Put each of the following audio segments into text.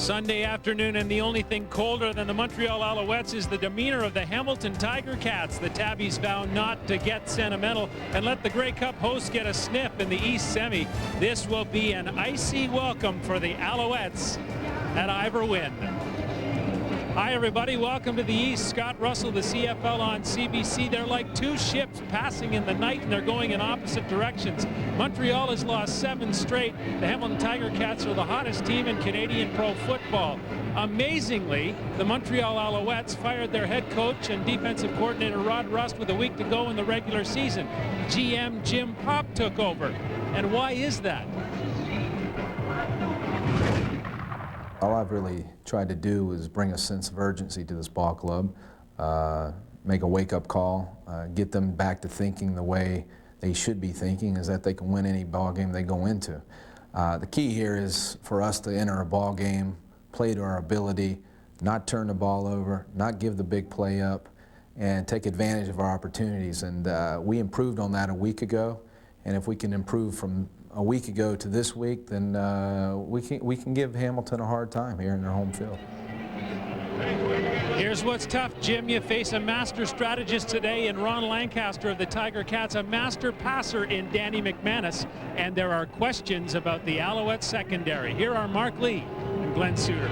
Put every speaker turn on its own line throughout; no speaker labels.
Sunday afternoon, and the only thing colder than the Montreal Alouettes is the demeanor of the Hamilton Tiger Cats. The Tabbies vow not to get sentimental and let the Grey Cup hosts get a sniff in the East Semi. This will be an icy welcome for the Alouettes at Ivor Wynne. Hi everybody, welcome to the East. Scott Russell, the CFL on CBC. They're like two ships passing in the night and they're going in opposite directions. Montreal has lost 7 straight. The Hamilton Tiger Cats are the hottest team in Canadian pro football. Amazingly, the Montreal Alouettes fired their head coach and defensive coordinator Rod Rust with a week to go in the regular season. GM Jim Pop took over. And why is that?
All I've really tried to do is bring a sense of urgency to this ball club, make a wake-up call, get them back to thinking the way they should be thinking, is that they can win any ball game they go into. The key here is for us to enter a ball game, play to our ability, not turn the ball over, not give the big play up, and take advantage of our opportunities. And we improved on that a week ago, and if we can improve from a week ago to this week, then we can give Hamilton a hard time here in their home field.
Here's what's tough, Jim. You face a master strategist today in Ron Lancaster of the Tiger Cats, a master passer in Danny McManus, and there are questions about the Alouette secondary. Here are Mark Lee and Glenn Suter.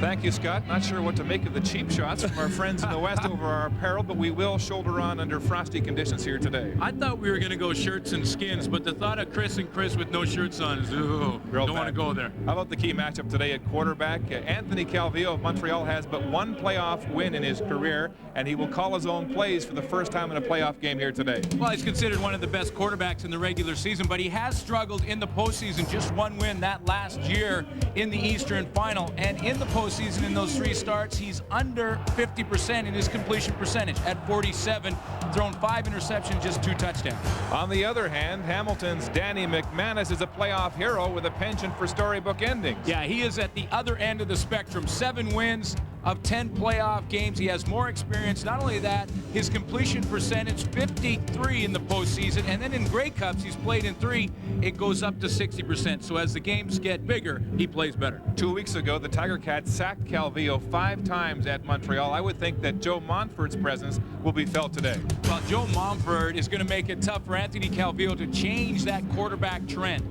Thank you, Scott. Not sure what to make of the cheap shots from our friends in the West over our apparel, but we will shoulder on under frosty conditions here today.
I thought we were going to go shirts and skins, but the thought of Chris and Chris with no shirts on is, ooh, don't want to go there.
How about the key matchup today at quarterback? Anthony Calvillo of Montreal has but one playoff win in his career, and he will call his own plays for the first time in a playoff game here today.
Well, he's considered one of the best quarterbacks in the regular season, but he has struggled in the postseason. Just one win that last year in the Eastern Final, and in the postseason in those 3 starts, he's under 50% in his completion percentage at 47, thrown 5 interceptions, just 2 touchdowns.
On the other hand, Hamilton's Danny McManus is a playoff hero with a penchant for storybook endings.
Yeah, he is at the other end of the spectrum. 7 wins of 10 playoff games. He has more experience. Not only that, his completion percentage 53 in the postseason, and then in Grey Cups he's played in 3, it goes up to 60%. So as the games get bigger, he plays better.
2 weeks ago, the Tiger Cats sacked Calvillo 5 times at Montreal. I would think that Joe Montford's presence will be felt today.
Well, Joe Montford is going to make it tough for Anthony Calvillo to change that quarterback trend.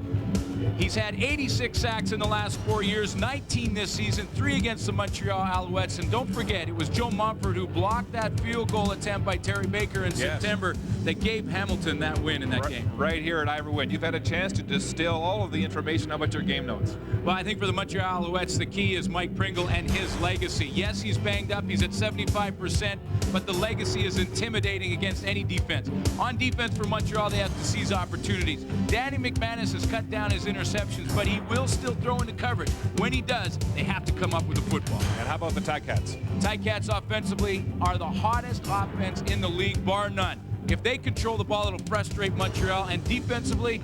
He's had 86 sacks in the last 4 years, 19 this season, 3 against the Montreal Alouettes. And don't forget, it was Joe Montford who blocked that field goal attempt by Terry Baker in September that gave Hamilton that win in that game.
Right here at Ivor Wynne. You've had a chance to distill all of the information about your game notes.
Well, I think for the Montreal Alouettes, the key is Mike Pringle and his legacy. Yes, he's banged up. He's at 75%, but the legacy is intimidating against any defense. On defense for Montreal, they have to seize opportunities. Danny McManus has cut down his interceptions, but he will still throw into coverage. When he does, they have to come up with a football.
And how about the Ticats?
Ticats offensively are the hottest offense in the league, bar none. If they control the ball, it'll frustrate Montreal. And defensively,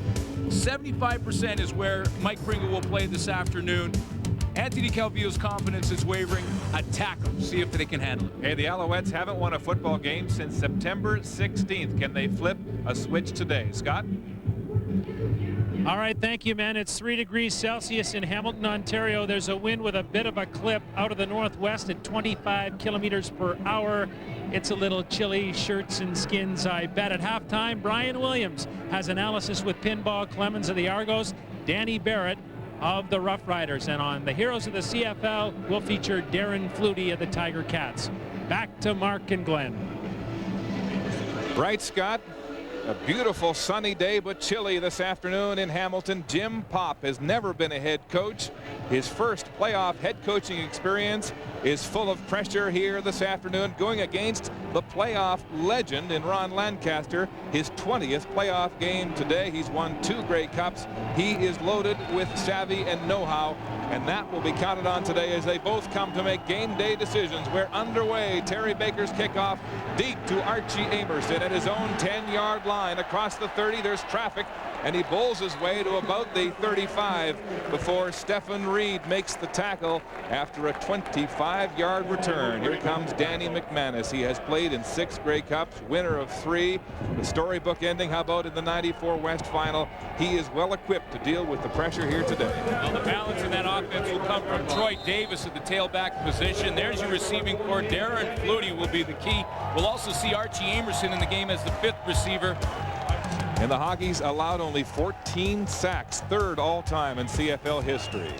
75% is where Mike Pringle will play this afternoon. Anthony Calvillo's confidence is wavering. Attack them. See if they can handle it.
Hey, the Alouettes haven't won a football game since September 16th. Can they flip a switch today? Scott?
All right, thank you, man. It's 3 degrees Celsius in Hamilton, Ontario. There's a wind with a bit of a clip out of the northwest at 25 kilometers per hour. It's a little chilly. Shirts and skins, I bet. At halftime, Brian Williams has analysis with Pinball Clemens of the Argos, Danny Barrett of the Rough Riders. And on the Heroes of the CFL, we'll feature Darren Flutie of the Tiger Cats. Back to Mark and Glenn.
Right, Scott. A beautiful sunny day, but chilly this afternoon in Hamilton. Jim Pop has never been a head coach. His first playoff head coaching experience is full of pressure here this afternoon, going against the playoff legend in Ron Lancaster. His 20th playoff game today. He's won 2 Grey Cups. He is loaded with savvy and know-how, and that will be counted on today as they both come to make game day decisions. We're underway. Terry Baker's kickoff deep to Archie Amerson at his own 10-yard line. Across the 30, there's traffic, and he bowls his way to about the 35 before Stephen Reed makes the tackle after a 25-yard return. Here comes Danny McManus. He has played in 6 Grey Cups, winner of 3. The storybook ending, how about in the 94 West Final? He is well equipped to deal with the pressure here today.
Well, the balance in that offense will come from Troy Troy Davis at the tailback position. There's your receiving core. Darren Flutie will be the key. We'll also see Archie Amerson in the game as the 5th receiver.
And the Hoggies allowed only 14 sacks, 3rd all-time in CFL history.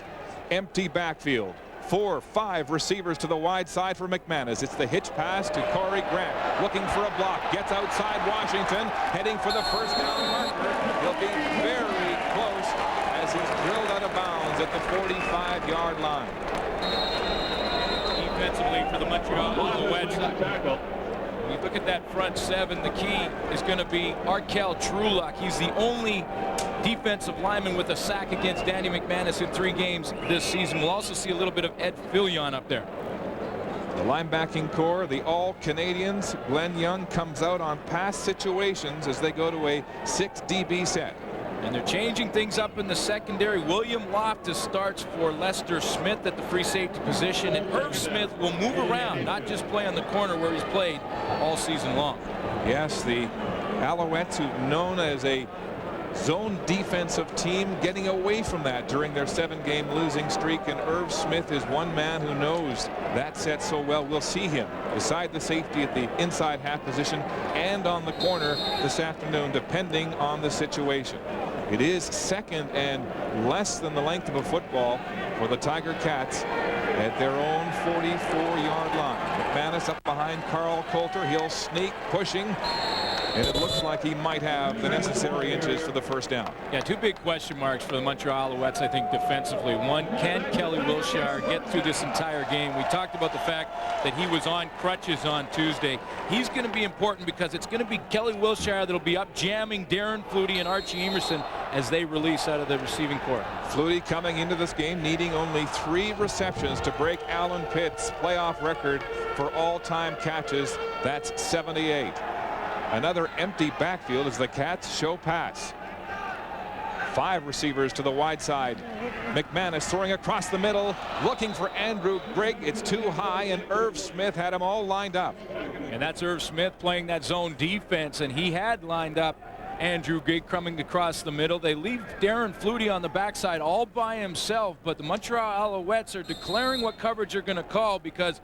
Empty backfield. 4-5 receivers to the wide side for McManus. It's the hitch pass to Corey Grant. Looking for a block. Gets outside Washington. Heading for the first down marker. He'll be very close as he's drilled out of bounds at the 45-yard line.
Defensively for the Montreal Alouettes. When you look at that front 7, the key is going to be Arkel Trulak. He's the only defensive lineman with a sack against Danny McManus in 3 games this season. We'll also see a little bit of Ed Fillion up there.
The linebacking core, the All-Canadians. Glenn Young comes out on pass situations as they go to a 6 DB set.
And they're changing things up in the secondary. William Loftus starts for Lester Smith at the free safety position, and Irv Smith will move around, not just play on the corner where he's played all season long.
Yes, the Alouettes, who've known as a zone defensive team, getting away from that during their 7-game losing streak, and Irv Smith is one man who knows that set so well. We'll see him beside the safety at the inside half position and on the corner this afternoon, depending on the situation. It is 2nd and less than the length of a football for the Tiger Cats at their own 44-yard line. McManus up behind Carl Coulter. He'll sneak, pushing, and it looks like he might have the necessary inches for the first down.
Yeah, 2 big question marks for the Montreal Alouettes, I think, defensively. One, can Kelly Wilshire get through this entire game? We talked about the fact that he was on crutches on Tuesday. He's going to be important because it's going to be Kelly Wilshire that'll be up jamming Darren Flutie and Archie Emerson as they release out of the receiving corps.
Flutie coming into this game needing only 3 receptions to break Alan Pitt's playoff record for all-time catches. That's 78. Another empty backfield as the Cats show pass. 5 receivers to the wide side. McManus throwing across the middle, looking for Andrew Grigg. It's too high, and Irv Smith had him all lined up.
And that's Irv Smith playing that zone defense, and he had lined up Andrew Grigg coming across the middle. They leave Darren Flutie on the backside all by himself, but the Montreal Alouettes are declaring what coverage they're going to call because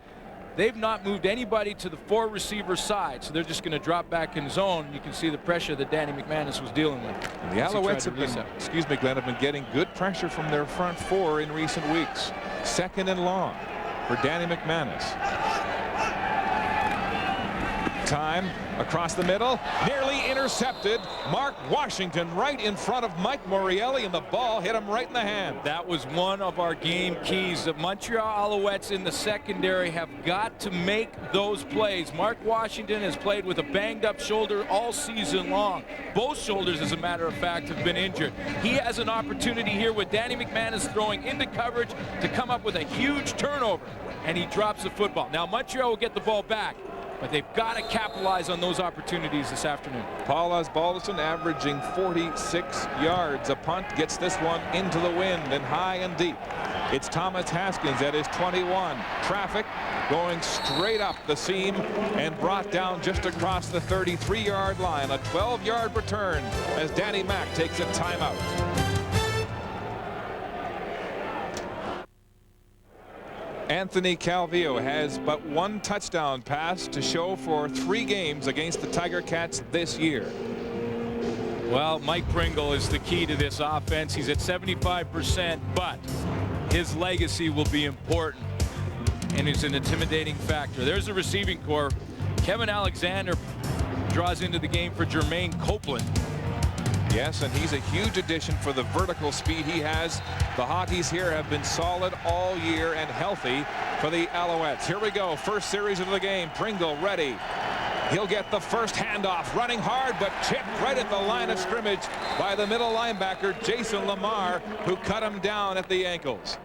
they've not moved anybody to the 4 receiver side, so they're just going to drop back in zone. You can see the pressure that Danny McManus was dealing with.
The Alouettes have been, excuse me, Glenn, have been getting good pressure from their front 4 in recent weeks. 2nd and long for Danny McManus. Time across the middle, nearly intercepted. Mark Washington right in front of Mike Morreale, and the ball hit him right in the hand.
That was one of our game keys. The Montreal Alouettes in the secondary have got to make those plays. Mark Washington has played with a banged up shoulder all season long. Both shoulders, as a matter of fact, have been injured. He has an opportunity here with Danny McManus throwing into coverage to come up with a huge turnover, and he drops the football. Now Montreal will get the ball back, but they've got to capitalize on those opportunities this afternoon.
Paul Osbaldiston averaging 46 yards. A punt gets this one into the wind and high and deep. It's Thomas Haskins at his 21. Traffic going straight up the seam and brought down just across the 33-yard line. A 12-yard return as Danny Mack takes a timeout. Anthony Calvillo has but 1 touchdown pass to show for 3 games against the Tiger Cats this year.
Well, Mike Pringle is the key to this offense. He's at 75%, but his legacy will be important, and it's an intimidating factor. There's the receiving core. Kevin Alexander draws into the game for Jermaine Copeland.
Yes, and he's a huge addition for the vertical speed he has. The Hoggies here have been solid all year and healthy for the Alouettes. Here we go, first series of the game. Pringle ready. He'll get the first handoff, running hard, but chipped right at the line of scrimmage by the middle linebacker, Jason Lamar, who cut him down at the ankles.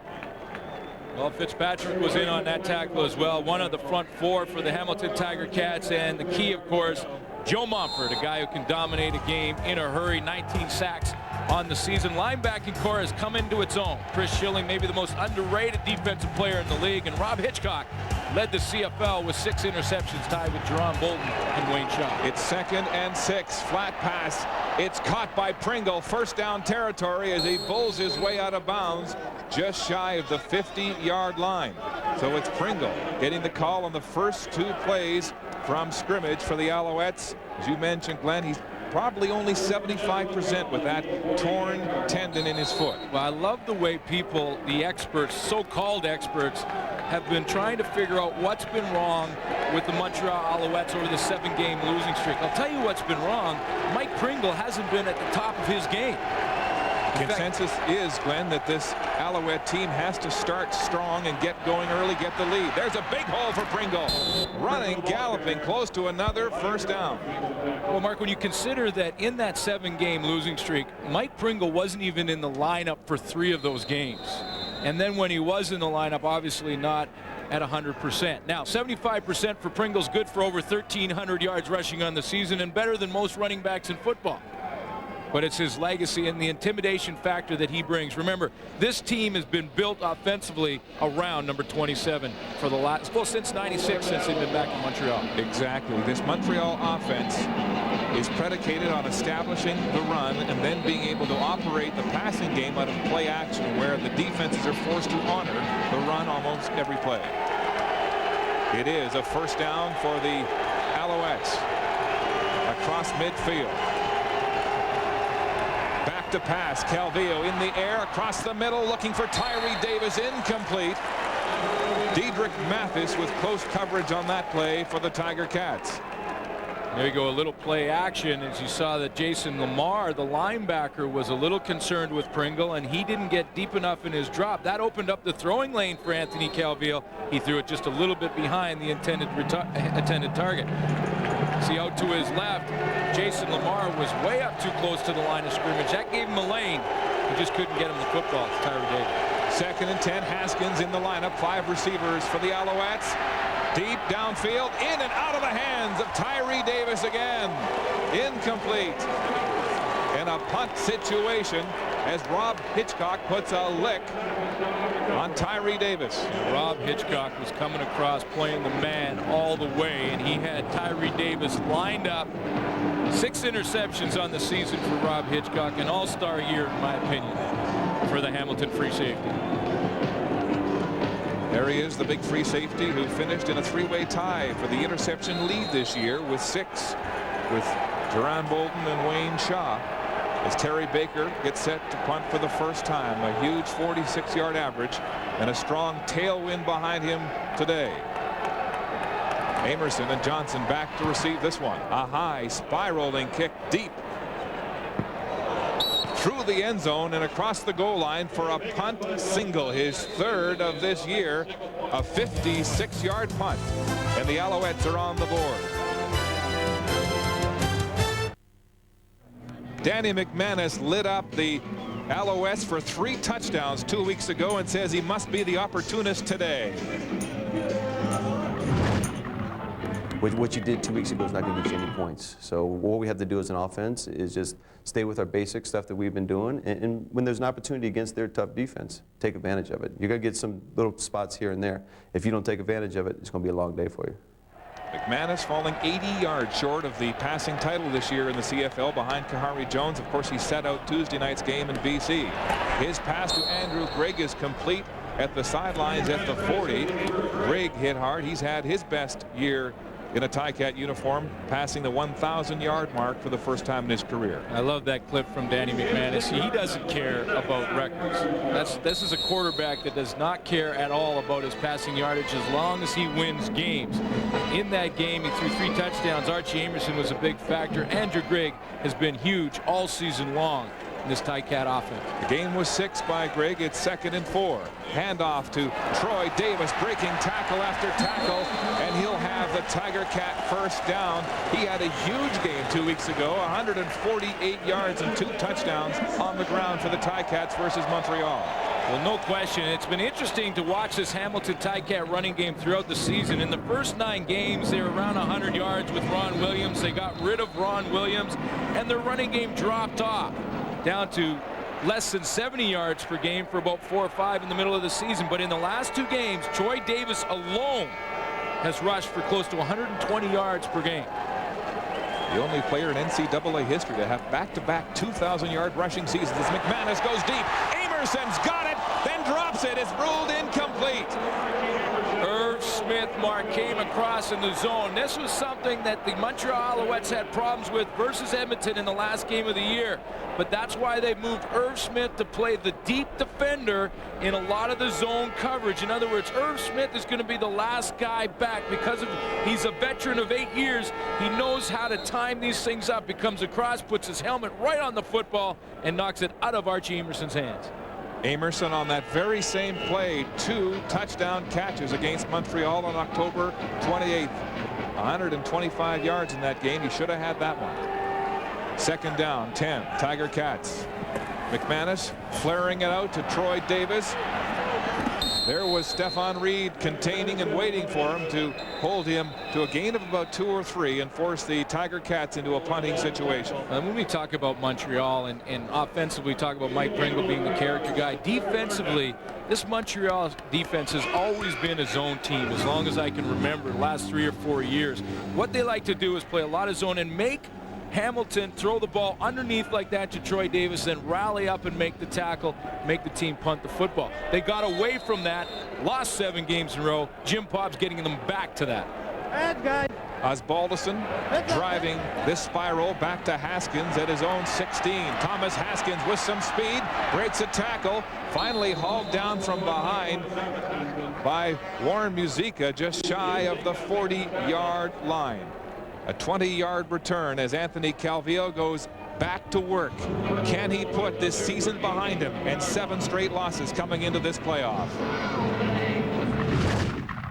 Well, Fitzpatrick was in on that tackle as well. One of the front 4 for the Hamilton Tiger Cats, and the key, of course, Joe Mumford, a guy who can dominate a game in a hurry. 19 sacks on the season. Linebacking core has come into its own. Chris Schilling, maybe the most underrated defensive player in the league, and Rob Hitchcock led the CFL with 6 interceptions, tied with Jerron Bolton and Wayne Shaw.
It's 2nd and 6. Flat pass. It's caught by Pringle. First down territory as he bulls his way out of bounds just shy of the 50-yard line. So it's Pringle getting the call on the first 2 plays from scrimmage for the Alouettes. As you mentioned, Glenn, he's probably only 75% with that torn tendon in his foot.
Well, I love the way people, the experts, so-called experts, have been trying to figure out what's been wrong with the Montreal Alouettes over the 7-game losing streak. I'll tell you what's been wrong. Mike Pringle hasn't been at the top of his game.
Consensus is, Glenn, that this Alouette team has to start strong and get going early, get the lead. There's a big hole for Pringle. Running, galloping, close to another first down.
Well, Mark, when you consider that in that 7-game losing streak, Mike Pringle wasn't even in the lineup for 3 of those games. And then when he was in the lineup, obviously not at 100%. Now, 75% for Pringle's good for over 1,300 yards rushing on the season and better than most running backs in football. But it's his legacy and the intimidation factor that he brings. Remember, this team has been built offensively around number 27 for the last, well, since '96, since they've been back in Montreal.
Exactly. This Montreal offense is predicated on establishing the run and then being able to operate the passing game out of play action, where the defenses are forced to honor the run almost every play. It is a first down for the Alouettes across midfield. Back to pass. Calvillo in the air across the middle, looking for Tyree Davis. Incomplete. Dedrick Mathis with close coverage on that play for the Tiger Cats.
There you go, a little play action as you saw that Jason Lamar, the linebacker, was a little concerned with Pringle, and he didn't get deep enough in his drop. That opened up the throwing lane for Anthony Calvillo. He threw it just a little bit behind the intended target. See, out to his left, Jason Lamar was way up too close to the line of scrimmage. That gave him a lane. He just couldn't get him the football. It's Tyree Davis.
2nd and 10. Haskins in the lineup. 5 receivers for the Alouettes. Deep downfield, in and out of the hands of Tyree Davis again. Incomplete. In a punt situation as Rob Hitchcock puts a lick on Tyree Davis.
Rob Hitchcock was coming across playing the man all the way, and he had Tyree Davis lined up. 6 interceptions on the season for Rob Hitchcock, an all-star year in my opinion for the Hamilton free safety.
There he is, the big free safety who finished in a 3-way tie for the interception lead this year with 6, with Jerron Bolton and Wayne Shaw, as Terry Baker gets set to punt for the first time. A huge 46-yard average and a strong tailwind behind him today. Amerson and Johnson back to receive this one. A high spiraling kick deep through the end zone and across the goal line for a punt single, his 3rd of this year, a 56-yard punt, and the Alouettes are on the board. Danny McManus lit up the Alouettes for 3 touchdowns 2 weeks ago and says he must be the opportunist today.
What you did 2 weeks ago is not going to get you any points. So what we have to do as an offense is just stay with our basic stuff that we've been doing. And when there's an opportunity against their tough defense, take advantage of it. You're going to get some little spots here and there. If you don't take advantage of it, it's going to be a long day for you.
McManus falling 80 yards short of the passing title this year in the CFL behind Kahari Jones. Of course, he sat out Tuesday night's game in BC. His pass to Andrew Grigg is complete at the sidelines at the 40. Grigg hit hard. He's had his best year in a Ticat uniform, passing the 1,000-yard mark for the first time in his career.
I love that clip from Danny McManus. He doesn't care about records. This is a quarterback that does not care at all about his passing yardage as long as he wins games. In that game, he threw 3 touchdowns. Archie Amerson was a big factor. Andrew Grigg has been huge all season long in this Ticat offense.
The game was 6 by Grigg. It's 2nd and 4. Handoff to Troy Davis, breaking tackle after tackle, and he'll have the Tiger Cat first down. He had a huge game 2 weeks ago, 148 yards and 2 touchdowns on the ground for the Ticats versus Montreal.
Well, no question. It's been interesting to watch this Hamilton Ticat running game throughout the season. In the first 9 games, they were around 100 yards with Ron Williams. They got rid of Ron Williams, and their running game dropped off down to less than 70 yards per game for about 4 or 5 in the middle of the season. But in the last 2 games, Troy Davis alone has rushed for close to 120 yards per game.
The only player in NCAA history to have back-to-back 2,000-yard rushing seasons as McManus goes deep. Amerson's got it, then drops it. It's ruled incomplete.
Irv Smith, Mark, came across in the zone. This was something that the Montreal Alouettes had problems with versus Edmonton in the last game of the year. But that's why they moved Irv Smith to play the deep defender in a lot of the zone coverage. In other words, Irv Smith is going to be the last guy back because he's a veteran of 8 years. He knows how to time these things up. He comes across, puts his helmet right on the football, and knocks it out of Archie Emerson's hands.
Emerson on that very same play, 2 touchdown catches against Montreal on October 28th. 125 yards in that game. He should have had that one. 2nd down, 10, Tiger Cats. McManus flaring it out to Troy Davis. There was Stephon Reed containing and waiting for him to hold him to a gain of about 2 or 3 and force the Tiger Cats into a punting situation.
When we talk about Montreal and offensively talk about Mike Pringle being the character guy, defensively, this Montreal defense has always been a zone team as long as I can remember, the last 3 or 4 years. What they like to do is play a lot of zone and make Hamilton throw the ball underneath like that to Troy Davis, then rally up and make the tackle, make the team punt the football. They got away from that, lost 7 games in a row. Jim Popp's getting them back to that.
Osbaldiston driving this spiral back to Haskins at his own 16. Thomas Haskins with some speed, breaks a tackle, finally hauled down from behind by Warren Musica just shy of the 40-yard line. A 20-yard return as Anthony Calvillo goes back to work. Can he put this season behind him and 7 straight losses coming into this playoff?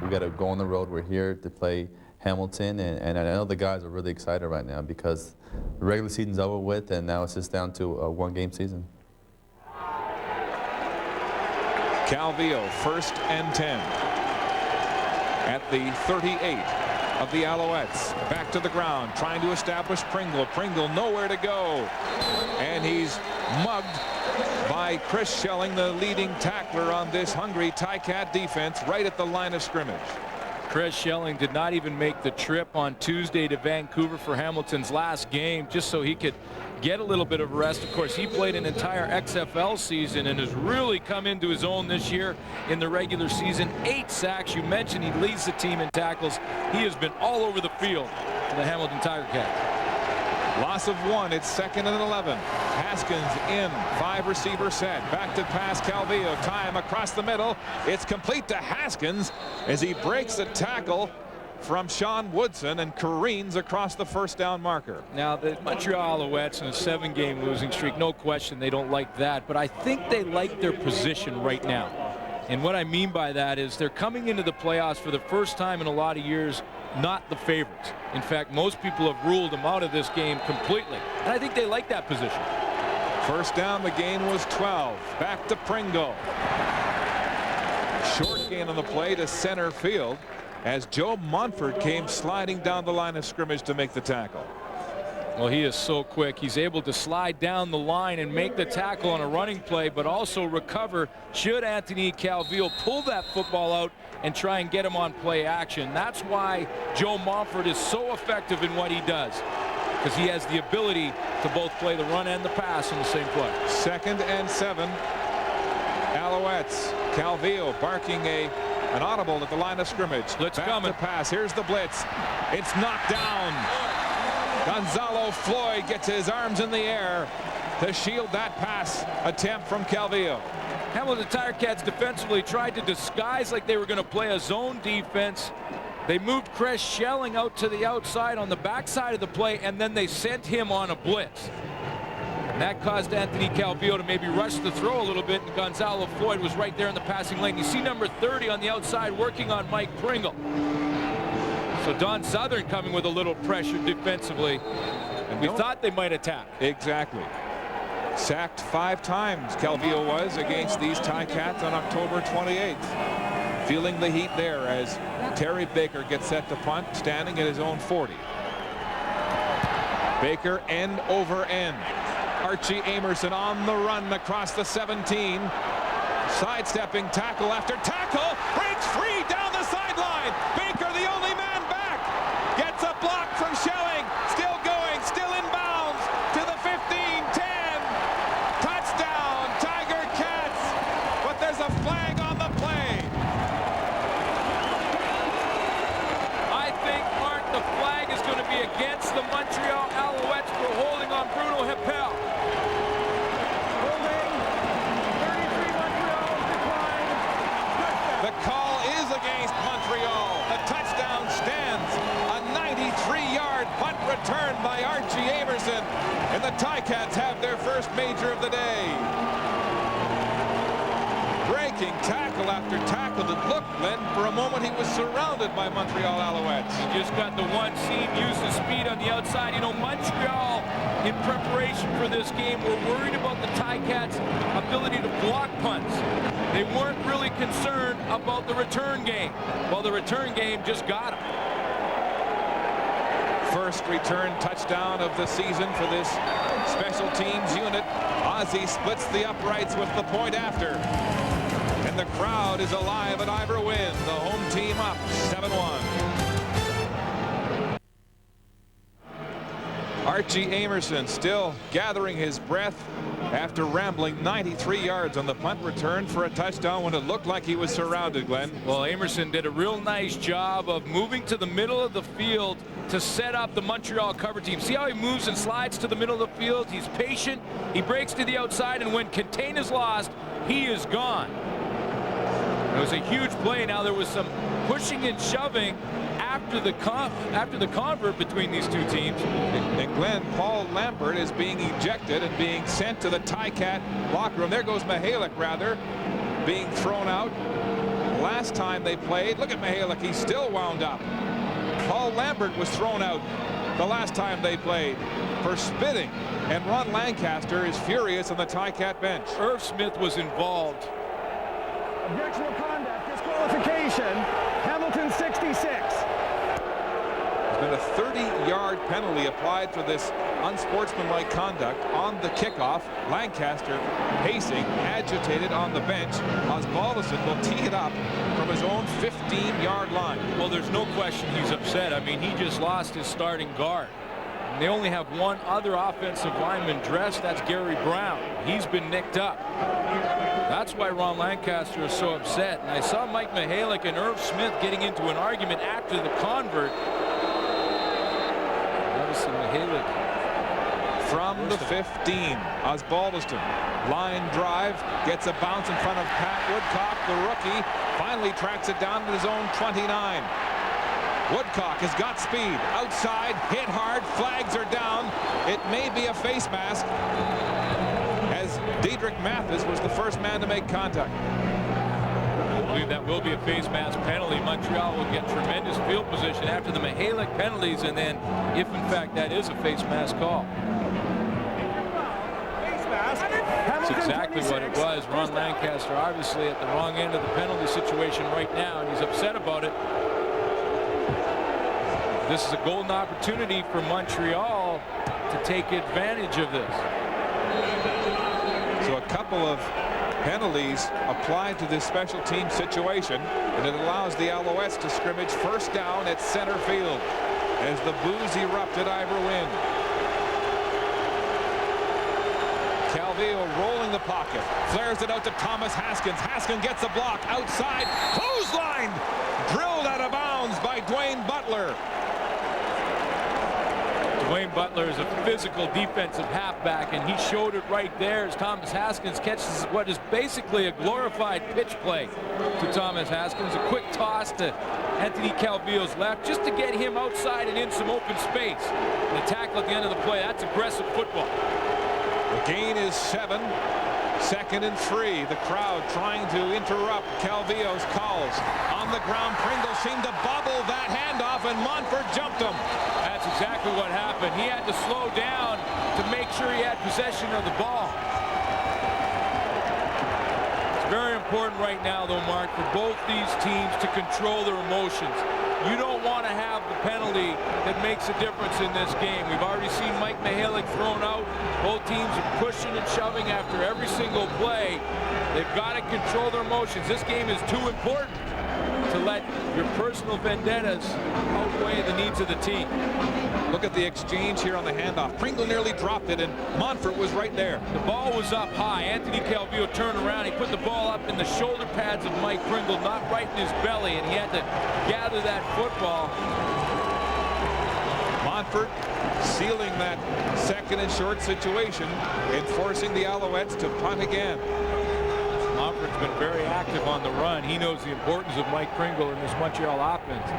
We got to go on the road. We're here to play Hamilton, and I know the guys are really excited right now because the regular season's over with, and now it's just down to a 1-game season.
Calvillo, 1st and 10 at the 38 of the Alouettes. Back to the ground, trying to establish Pringle. Pringle nowhere to go. And he's mugged by Chris Schelling, the leading tackler on this hungry Ticat defense, right at the line of scrimmage.
Chris Schelling did not even make the trip on Tuesday to Vancouver for Hamilton's last game just so he could get a little bit of rest. Of course, he played an entire XFL season and has really come into his own this year in the regular season. 8 sacks. You mentioned he leads the team in tackles. He has been all over the field for the Hamilton Tiger Cats.
Loss of 1. It's 2nd and 11. Haskins in 5-receiver set. Back to pass Calvillo. Time across the middle. It's complete to Haskins as he breaks the tackle from Sean Woodson and careens across the 1st down marker.
Now, the Montreal Alouettes in a 7-game losing streak, no question they don't like that, but I think they like their position right now. And what I mean by that is they're coming into the playoffs for the first time in a lot of years not the favorites. In fact, most people have ruled them out of this game completely, and I think they like that position.
1st down, the gain was 12. Back to Pringle. Short gain on the play to center field as Joe Montford came sliding down the line of scrimmage to make the tackle.
Well, he is so quick. He's able to slide down the line and make the tackle on a running play, but also recover should Anthony Calvillo pull that football out and try and get him on play action. That's why Joe Montford is so effective in what he does, because he has the ability to both play the run and the pass in the same play.
2nd and 7. Alouettes. Calvillo barking an audible at the line of scrimmage.
Blitz
back
coming.
to pass. Here's the blitz. It's knocked down. Gonzalo Floyd gets his arms in the air to shield that pass attempt from Calvillo.
Hamilton Tiger Cats defensively tried to disguise like they were going to play a zone defense. They moved Chris Schelling out to the outside on the backside of the play, and then they sent him on a blitz. And that caused Anthony Calvillo to maybe rush the throw a little bit, and Gonzalo Floyd was right there in the passing lane. You see number 30 on the outside working on Mike Pringle. So Don Southern coming with a little pressure defensively, and we thought they might attack.
Exactly. Sacked 5 times Calvillo was against these Ticats on October 28th. Feeling the heat there as Terry Baker gets set to punt, standing at his own 40. Baker end over end. Archie Amerson on the run across the 17. Sidestepping tackle after tackle. Breaks free down the sideline. Baker, the only man back. Gets a block from Schelling. Still going, still in bounds to the 15, 10. Touchdown, Tiger Cats. But there's a flag on the play.
I think, Mark, the flag is going to be against the Montreal Alouettes for holding on Bruno Heppel.
The call is against Montreal. The touchdown stands. A 93-yard punt return by Archie Amerson. And the Ticats have their first major of the day. Breaking tackle after tackle. It looked, Glenn, for a moment he was surrounded by Montreal Alouettes.
He just got the one seam, used his speed on the outside. You know, Montreal, in preparation for this game, were worried about the Ticats' ability to block punts. They weren't really concerned about the return game. Well, the return game just got them.
First return touchdown of the season for this special teams unit. Ozzie splits the uprights with the point after. And the crowd is alive at Ivor Wynne. The home team up 7-1. Archie Amerson still gathering his breath after rambling 93 yards on the punt return for a touchdown when it looked like he was surrounded, Glenn.
Well, Amerson did a real nice job of moving to the middle of the field to set up the Montreal cover team. See how he moves and slides to the middle of the field? He's patient. He breaks to the outside, and when contain is lost, he is gone. It was a huge play. Now there was some pushing and shoving after the convert between these two teams.
And Glenn, Paul Lambert is being ejected and being sent to the Ticat locker room. There goes Mihalik, rather, being thrown out. Last time they played, look at Mihalik, he's still wound up. Paul Lambert was thrown out the last time they played for spitting. And Ron Lancaster is furious on the Ticat bench.
Irv Smith was involved.
Objectionable conduct, disqualification, Hamilton 66.
There's been a 30-yard penalty applied for this unsportsmanlike conduct on the kickoff. Lancaster pacing, agitated on the bench. Osbaldiston will tee it up from his own 15-yard line.
Well, there's no question he's upset. I mean, he just lost his starting guard. And they only have one other offensive lineman dressed. That's Gary Brown. He's been nicked up. That's why Ron Lancaster is so upset. And I saw Mike Mihalik and Irv Smith getting into an argument after the convert. Obviously, Mihalik
from the 15. Osbaldiston, line drive, gets a bounce in front of Pat Woodcock, the rookie. Finally tracks it down to his own 29. Woodcock has got speed. Outside, hit hard, flags are down. It may be a face mask, as Diedrich Mathis was the first man to make contact.
I believe that will be a face mask penalty. Montreal will get tremendous field position after the Mihalik penalties, and then, if in fact that is a face mask call. That's exactly what it was. Ron Lancaster obviously at the wrong end of the penalty situation right now, and he's upset about it. This is a golden opportunity for Montreal to take advantage of this.
So a couple of penalties applied to this special team situation, and it allows the Alouettes to scrimmage first down at center field as the boos erupt at Ivor Wynne. Calvillo rolling the pocket, flares it out to Thomas Haskins. Haskins gets a block outside, clotheslined, drilled out of bounds by Dwayne Butler.
Dwayne Butler is a physical defensive halfback, and he showed it right there as Thomas Haskins catches what is basically a glorified pitch play to Thomas Haskins. A quick toss to Anthony Calvillo's left just to get him outside and in some open space. And the tackle at the end of the play, that's aggressive football.
The gain is 7. 2nd and 3. The crowd trying to interrupt Calvillo's calls. On the ground, Pringle seemed to bobble that handoff, and Montfort jumped him.
That's exactly what happened. He had to slow down to make sure he had possession of the ball. It's very important right now, though, Mark, for both these teams to control their emotions. you don't want to have the penalty that makes a difference in this game. We've already seen Mike Mihalik thrown out. Both teams are pushing and shoving after every single play. They've got to control their emotions. This game is too important to let your personal vendettas outweigh the needs of the team.
Look at the exchange here on the handoff. Pringle nearly dropped it, and Montfort was right there.
The ball was up high. Anthony Calvillo turned around. He put the ball up in the shoulder pads of Mike Pringle, not right in his belly, and he had to gather that football.
Montfort sealing that second and short situation and forcing the Alouettes to punt again.
Montfort's been very active on the run. He knows the importance of Mike Pringle in this Montreal offense.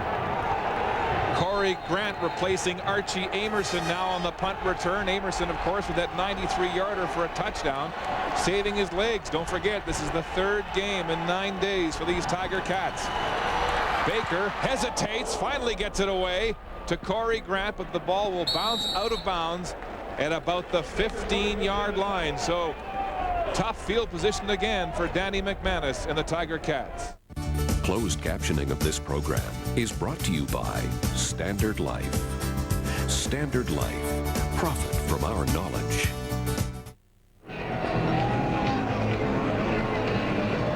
Corey Grant replacing Archie Amerson now on the punt return. Amerson, of course, with that 93-yarder for a touchdown, saving his legs. Don't forget, this is the third game in 9 days for these Tiger Cats. Baker hesitates, finally gets it away to Corey Grant, but the ball will bounce out of bounds at about the 15-yard line. So tough field position again for Danny McManus and the Tiger Cats.
Closed captioning of this program is brought to you by Standard Life. Standard Life. Profit from our knowledge.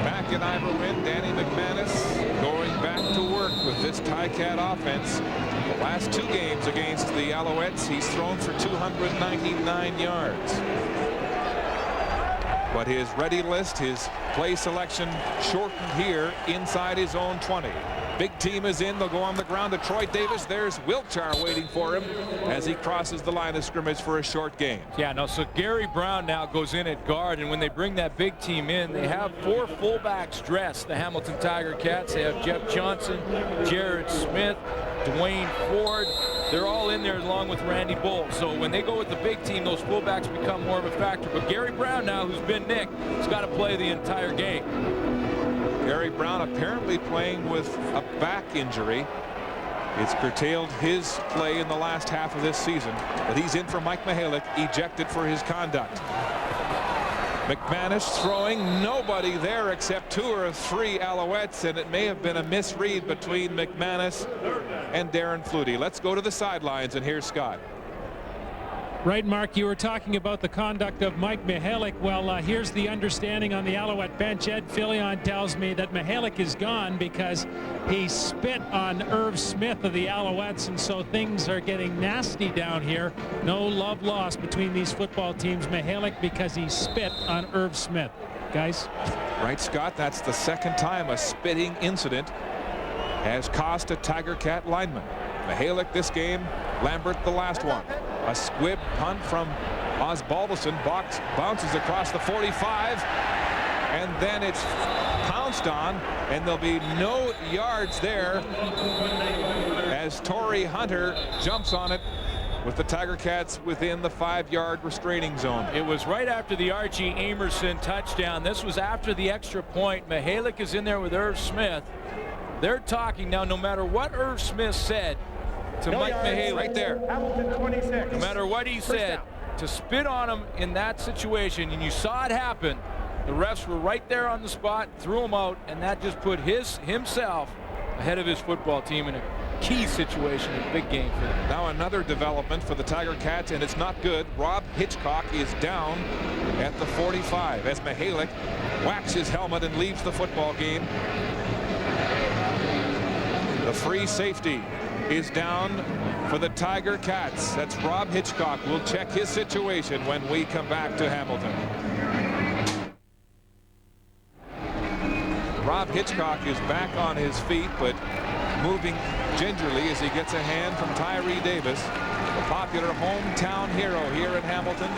Back in Iberwin, Danny McManus going back to work with this Ticat offense. The last 2 games against the Alouettes, he's thrown for 299 yards. But his ready list, his play selection shortened here inside his own 20. Big team is in. They'll go on the ground to Troy Davis. There's Wiltshire waiting for him as he crosses the line of scrimmage for a short gain.
Yeah, no, so Gary Brown now goes in at guard, and when they bring that big team in, they have 4 fullbacks dressed. The Hamilton Tiger Cats, they have Jeff Johnson, Jared Smith, Dwayne Ford. They're all in there along with Randy Bull. So when they go with the big team, those fullbacks become more of a factor. But Gary Brown now, who's been nicked, has got to play the entire game.
Gary Brown apparently playing with a back injury. It's curtailed his play in the last half of this season. But he's in for Mike Mihalik, ejected for his conduct. McManus throwing, nobody there except 2 or 3 Alouettes, and it may have been a misread between McManus and Darren Flutie. Let's go to the sidelines, and here's Scott.
Right, Mark, you were talking about the conduct of Mike Mihalik. Well, here's the understanding on the Alouette bench. Ed Fillion tells me that Mihalik is gone because he spit on Irv Smith of the Alouettes, and so things are getting nasty down here. No love lost between these football teams. Mihalik because he spit on Irv Smith. Guys?
Right, Scott, that's the second time a spitting incident has cost a Tiger Cat lineman. Mihalik this game, Lambert the last one. A squib punt from Osbaldiston. Bounces across the 45, and then it's pounced on, and there'll be no yards there as Torrey Hunter jumps on it with the Tiger Cats within the 5-yard restraining zone.
It was right after the Archie Amerson touchdown. This was after the extra point. Mihalik is in there with Irv Smith. They're talking now, no matter what Irv Smith said to Mike Mihalik,
right there.
Hamilton 26.
no matter what he said, to spit on him in that situation, and you saw it happen, the refs were right there on the spot, threw him out, and that just put himself ahead of his football team in a key situation in a big game for them.
Now another development for the Tiger Cats, and it's not good. Rob Hitchcock is down at the 45 as Mihalik whacks his helmet and leaves the football game. The free safety is down for the Tiger Cats. That's Rob Hitchcock. We'll check his situation when we come back to Hamilton. Rob Hitchcock is back on his feet, but moving gingerly as he gets a hand from Tyree Davis, the popular hometown hero here in Hamilton.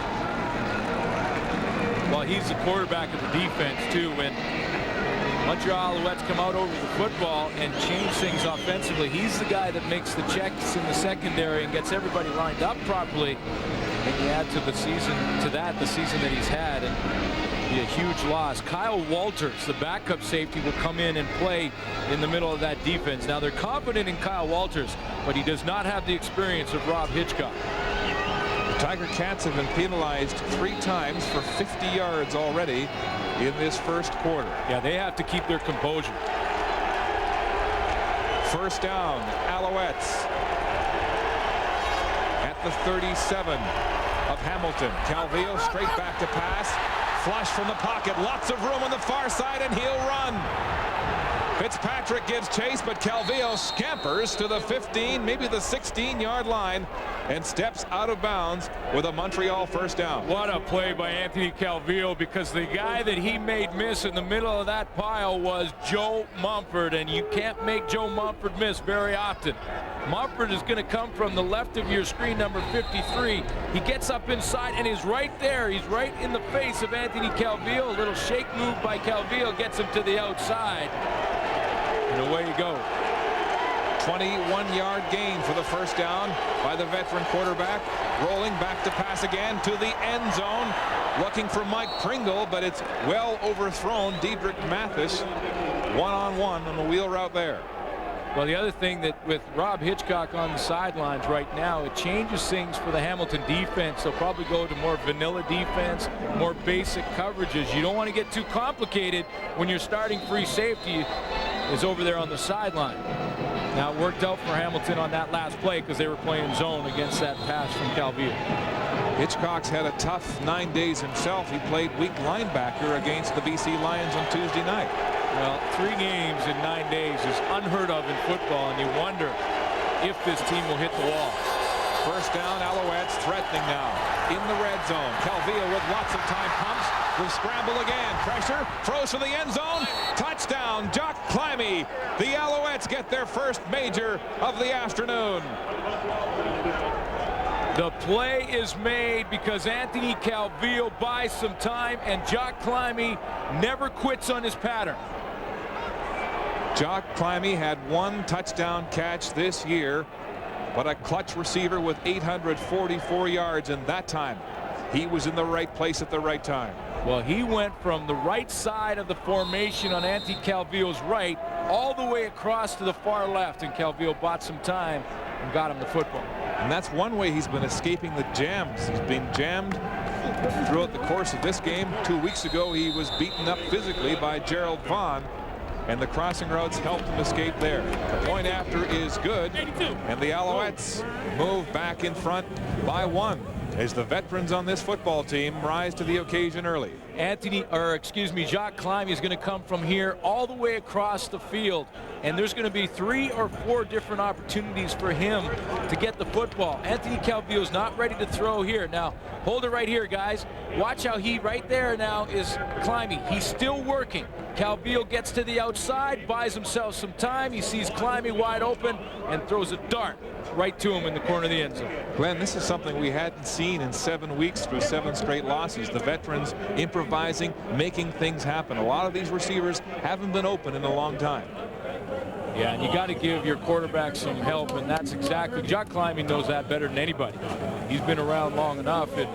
Well, he's the quarterback of the defense, too. When Montreal Alouettes come out over the football and change things offensively, he's the guy that makes the checks in the secondary and gets everybody lined up properly. And you add to the season, the season that he's had, and be a huge loss. Kyle Walters, the backup safety, will come in and play in the middle of that defense. Now, they're confident in Kyle Walters, but he does not have the experience of Rob Hitchcock.
The Tiger Cats have been penalized 3 times for 50 yards already in this first quarter.
Yeah, they have to keep their composure.
First down, Alouettes at the 37 of Hamilton. Calvillo straight back to pass. Flush from the pocket. Lots of room on the far side, and he'll run. Fitzpatrick gives chase, but Calvillo scampers to the 15, maybe the 16-yard line, and steps out of bounds with a Montreal first down.
What a play by Anthony Calvillo, because the guy that he made miss in the middle of that pile was Joe Mumford, and you can't make Joe Mumford miss very often. Mumford is going to come from the left of your screen, number 53. He gets up inside and is right there. He's right in the face of Anthony Calvillo. A little shake move by Calvillo gets him to the outside. And away you go.
21-yard gain for the first down by the veteran quarterback. Rolling back to pass again to the end zone. Looking for Mike Pringle, but it's well overthrown. Diedrich Mathis one-on-one on the wheel route there.
Well, the other thing that with Rob Hitchcock on the sidelines right now, it changes things for the Hamilton defense. They'll probably go to more vanilla defense, more basic coverages. You don't want to get too complicated when your starting free safety is over there on the sideline. Now it worked out for Hamilton on that last play because they were playing zone against that pass from Calvillo.
Hitchcock's had a tough 9 days himself. He played weak linebacker against the BC Lions on Tuesday night.
Well, 3 games in 9 days is unheard of in football, and you wonder if this team will hit the wall.
First down, Alouettes threatening now in the red zone. Calvillo with lots of time, pumps, will scramble again. Pressure, throws to the end zone. Touchdown, Jock Climby. The Alouettes get their first major of the afternoon.
The play is made because Anthony Calvillo buys some time, and Jock Climby never quits on his pattern.
Jock Climby had 1 touchdown catch this year, but a clutch receiver with 844 yards, and that time he was in the right place at the right time.
Well, he went from the right side of the formation on Anthony Calvillo's right all the way across to the far left, and Calvillo bought some time and got him the football.
And that's one way he's been escaping the jams. He's been jammed throughout the course of this game. 2 weeks ago, he was beaten up physically by Gerald Vaughn, and the crossing routes helped him escape there. The point after is good, and the Alouettes move back in front by 1 as the veterans on this football team rise to the occasion early.
Jock Climby is going to come from here all the way across the field, and there's going to be 3 or 4 different opportunities for him to get the football. Anthony Calvillo's not ready to throw here. Now, hold it right here, guys. Watch how he right there now is Climby. He's still working. Calvillo gets to the outside, buys himself some time. He sees Climby wide open and throws a dart right to him in the corner of the end zone.
Glenn, this is something we hadn't seen in 7 weeks through 7 straight losses. The veterans improvising, making things happen. A lot of these receivers haven't been open in a long time.
Yeah, and you got to give your quarterback some help, and that's exactly, Jock Climby knows that better than anybody. He's been around long enough in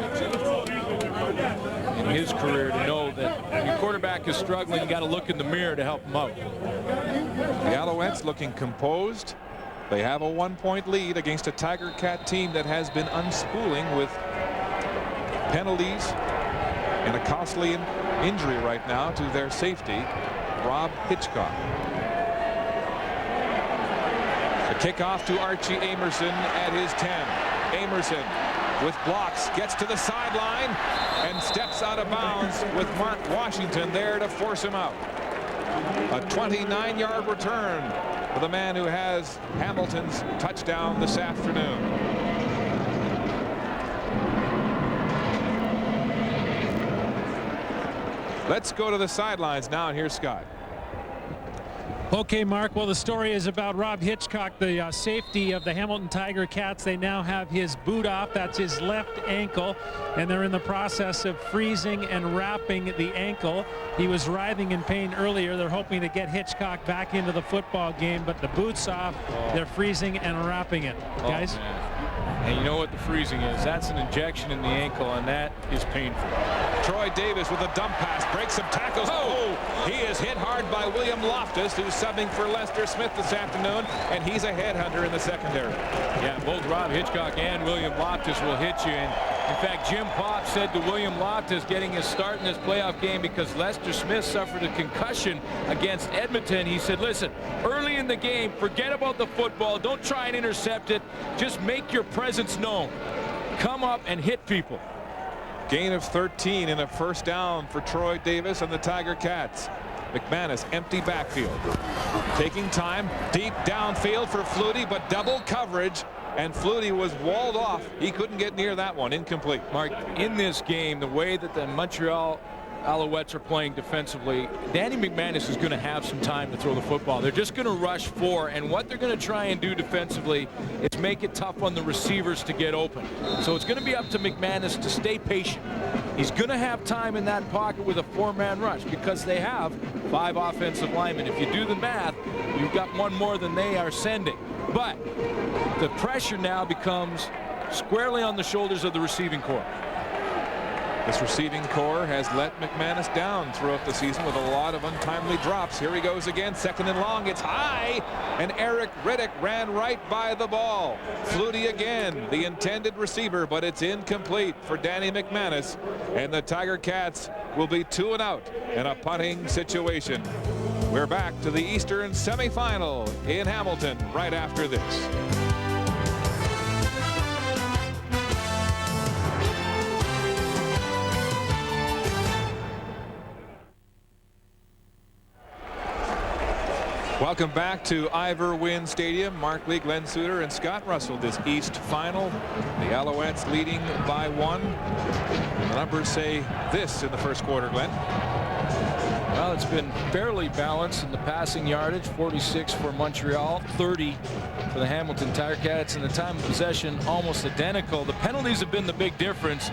his career to know that when your quarterback is struggling, you got to look in the mirror to help him out.
The Alouettes looking composed. They have a 1-point lead against a Tiger Cat team that has been unspooling with penalties and a costly injury right now to their safety, Rob Hitchcock. The kickoff to Archie Amerson at his 10. Amerson with blocks gets to the sideline and steps out of bounds with Mark Washington there to force him out. A 29-yard return for the man who has Hamilton's touchdown this afternoon. Let's go to the sidelines now, and here's Scott.
Okay, Mark, well, the story is about Rob Hitchcock, the safety of the Hamilton Tiger Cats. They now have his boot off. That's his left ankle, and they're in the process of freezing and wrapping the ankle. He was writhing in pain earlier. They're hoping to get Hitchcock back into the football game, but the boot's off. They're freezing and wrapping it. Guys?
And you know what the freezing is? That's an injection in the ankle, and that is painful.
Troy Davis with a dump pass, breaks some tackles. Oh, he is hit hard by William Loftus, who's subbing for Lester Smith this afternoon, and he's a headhunter in the secondary.
Yeah, both Rob Hitchcock and William Loftus will hit you, and In fact, Jim Popp said to William Loftus getting his start in this playoff game because Lester Smith suffered a concussion against Edmonton. He said, listen, early in the game, forget about the football. Don't try and intercept it. Just make your presence known. Come up and hit people.
Gain of 13 and a first down for Troy Davis and the Tiger Cats. McManus, empty backfield. Taking time, deep downfield for Flutie, but double coverage, and Flutie was walled off. He couldn't get near that one. Incomplete.
Mark, in this game, the way that the Montreal Alouettes are playing defensively, Danny McManus is going to have some time to throw the football. They're just going to rush 4, and what they're going to try and do defensively is make it tough on the receivers to get open. So it's going to be up to McManus to stay patient. He's going to have time in that pocket with a 4-man rush because they have 5 offensive linemen. If you do the math, you've got one more than they are sending. But the pressure now becomes squarely on the shoulders of the receiving corps.
This receiving core has let McManus down throughout the season with a lot of untimely drops. Here he goes again, second and long. It's high, and Eric Riddick ran right by the ball. Flutie again, the intended receiver, but it's incomplete for Danny McManus, and the Tiger Cats will be 2 and out in a punting situation. We're back to the Eastern semifinal in Hamilton right after this. Welcome back to Ivor Wynne Stadium. Mark Lee, Glenn Suter, and Scott Russell. This East final. The Alouettes leading by 1. The numbers say this in the first quarter, Glenn.
Well, it's been fairly balanced in the passing yardage. 46 for Montreal, 30 for the Hamilton Tiger Cats, and the time of possession almost identical. The penalties have been the big difference,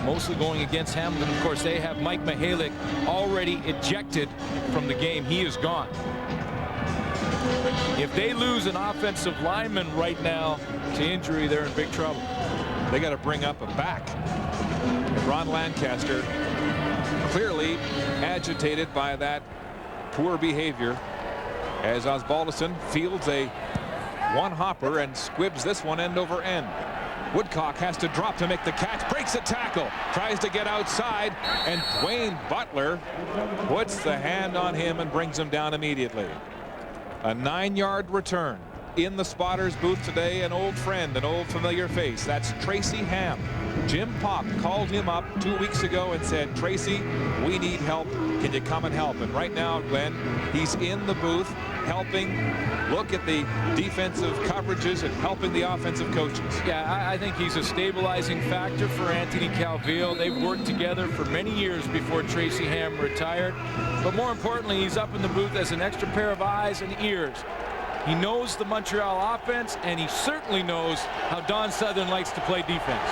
mostly going against Hamilton. Of course, they have Mike Mihalik already ejected from the game. He is gone. If they lose an offensive lineman right now to injury, they're in big trouble.
They got to bring up a back. Ron Lancaster clearly agitated by that poor behavior as Osbaldiston fields a one-hopper and squibs this one end over end. Woodcock has to drop to make the catch, breaks a tackle, tries to get outside, and Dwayne Butler puts the hand on him and brings him down immediately. A 9-yard return. In the spotter's booth today, an old friend, an old familiar face. That's Tracy Ham. Jim Popp called him up 2 weeks ago and said, Tracy, we need help. Can you come and help? And right now, Glenn, he's in the booth helping look at the defensive coverages and helping the offensive coaches.
Yeah, I think he's a stabilizing factor for Anthony Calvillo. They've worked together for many years before Tracy Ham retired. But more importantly, he's up in the booth as an extra pair of eyes and ears. He knows the Montreal offense, and he certainly knows how Don Southern likes to play defense.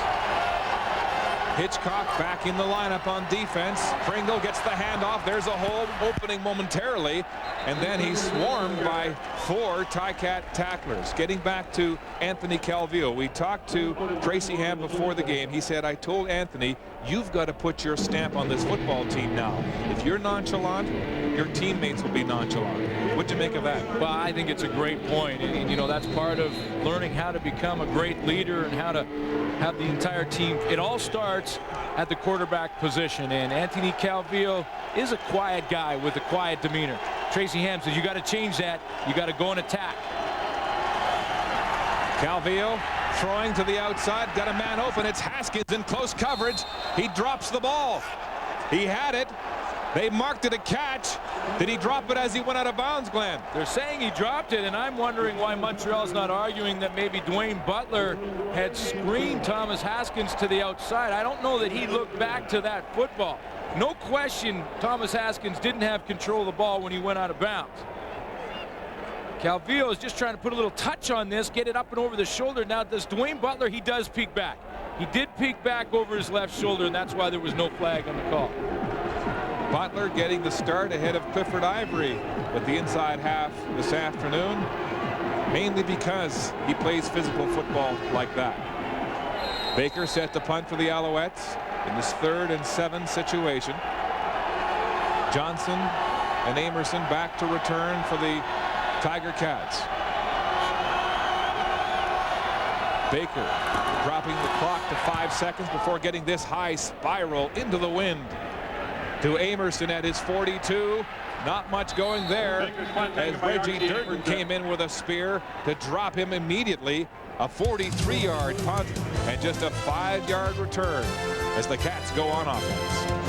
Hitchcock back in the lineup on defense. Pringle gets the handoff. There's a hole opening momentarily, and then he's swarmed by 4 Ticat tacklers. Getting back to Anthony Calvillo, we talked to Tracy Ham before the game. He said, I told Anthony, you've got to put your stamp on this football team now. If you're nonchalant, your teammates will be nonchalant. What'd you make of that?
Well, I think it's a great point. And you know, that's part of learning how to become a great leader and how to have the entire team. It all starts at the quarterback position, and Anthony Calvillo is a quiet guy with a quiet demeanor. Tracy Ham says, you got to change that. You got to go and attack.
Calvillo throwing to the outside, got a man open. It's Haskins in close coverage. He drops the ball. He had it. They marked it a catch. Did he drop it as he went out of bounds, Glenn?
They're saying he dropped it, and I'm wondering why Montreal's not arguing that maybe Dwayne Butler had screened Thomas Haskins to the outside. I don't know that he looked back to that football. No question Thomas Haskins didn't have control of the ball when he went out of bounds. Calvillo is just trying to put a little touch on this, get it up and over the shoulder. Now, does Dwayne Butler, he does peek back. He did peek back over his left shoulder, and that's why there was no flag on the call.
Butler getting the start ahead of Clifford Ivory with the inside half this afternoon, mainly because he plays physical football like that. Baker set to punt for the Alouettes in this 3rd and 7 situation. Johnson and Amerson back to return for the Tiger Cats. Baker dropping the clock to 5 seconds before getting this high spiral into the wind to Amerson at his 42. Not much going there as Reggie Durden came in with a spear to drop him immediately. A 43-yard punt and just a 5-yard return as the Cats go on offense.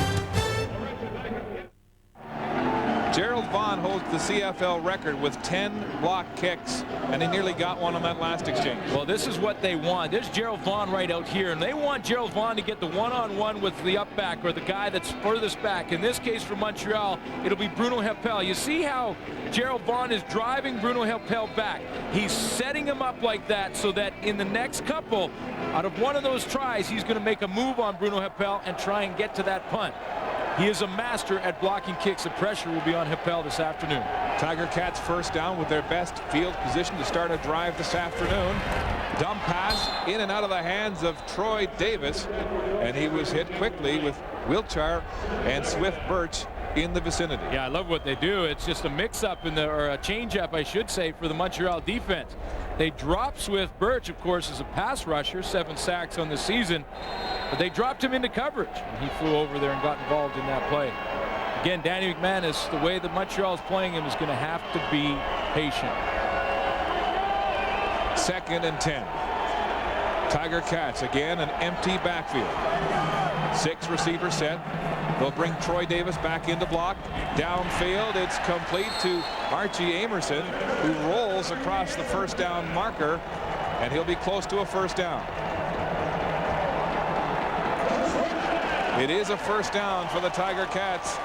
Gerald Vaughn holds the CFL record with 10 block kicks, and he nearly got one on that last exchange.
Well, this is what they want. There's Gerald Vaughn right out here, and they want Gerald Vaughn to get the one-on-one with the up back or the guy that's furthest back. In this case for Montreal, it'll be Bruno Heppel. You see how Gerald Vaughn is driving Bruno Heppel back. He's setting him up like that so that in the next couple, out of one of those tries, he's going to make a move on Bruno Heppel and try and get to that punt. He is a master at blocking kicks. The pressure will be on Heppel this afternoon.
Tiger Cats first down with their best field position to start a drive this afternoon. Dump pass in and out of the hands of Troy Davis, and he was hit quickly with Wiltshire and Swift Birch in the vicinity.
Yeah, I love what they do. It's just a mix-up or a change-up, I should say, for the Montreal defense. They drop Swift Birch, of course, as a pass rusher, 7 sacks on the season, but they dropped him into coverage, and he flew over there and got involved in that play. Again, Danny McManus, the way that Montreal is playing him, is going to have to be patient.
2nd and 10. Tiger Cats again, an empty backfield. 6 receiver set. They'll bring Troy Davis back into block. Downfield, it's complete to Archie Amerson, who rolls across the first down marker, and he'll be close to a first down. It is a first down for the Tiger Cats.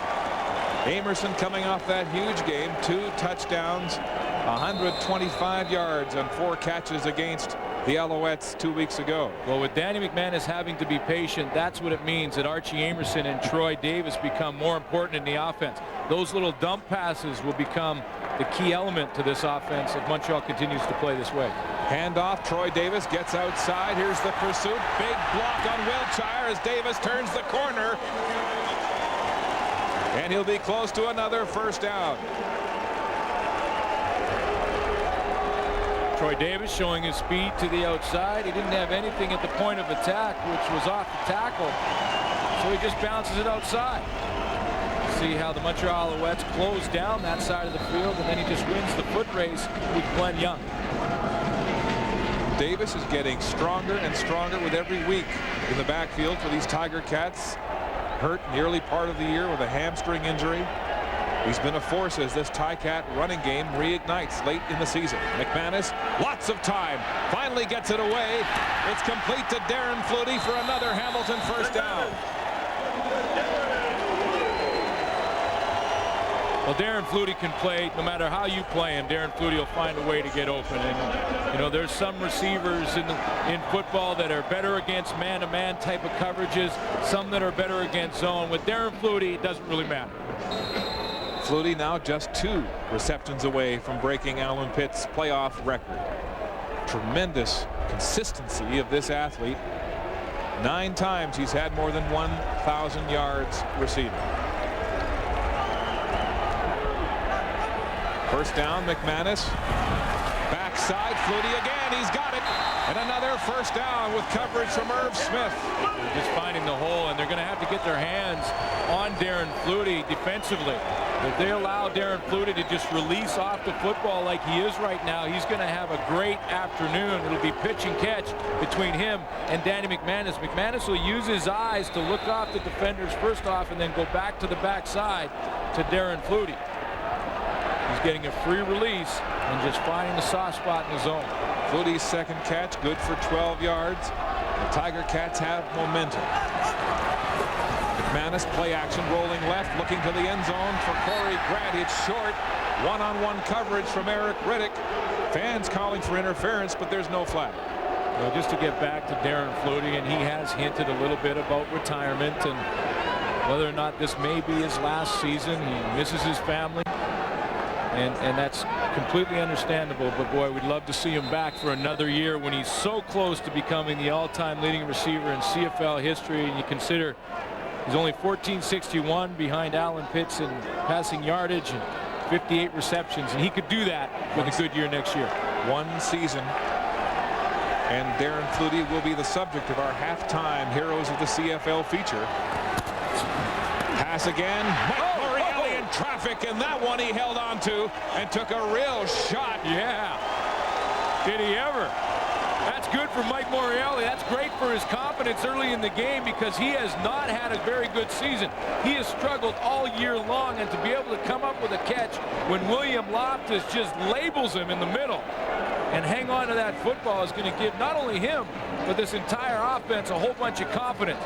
Amerson coming off that huge game, 2 touchdowns, 125 yards on 4 catches against the Alouettes 2 weeks ago.
Well, with Danny McManus having to be patient, that's what it means that Archie Amerson and Troy Davis become more important in the offense. Those little dump passes will become the key element to this offense if Montreal continues to play this way.
Handoff, Troy Davis gets outside. Here's the pursuit. Big block on Wiltshire as Davis turns the corner. And he'll be close to another first down.
Troy Davis showing his speed to the outside. He didn't have anything at the point of attack, which was off the tackle. So he just bounces it outside. See how the Montreal Alouettes close down that side of the field, and then he just wins the foot race with Glenn Young.
Davis is getting stronger and stronger with every week in the backfield for these Tiger Cats. Hurt nearly part of the year with a hamstring injury. He's been a force as this Ticat running game reignites late in the season. McManus, lots of time, finally gets it away. It's complete to Darren Flutie for another Hamilton first down.
Well, Darren Flutie can play no matter how you play him. Darren Flutie will find a way to get open. And, you know, there's some receivers in football that are better against man-to-man type of coverages, some that are better against zone. With Darren Flutie, it doesn't really matter.
Flutie now just 2 receptions away from breaking Alan Pitt's playoff record. Tremendous consistency of this athlete. 9 times he's had more than 1,000 yards receiving. First down, McManus. Backside, Flutie again. He's got it. And another first down with coverage from Irv Smith.
They're just finding the hole, and they're going to have to get their hands on Darren Flutie defensively. If they allow Darren Flutie to just release off the football like he is right now, he's going to have a great afternoon. It'll be pitch and catch between him and Danny McManus. McManus will use his eyes to look off the defenders first off and then go back to the backside to Darren Flutie. He's getting a free release and just finding the soft spot in the zone.
Flutie's second catch, good for 12 yards. The Tiger Cats have momentum. McManus, play action, rolling left, looking to the end zone for Corey Grant. It's short. One-on-one coverage from Eric Riddick. Fans calling for interference, but there's no flag.
Well, just to get back to Darren Flutie, and he has hinted a little bit about retirement and whether or not this may be his last season. He misses his family. And that's completely understandable, but boy, we'd love to see him back for another year when he's so close to becoming the all-time leading receiver in CFL history. And you consider he's only 1461 behind Alan Pitts in passing yardage and 58 receptions, and he could do that with a good year next year.
One season And Darren Flutie will be the subject of our halftime Heroes of the CFL feature. Pass again. Mike Morreale in traffic, and that one he held on to and took a real shot.
Yeah. Did he ever? That's good for Mike Morreale. That's great for his confidence early in the game because he has not had a very good season. He has struggled all year long, and to be able to come up with a catch when William Loftus just labels him in the middle and hang on to that football is going to give not only him, but this entire offense a whole bunch of confidence.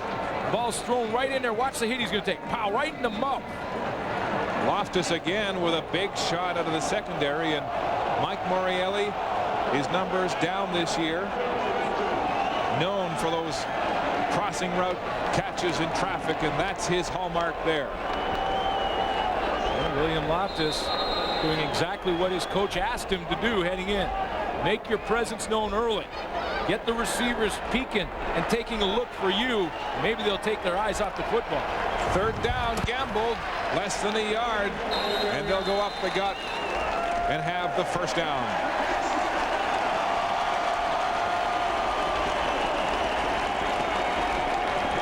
Ball's thrown right in there. Watch the hit he's going to take. Pow, right in the mouth.
Loftus again with a big shot out of the secondary, and Mike Morreale, his numbers down this year, known for those crossing route catches in traffic, and that's his hallmark there.
And William Loftus doing exactly what his coach asked him to do heading in. Make your presence known early. Get the receivers peeking and taking a look for you. Maybe they'll take their eyes off the football.
Third down, gambled, less than a yard, and they'll go up the gut and have the first down.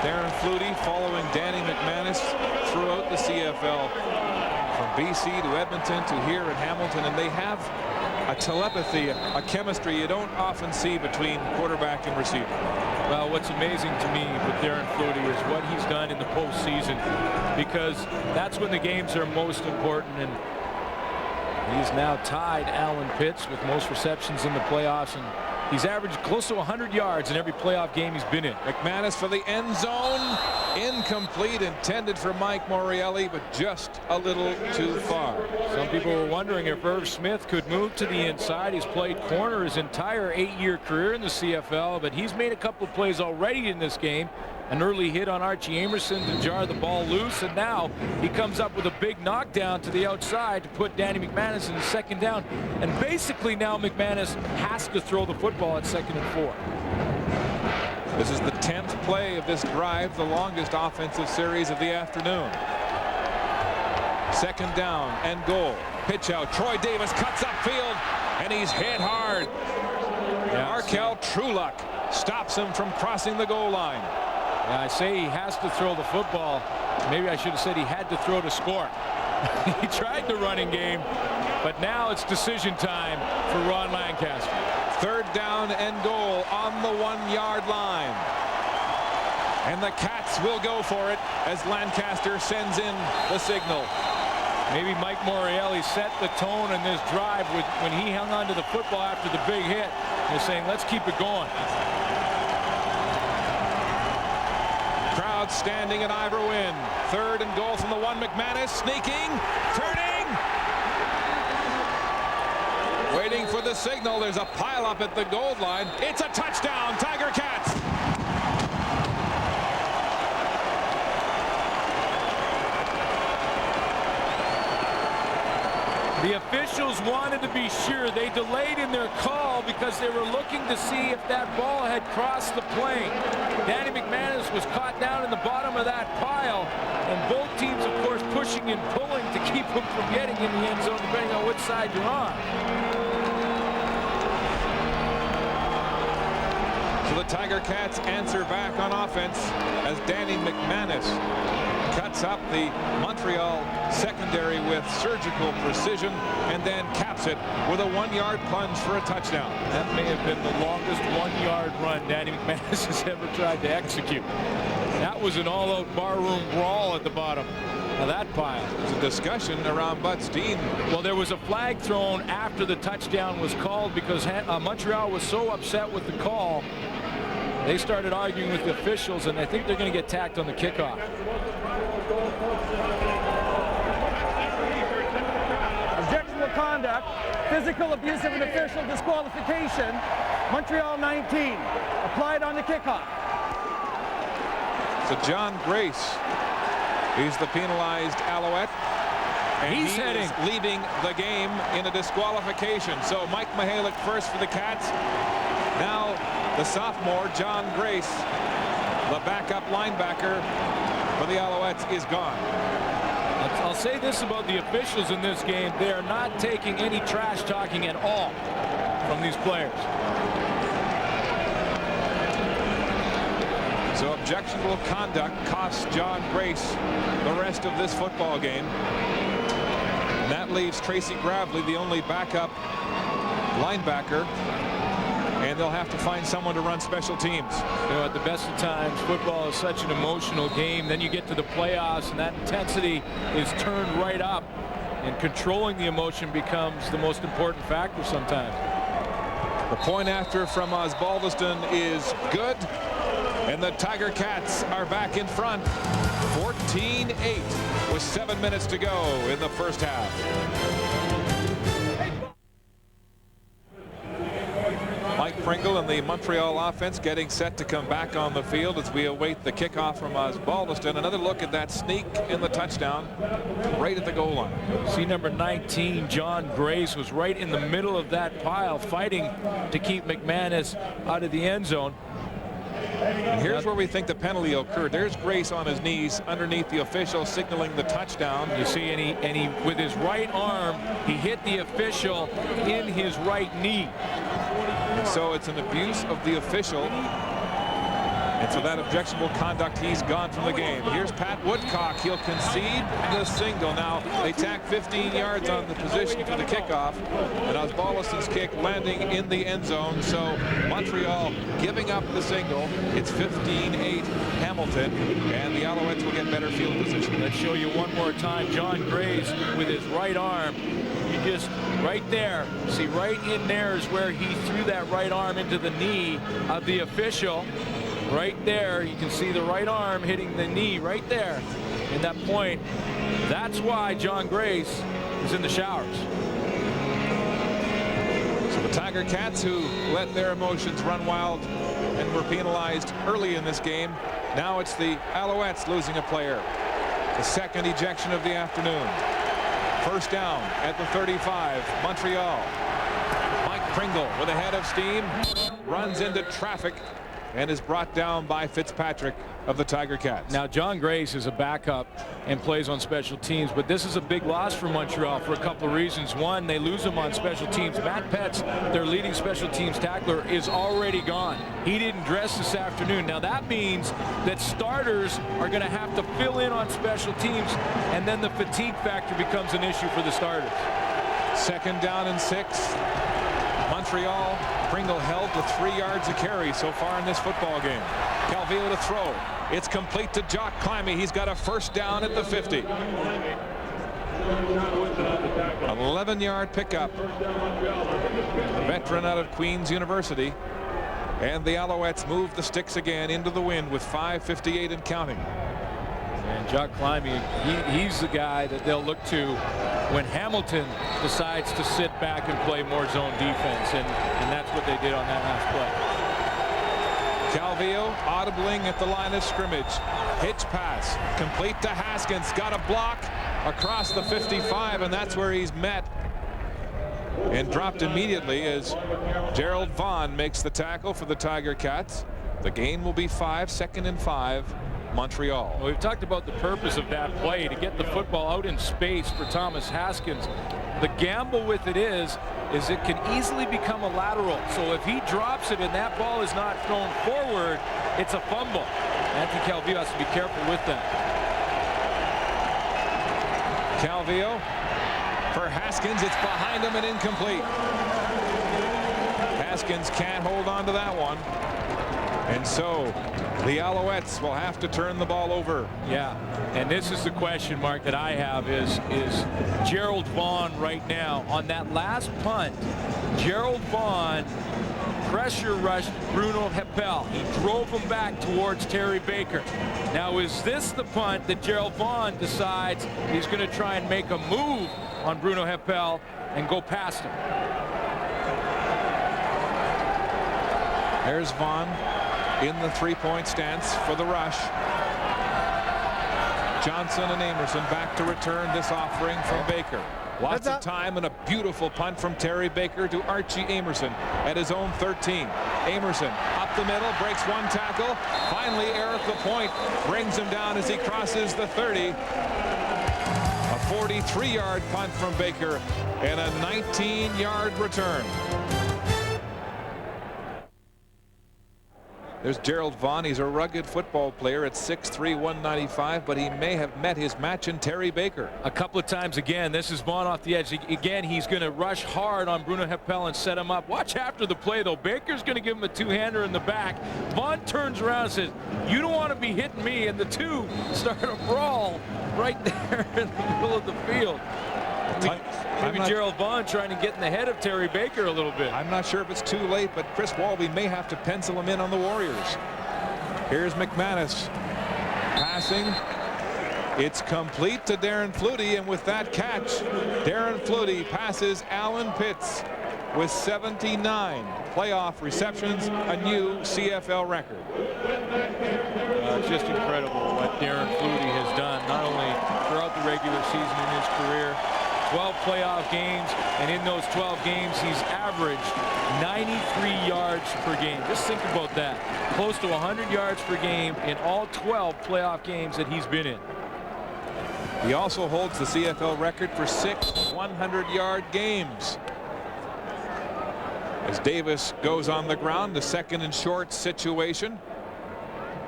Darren Flutie following Danny McManus throughout the CFL, from BC to Edmonton to here in Hamilton, and they have a telepathy, a chemistry you don't often see between quarterback and receiver.
Well, what's amazing to me with Darren Flutie is what he's done in the postseason, because that's when the games are most important, and he's now tied Alan Pitts with most receptions in the playoffs, and he's averaged close to 100 yards in every playoff game he's been in.
McManus for the end zone. Incomplete, intended for Mike Morreale, but just a little too far.
Some people were wondering if Irv Smith could move to the inside. He's played corner his entire 8-year career in the CFL, but he's made a couple of plays already in this game. An early hit on Archie Amerson to jar the ball loose, and now he comes up with a big knockdown to the outside to put Danny McManus in the second down. And basically now McManus has to throw the football at 2nd and 4.
This is the 10th play of this drive, the longest offensive series of the afternoon. 2nd down and goal. Pitch out. Troy Davis cuts upfield, and he's hit hard. Markel Trueluck stops him from crossing the goal line.
I say he has to throw the football. Maybe I should have said he had to throw to score. He tried the running game, but now it's decision time for Ron Lancaster.
3rd down and goal on the 1-yard line. And the Cats will go for it as Lancaster sends in the signal.
Maybe Mike Morreale set the tone in this drive when he hung on to the football after the big hit. They're saying, let's keep it going.
Crowd standing at Ivor Wynn. 3rd and goal from the 1. McManus sneaking, turning, waiting for the signal. There's a pileup at the goal line. It's a touchdown, Tiger Cats.
The officials wanted to be sure. They delayed in their call because they were looking to see if that ball had crossed the plane. Danny McManus was caught down in the bottom of that pile, and both teams, of course, pushing and pulling to keep him from getting in the end zone, depending on which side you're on.
So the Tiger Cats answer back on offense as Danny McManus cuts up the Montreal secondary with surgical precision and then caps it with a 1-yard plunge for a touchdown.
That may have been the longest 1-yard run Danny McManus has ever tried to execute. That was an all-out barroom brawl at the bottom of that pile.
There's a discussion around Butts Dean.
Well, there was a flag thrown after the touchdown was called because Montreal was so upset with the call. They started arguing with the officials, and I think they're going to get tacked on the kickoff.
Objectionable conduct, physical abuse of an official, disqualification. Montreal 19, applied on the kickoff.
So John Grace is the penalized Alouette. And
he's
heading, leaving the game in a disqualification. So Mike Mihalik first for the Cats. Now the sophomore, John Grace, the backup linebacker for the Alouettes, is gone.
I'll say this about the officials in this game. They are not taking any trash talking at all from these players.
So objectionable conduct costs John Grace the rest of this football game. And that leaves Tracy Gravely, the only backup linebacker. And they'll have to find someone to run special teams.
You know, at the best of times, football is such an emotional game. Then you get to the playoffs, and that intensity is turned right up. And controlling the emotion becomes the most important factor sometimes.
The point after from Osbaldiston is good. And the Tiger Cats are back in front. 14-8 with 7 minutes to go in the first half. Mike Pringle and the Montreal offense getting set to come back on the field as we await the kickoff from Osbaldiston. Another look at that sneak in the touchdown right at the goal line.
See number 19, John Grace, was right in the middle of that pile fighting to keep McManus out of the end zone.
And here's where we think the penalty occurred. There's Grace on his knees underneath the official signaling the touchdown.
You see, and he with his right arm, he hit the official in his right knee.
And so it's an abuse of the official. And so that objectionable conduct, he's gone from the game. Here's Pat Woodcock. He'll concede the single. Now, they tack 15 yards on the position for the kickoff. And Osbaldiston's kick landing in the end zone. So Montreal giving up the single. It's 15-8 Hamilton. And the Alouettes will get better field position.
Let's show you one more time. John Grace with his right arm. You just right there. See, right in there is where he threw that right arm into the knee of the official. Right there, you can see the right arm hitting the knee right there in that point. That's why John Grace is in the showers.
So the Tiger Cats, who let their emotions run wild and were penalized early in this game, now it's the Alouettes losing a player. The second ejection of the afternoon. First down at the 35, Montreal. Mike Pringle with a head of steam, runs into traffic, and is brought down by Fitzpatrick of the Tiger Cats.
Now, John Grace is a backup and plays on special teams, but this is a big loss for Montreal for a couple of reasons. One, they lose him on special teams. Matt Petts, their leading special teams tackler, is already gone. He didn't dress this afternoon. Now, that means that starters are going to have to fill in on special teams, and then the fatigue factor becomes an issue for the starters.
Second down and 6. Montreal. Pringle held to 3 yards a carry so far in this football game. Calvillo to throw. It's complete to Jock Climby. He's got a first down at the 50. An 11-yard pickup. A veteran out of Queen's University. And the Alouettes move the sticks again into the wind with 5:58 and counting.
And Jock Climby, he's the guy that they'll look to when Hamilton decides to sit back and play more zone defense, and that's what they did on that last play.
Calvillo audibling at the line of scrimmage. Hitch pass complete to Haskins. Got a block across the 55, and that's where he's met and dropped immediately as Gerald Vaughn makes the tackle for the Tiger Cats. The gain will be 5, 2nd and 5. Montreal.
Well, we've talked about the purpose of that play, to get the football out in space for Thomas Haskins. The gamble with it is it can easily become a lateral. So if he drops it and that ball is not thrown forward, it's a fumble. Anthony Calvillo has to be careful with that.
Calvillo for Haskins. It's behind him and incomplete. Haskins can't hold on to that one. And so the Alouettes will have to turn the ball over.
Yeah, and this is the question mark that I have is Gerald Vaughn right now on that last punt. Gerald Vaughn pressure rushed Bruno Heppel. He drove him back towards Terry Baker. Now, is this the punt that Gerald Vaughn decides he's going to try and make a move on Bruno Heppel and go past him?
There's Vaughn in the three-point stance for the rush. Johnson and Amerson back to return this offering from Baker. Lots of time and a beautiful punt from Terry Baker to Archie Amerson at his own 13. Amerson up the middle, breaks one tackle. Finally, Eric Lapointe brings him down as he crosses the 30. A 43-yard punt from Baker and a 19-yard return. There's Gerald Vaughn. He's a rugged football player at 6'3", 195, but he may have met his match in Terry Baker.
A couple of times again. This is Vaughn off the edge. Again, he's going to rush hard on Bruno Heppel and set him up. Watch after the play, though. Baker's going to give him a two-hander in the back. Vaughn turns around and says, "You don't want to be hitting me," and the two start a brawl right there in the middle of the field. Maybe Gerald Vaughn trying to get in the head of Terry Baker a little bit.
I'm not sure if it's too late, but Chris Walby may have to pencil him in on the Warriors. Here's McManus passing. It's complete to Darren Flutie, and with that catch, Darren Flutie passes Alan Pitts with 79 playoff receptions, a new CFL record.
It's just incredible what Darren Flutie has done, not only throughout the regular season in his career, 12 playoff games, and in those 12 games he's averaged 93 yards per game. Just think about that. Close to 100 yards per game in all 12 playoff games that he's been in.
He also holds the CFL record for 6 100-yard games. As Davis goes on the ground, the second and short situation.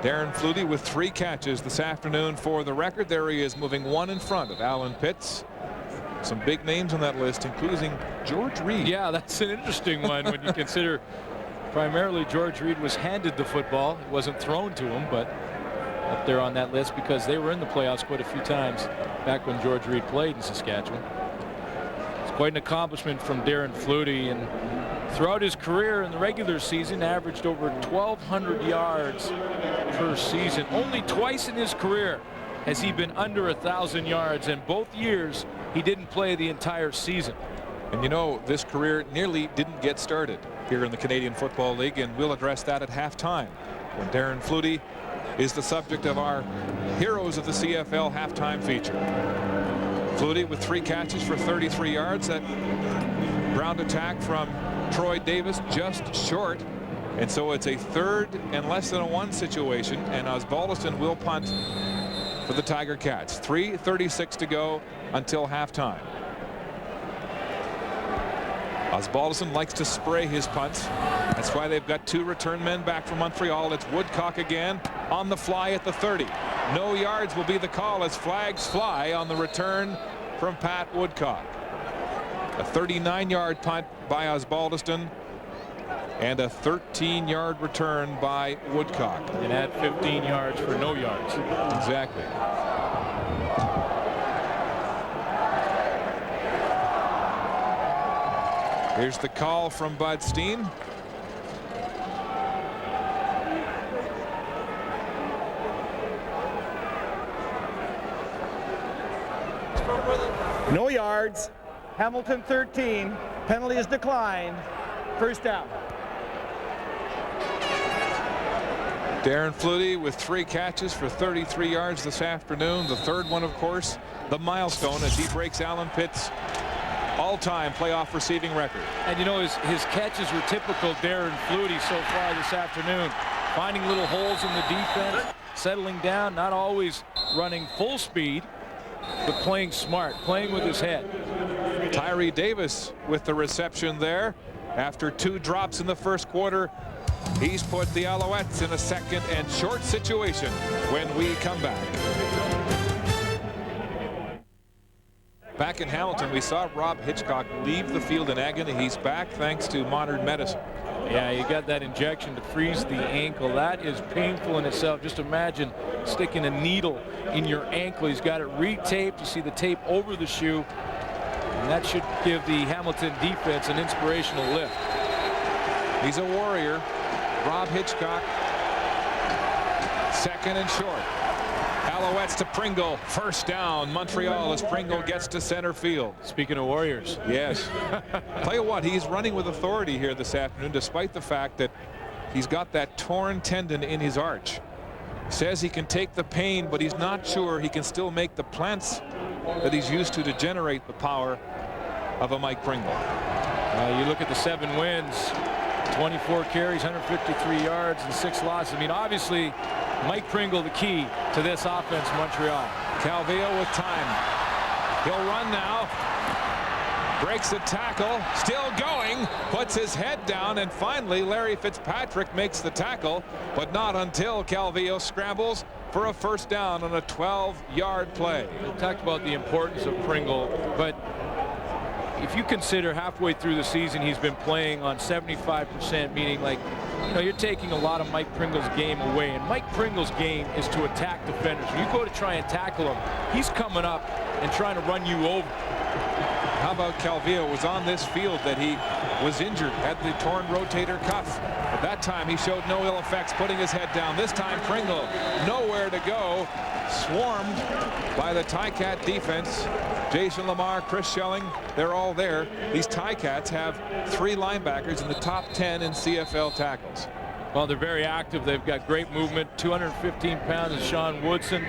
Darren Flutie with 3 catches this afternoon for the record. There he is, moving 1 in front of Alan Pitts. Some big names on that list, including George Reed.
Yeah, that's an interesting one when you consider primarily George Reed was handed the football. It wasn't thrown to him, but up there on that list because they were in the playoffs quite a few times back when George Reed played in Saskatchewan. It's quite an accomplishment from Darren Flutie, and throughout his career in the regular season averaged over 1,200 yards per season. Only twice in his career has he been under 1,000 yards, and both years he didn't play the entire season.
And you know, this career nearly didn't get started here in the Canadian Football League, and we'll address that at halftime when Darren Flutie is the subject of our Heroes of the CFL halftime feature. Flutie with 3 catches for 33 yards. That ground attack from Troy Davis just short, and so it's a 3rd and less than a 1 situation, and Osbaldiston will punt for the Tiger Cats. 3:36 to go until halftime. Osbaldiston likes to spray his punts. That's why they've got 2 return men back from Montreal. It's Woodcock again on the fly at the 30. No yards will be the call as flags fly on the return from Pat Woodcock. A 39-yard punt by Osbaldiston and a 13-yard return by Woodcock.
And add 15 yards for no yards.
Exactly. Here's the call from Bud Steen.
No yards. Hamilton 13. Penalty is declined. First down.
Darren Flutie with 3 catches for 33 yards this afternoon. The 3rd one, of course, the milestone as he breaks Alan Pitts' all-time playoff receiving record.
And you know, his catches were typical Darren Flutie so far this afternoon. Finding little holes in the defense, settling down, not always running full speed, but playing smart, playing with his head.
Tyree Davis with the reception there. After 2 drops in the first quarter, he's put the Alouettes in a 2nd and short situation when we come back. Back in Hamilton, we saw Rob Hitchcock leave the field in agony. He's back thanks to modern medicine.
Yeah, you got that injection to freeze the ankle. That is painful in itself. Just imagine sticking a needle in your ankle. He's got it retaped. You see the tape over the shoe. And that should give the Hamilton defense an inspirational lift.
He's a warrior. Rob Hitchcock. 2nd and short. Alouettes to Pringle. First down, Montreal, as Pringle gets to center field.
Speaking of Warriors.
Yes. Tell you what, he's running with authority here this afternoon, despite the fact that he's got that torn tendon in his arch. Says he can take the pain, but he's not sure he can still make the plants that he's used to generate the power of a Mike Pringle.
You look at the 7 wins, 24 carries, 153 yards, and 6 losses. I mean, obviously, Mike Pringle the key to this offense, Montreal.
Calvillo with time. He'll run now. Breaks the tackle. Still going. running, puts his head down, and finally Larry Fitzpatrick makes the tackle, but not until Calvillo scrambles for a first down on a 12-yard play.
We talked about the importance of Pringle, but if you consider halfway through the season he's been playing on 75%, meaning like, you know, you're taking a lot of Mike Pringle's game away, and Mike Pringle's game is to attack defenders. When you go to try and tackle him, he's coming up and trying to run you over.
How about Calvillo was on this field that he was injured, had the torn rotator cuff. At that time he showed no ill effects, putting his head down. This time Pringle nowhere to go, swarmed by the Ticat defense. Jason Lamar, Chris Schelling, they're all there. These Ticats have 3 linebackers in the top 10 in CFL tackles.
Well, they're very active. They've got great movement. 215 pounds is Sean Woodson.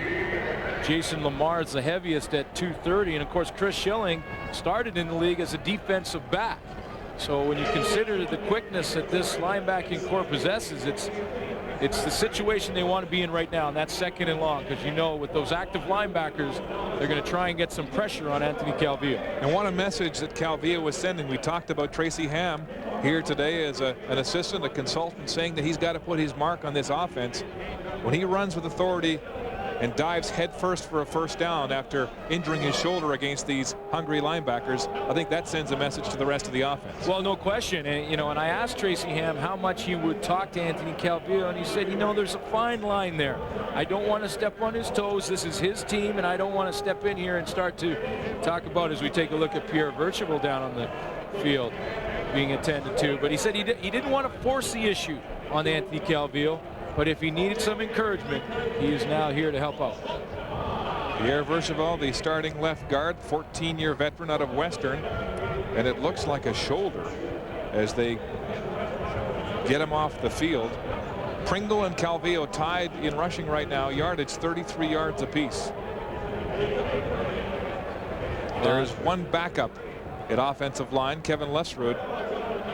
Jason Lamar is the heaviest at 230. And of course, Chris Schelling started in the league as a defensive back. So when you consider the quickness that this linebacking core possesses, it's the situation they want to be in right now, and that's second and long, because you know with those active linebackers, they're going to try and get some pressure on Anthony Calvillo.
And what a message that Calvillo was sending. We talked about Tracy Ham here today as an assistant, a consultant, saying that he's got to put his mark on this offense. When he runs with authority and dives headfirst for a first down after injuring his shoulder against these hungry linebackers, I think that sends a message to the rest of the offense.
Well, no question. And, you know, and I asked Tracy Ham how much he would talk to Anthony Calvillo, and he said, you know, there's a fine line there. I don't want to step on his toes. This is his team, and I don't want to step in here and start to talk about, as we take a look at Pierre Vercheval down on the field being attended to. But he said he didn't want to force the issue on Anthony Calvillo. But if he needed some encouragement, he is now here to help out.
Pierre Vercheval, the starting left guard, 14-year veteran out of Western, and it looks like a shoulder as they get him off the field. Pringle and Calvillo tied in rushing right now, yardage 33 yards apiece. There's one backup at offensive line, Kevin Lesrud,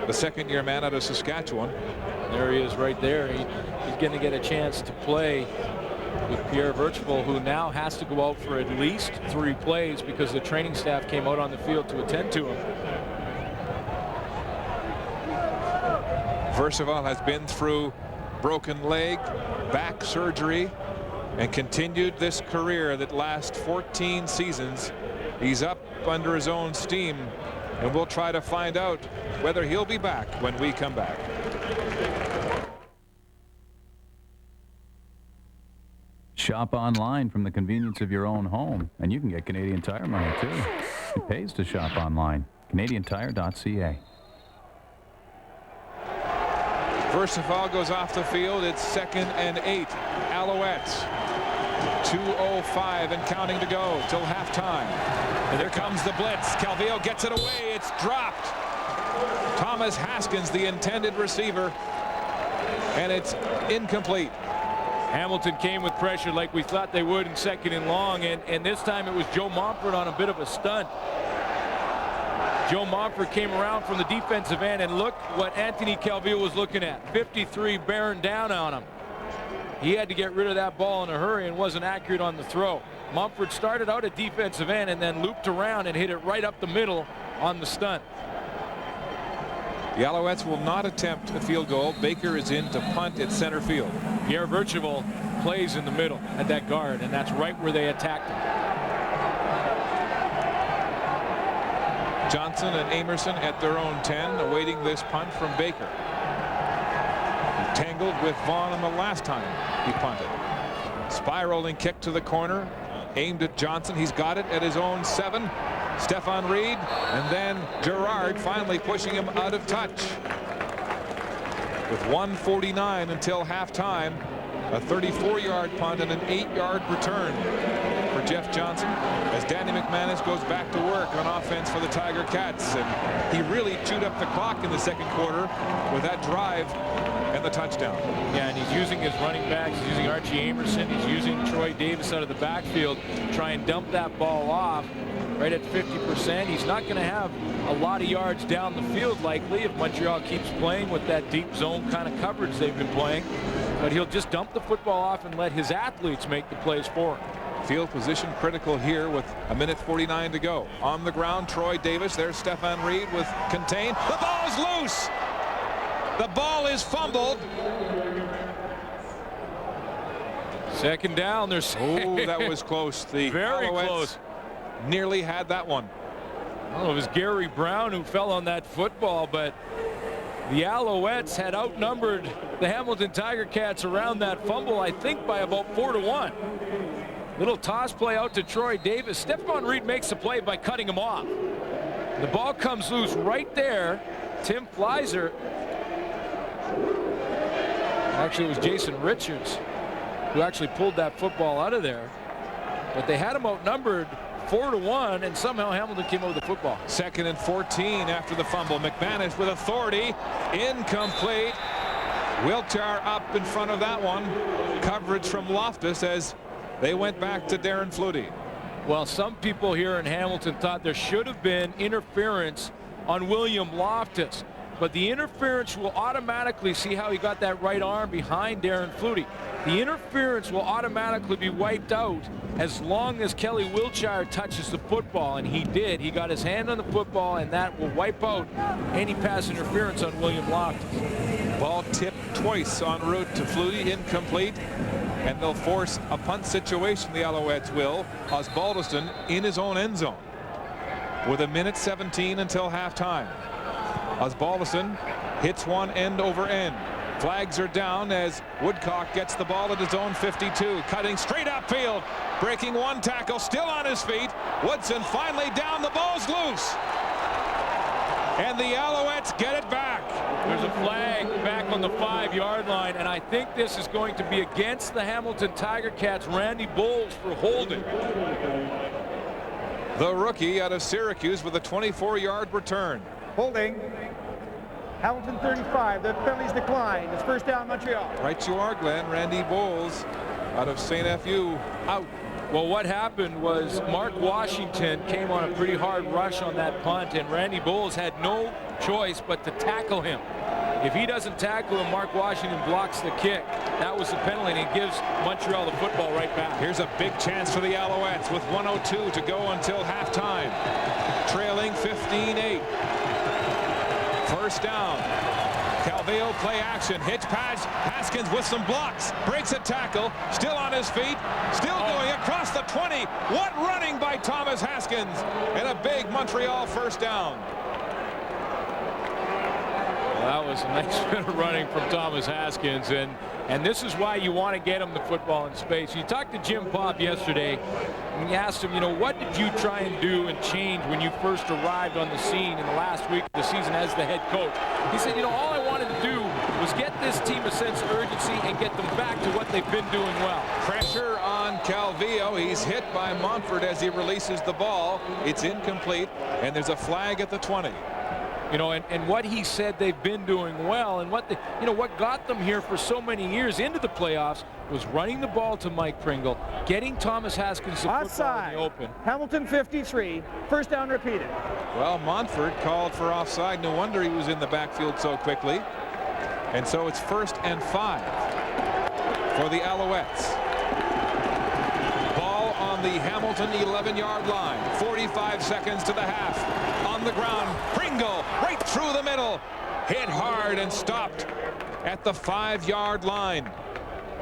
the second-year man out of Saskatchewan.
There he is right there. He's going to get a chance to play with Pierre Vercheval, who now has to go out for at least 3 plays because the training staff came out on the field to attend to him.
Vercheval has been through broken leg, back surgery, and continued this career that lasts 14 seasons. He's up under his own steam, and we'll try to find out whether he'll be back when we come back.
Shop online from the convenience of your own home, and you can get Canadian Tire money too. It pays to shop online. CanadianTire.ca.
Vercheval goes off the field. It's 2nd and 8. Alouettes. 2:05 and counting to go till halftime. And here comes the blitz. Calvillo gets it away. It's dropped. Thomas Haskins, the intended receiver, and it's incomplete.
Hamilton came with pressure like we thought they would in 2nd and long, and this time it was Joe Montford on a bit of a stunt. Joe Montford came around from the defensive end, and look what Anthony Calvillo was looking at. 53 bearing down on him. He had to get rid of that ball in a hurry and wasn't accurate on the throw. Montford started out at defensive end and then looped around and hit it right up the middle on the stunt.
The Alouettes will not attempt a field goal. Baker is in to punt at center field.
Pierre Vercheval plays in the middle at that guard, and that's right where they attacked him.
Johnson and Amerson at their own 10, awaiting this punt from Baker. He tangled with Vaughn on the last time he punted. Spiraling kick to the corner, aimed at Johnson. He's got it at his own 7. Stephon Reed, and then Gerard finally pushing him out of touch. With 1:49 until halftime, a 34-yard punt and an 8-yard return for Jeff Johnson as Danny McManus goes back to work on offense for the Tiger Cats. And he really chewed up the clock in the second quarter with that drive and the touchdown.
Yeah, and he's using his running backs. He's using Archie Amerson. He's using Troy Davis out of the backfield to try and dump that ball off right at 50%. He's not going to have a lot of yards down the field likely if Montreal keeps playing with that deep zone kind of coverage they've been playing. But he'll just dump the football off and let his athletes make the plays for him.
Field position critical here with 1:49 to go. On the ground, Troy Davis. There's Stefan Reed with contained. The ball is loose. The ball is fumbled.
Second down. There's
Oh, that was close. The
very
Alouettes
close.
nearly had that one.
Oh, it was Gary Brown who fell on that football, but the Alouettes had outnumbered the Hamilton Tiger Cats around that fumble, I think, by about 4-1. Little toss play out to Troy Davis. Stefan Reed makes the play by cutting him off. The ball comes loose right there. Tim Fleiser. Actually, it was Jason Richards who actually pulled that football out of there. But they had him outnumbered 4-1, and somehow Hamilton came over the football.
2nd and 14 after the fumble. McManus with authority. Incomplete. Wiltshire up in front of that one. Coverage from Loftus as they went back to Darren Flutie.
Well, some people here in Hamilton thought there should have been interference on William Loftus, but the interference will automatically, see how he got that right arm behind Darren Flutie. The interference will automatically be wiped out as long as Kelly Wiltshire touches the football, and he did. He got his hand on the football, and that will wipe out any pass interference on William Loftus.
Ball tipped twice en route to Flutie, incomplete, and they'll force a punt situation. The Alouettes will. Osbaldiston in his own end zone with 1:17 until halftime. Osbaldiston hits one end over end. Flags are down as Woodcock gets the ball at his own 52, cutting straight upfield, breaking one tackle, still on his feet. Woodson finally down. The ball's loose, and the Alouettes get it back.
There's a flag back on the 5-yard line, and I think this is going to be against the Hamilton Tiger Cats, Randy Bowles, for holding.
The rookie out of Syracuse with a 24-yard return.
Holding. Hamilton 35. The penalties decline. It's first down, Montreal.
Right you are, Glenn. Randy Bowles out of St. F.U. out.
Well, what happened was Mark Washington came on a pretty hard rush on that punt, and Randy Bowles had no choice but to tackle him. If he doesn't tackle him, Mark Washington blocks the kick. That was the penalty, and it gives Montreal the football right back.
Here's a big chance for the Alouettes with 1:02 to go until halftime. Trailing 15-8. First down. Calvillo play action. Hitch pass. Haskins with some blocks. Breaks a tackle. Still on his feet. Still going across the 20. What running by Thomas Haskins. And a big Montreal first down.
Well, that was a nice bit of running from Thomas Haskins, and this is why you want to get him the football in space. You talked to Jim Popp yesterday, and you asked him, you know, what did you try and do and change when you first arrived on the scene in the last week of the season as the head coach? He said, you know, all I wanted to do was get this team a sense of urgency and get them back to what they've been doing well.
Pressure on Calvillo. He's hit by Montford as he releases the ball. It's incomplete, and there's a flag at the 20.
You know, and what he said they've been doing well, and what what got them here for so many years into the playoffs was running the ball to Mike Pringle, getting Thomas Haskins the football in the open.
Hamilton 53, first down repeated.
Well, Montford called for offside. No wonder he was in the backfield so quickly. And so it's 1st and 5 for the Alouettes. Ball on the Hamilton 11-yard line. 45 seconds to the half. On the ground, Pringle right through the middle. Hit hard and stopped at the 5-yard line.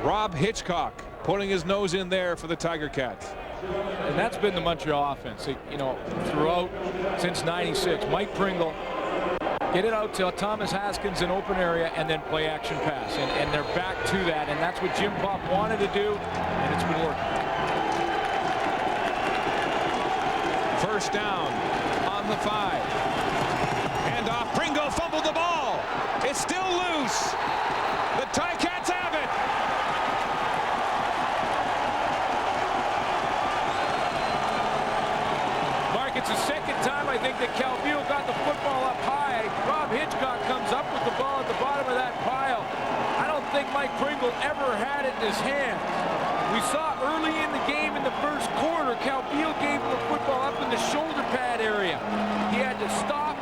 Rob Hitchcock putting his nose in there for the Tiger Cats.
And that's been the Montreal offense, you know, throughout since '96. Mike Pringle, get it out to Thomas Haskins in open area and then play action pass. And they're back to that, and that's what Jim Popp wanted to do, and it's been working.
First down on the 5. Hand off. Pringle fumbled the ball. It's still loose. The Ticats have it.
Mark, it's the second time I think that Calvillo got the football up high. Rob Hitchcock comes up with the ball at the bottom of that pile. I don't think Mike Pringle ever had it in his hand. We saw early in the game in the first quarter, Calvillo gave him the football up in the shoulder pad area. He had to stop,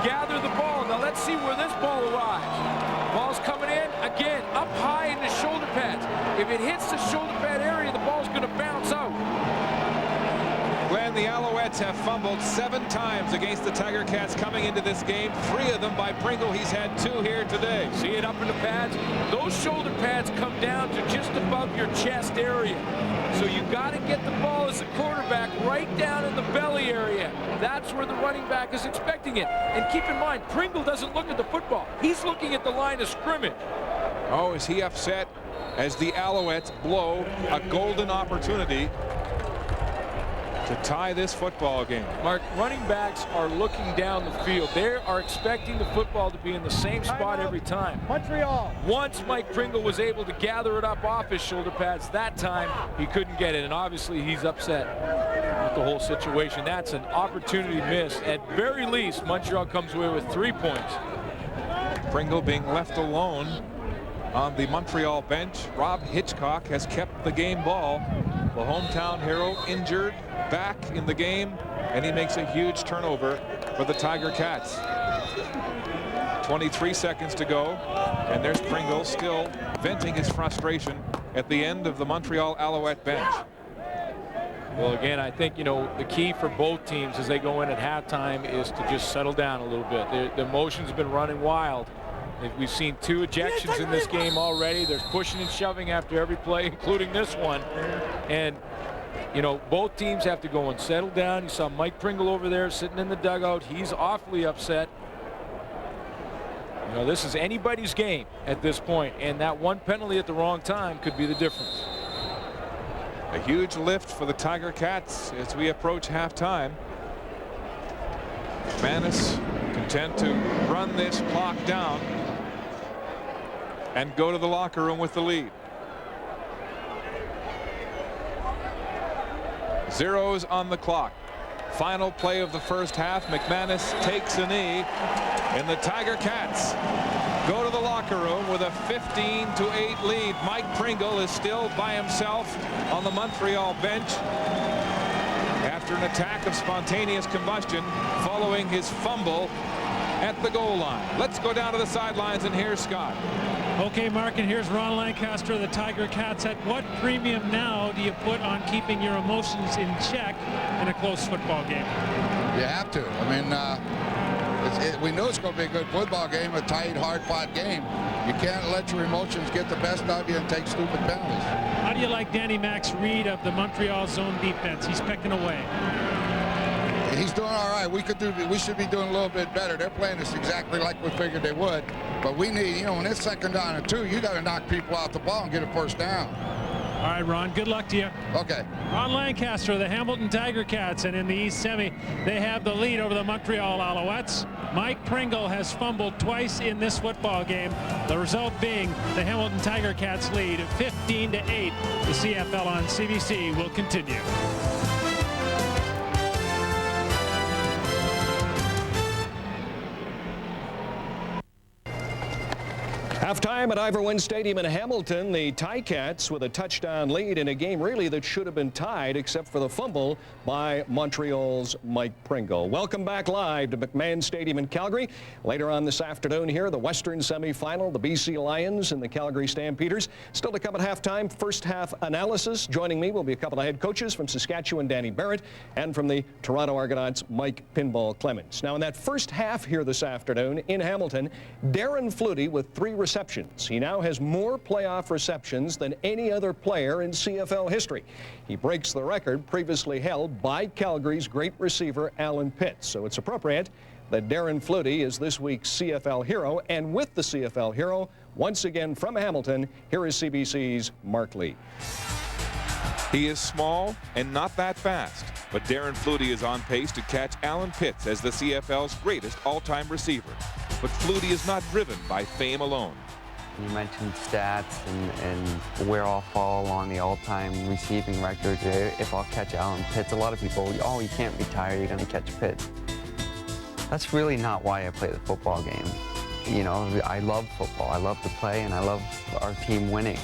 gather the ball. Now let's see where this ball arrives. Ball's coming in, again, up high in the shoulder pads. If it hits the shoulder pad area, the ball's going to bounce out.
Glenn, the Alouettes have fumbled 7 times against the Tiger Cats coming into this game. 3 of them by Pringle. He's had 2 here today.
See it up in the pads? Those shoulder pads come down to just above your chest area. So you got to get the ball as a quarterback right down in the belly area. That's where the running back is expecting it. And keep in mind, Pringle doesn't look at the football. He's looking at the line of scrimmage.
Oh, is he upset as the Alouettes blow a golden opportunity to tie this football game?
Mark, running backs are looking down the field. They are expecting the football to be in the same spot every time.
Montreal.
Once Mike Pringle was able to gather it up off his shoulder pads, that time he couldn't get it, and obviously he's upset with the whole situation. That's an opportunity missed. At very least, Montreal comes away with 3 points.
Pringle being left alone on the Montreal bench. Rob Hitchcock has kept the game ball. The hometown hero injured, back in the game, and he makes a huge turnover for the Tiger Cats. 23 seconds to go, and there's Pringle still venting his frustration at the end of the Montreal Alouette bench.
Well, again, I think, you know, the key for both teams as they go in at halftime is to just settle down a little bit. The emotions have been running wild. We've seen 2 ejections in this game already. There's pushing and shoving after every play, including this one. And, you know, both teams have to go and settle down. You saw Mike Pringle over there sitting in the dugout. He's awfully upset. You know, this is anybody's game at this point, and that one penalty at the wrong time could be the difference.
A huge lift for the Tiger Cats as we approach halftime. McManus content to run this clock down and go to the locker room with the lead. Zeros on the clock. Final play of the first half. McManus takes a knee, and the Tiger Cats go to the locker room with a 15-8 lead. Mike Pringle is still by himself on the Montreal bench after an attack of spontaneous combustion following his fumble at the goal line. Let's go down to the sidelines, and here's Scott.
Okay, Mark, and here's Ron Lancaster of the Tiger Cats. At what premium now do you put on keeping your emotions in check in a close football game?
You have to. I mean, we know it's going to be a good football game, a tight, hard-fought game. You can't let your emotions get the best of you and take stupid penalties.
How do you like Danny Mac's read of the Montreal zone defense? He's pecking away.
He's doing all right. We should be doing a little bit better. They're playing us exactly like we figured they would. But we need, you know, when it's 2nd down and 2, you got to knock people off the ball and get a first down.
All right, Ron, good luck to you.
Okay.
Ron Lancaster of the Hamilton Tiger Cats, and in the East Semi, they have the lead over the Montreal Alouettes. Mike Pringle has fumbled twice in this football game. The result being the Hamilton Tiger Cats lead 15-8. The CFL on CBC will continue.
Halftime at Ivor Stadium in Hamilton, the Ticats with a touchdown lead in a game really that should have been tied except for the fumble by Montreal's Mike Pringle. Welcome back live to McMahon Stadium in Calgary. Later on this afternoon here, the Western semifinal, the BC Lions and the Calgary Stampeders. Still to come at halftime, first half analysis. Joining me will be a couple of head coaches from Saskatchewan, Danny Barrett, and from the Toronto Argonauts, Mike Pinball Clemens. Now in that first half here this afternoon in Hamilton, Darren Flutie with 3 receptions. He now has more playoff receptions than any other player in CFL history. He breaks the record previously held by Calgary's great receiver Alan Pitts. So it's appropriate that Darren Flutie is this week's CFL hero. And with the CFL hero, once again from Hamilton, here is CBC's Mark Lee.
He is small and not that fast, but Darren Flutie is on pace to catch Alan Pitts as the CFL's greatest all-time receiver. But Flutie is not driven by fame alone.
You mentioned stats and where I'll fall on the all-time receiving records if I'll catch Alan Pitts. A lot of people, oh, you can't be tired, you're going to catch Pitts. That's really not why I play the football game. You know, I love football. I love to play, and I love our team winning.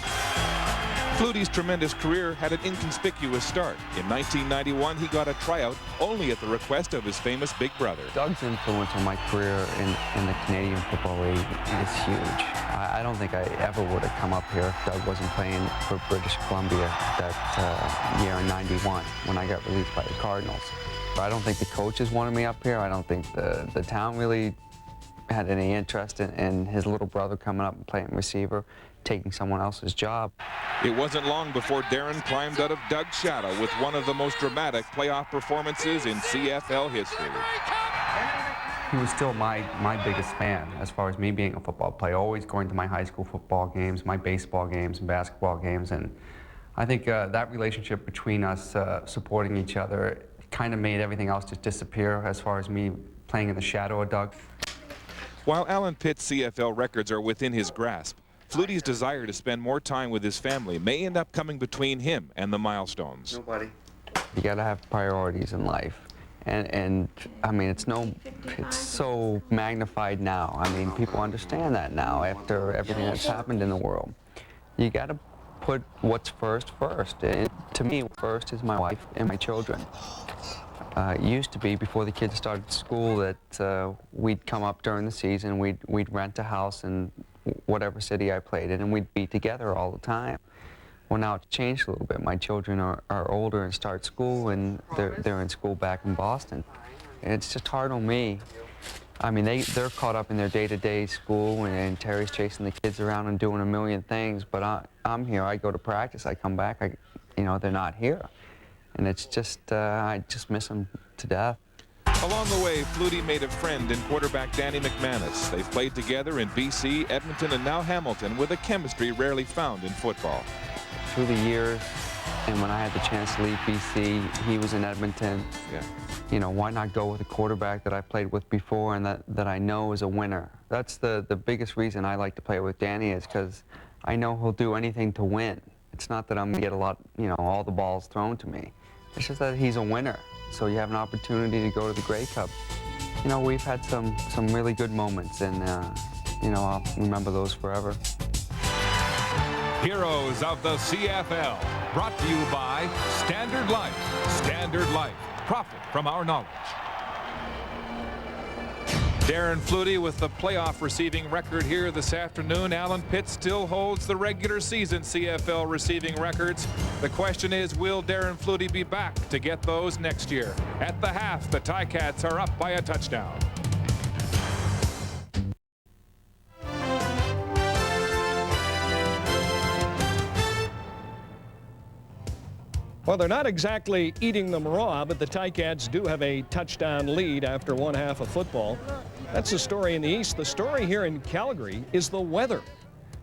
Flutie's tremendous career had an inconspicuous start. In 1991, he got a tryout only at the request of his famous big brother.
Doug's influence on my career in the Canadian Football League is huge. I don't think I ever would have come up here if Doug wasn't playing for British Columbia that year in '91 when I got released by the Cardinals. I don't think the coaches wanted me up here. I don't think the town really had any interest in his little brother coming up and playing receiver, taking someone else's job.
It wasn't long before Darren climbed out of Doug's shadow with one of the most dramatic playoff performances in CFL history.
He was still my biggest fan as far as me being a football player, always going to my high school football games, my baseball games and basketball games, and I think that relationship between us supporting each other kind of made everything else just disappear as far as me playing in the shadow of Doug.
While Alan Pitt's CFL records are within his grasp, Flutie's desire to spend more time with his family may end up coming between him and the milestones.
Nobody. You got to have priorities in life. And I mean, it's so magnified now. I mean, people understand that now after everything that's happened in the world. You got to put what's first. And to me, first is my wife and my children. It used to be before the kids started school that we'd come up during the season, we'd rent a house in whatever city I played in, and we'd be together all the time. Well, now it's changed a little bit. My children are older and start school, and they're in school back in Boston. And it's just hard on me. I mean, they're caught up in their day-to-day school, and Terry's chasing the kids around and doing a million things, but I'm here. I go to practice. I come back. They're not here. And it's just, I just miss them to death.
Along the way, Flutie made a friend in quarterback Danny McManus. They've played together in BC, Edmonton, and now Hamilton with a chemistry rarely found in football.
Through the years, and when I had the chance to leave BC, he was in Edmonton.
Yeah.
You know, why not go with a quarterback that I played with before and that I know is a winner? That's the biggest reason I like to play with Danny, is because I know he'll do anything to win. It's not that I'm going to get a lot, all the balls thrown to me. It's just that he's a winner. So you have an opportunity to go to the Grey Cup. We've had some really good moments, and I'll remember those forever.
Heroes of the CFL, brought to you by Standard Life. Standard Life, profit from our knowledge. Darren Flutie with the playoff receiving record here this afternoon. Alan Pitt still holds the regular season CFL receiving records. The question is, will Darren Flutie be back to get those next year? At the half, the Ticats are up by a touchdown.
Well, they're not exactly eating them raw, but the Ticats do have a touchdown lead after one half of football. That's the story in the East. The story here in Calgary is the weather.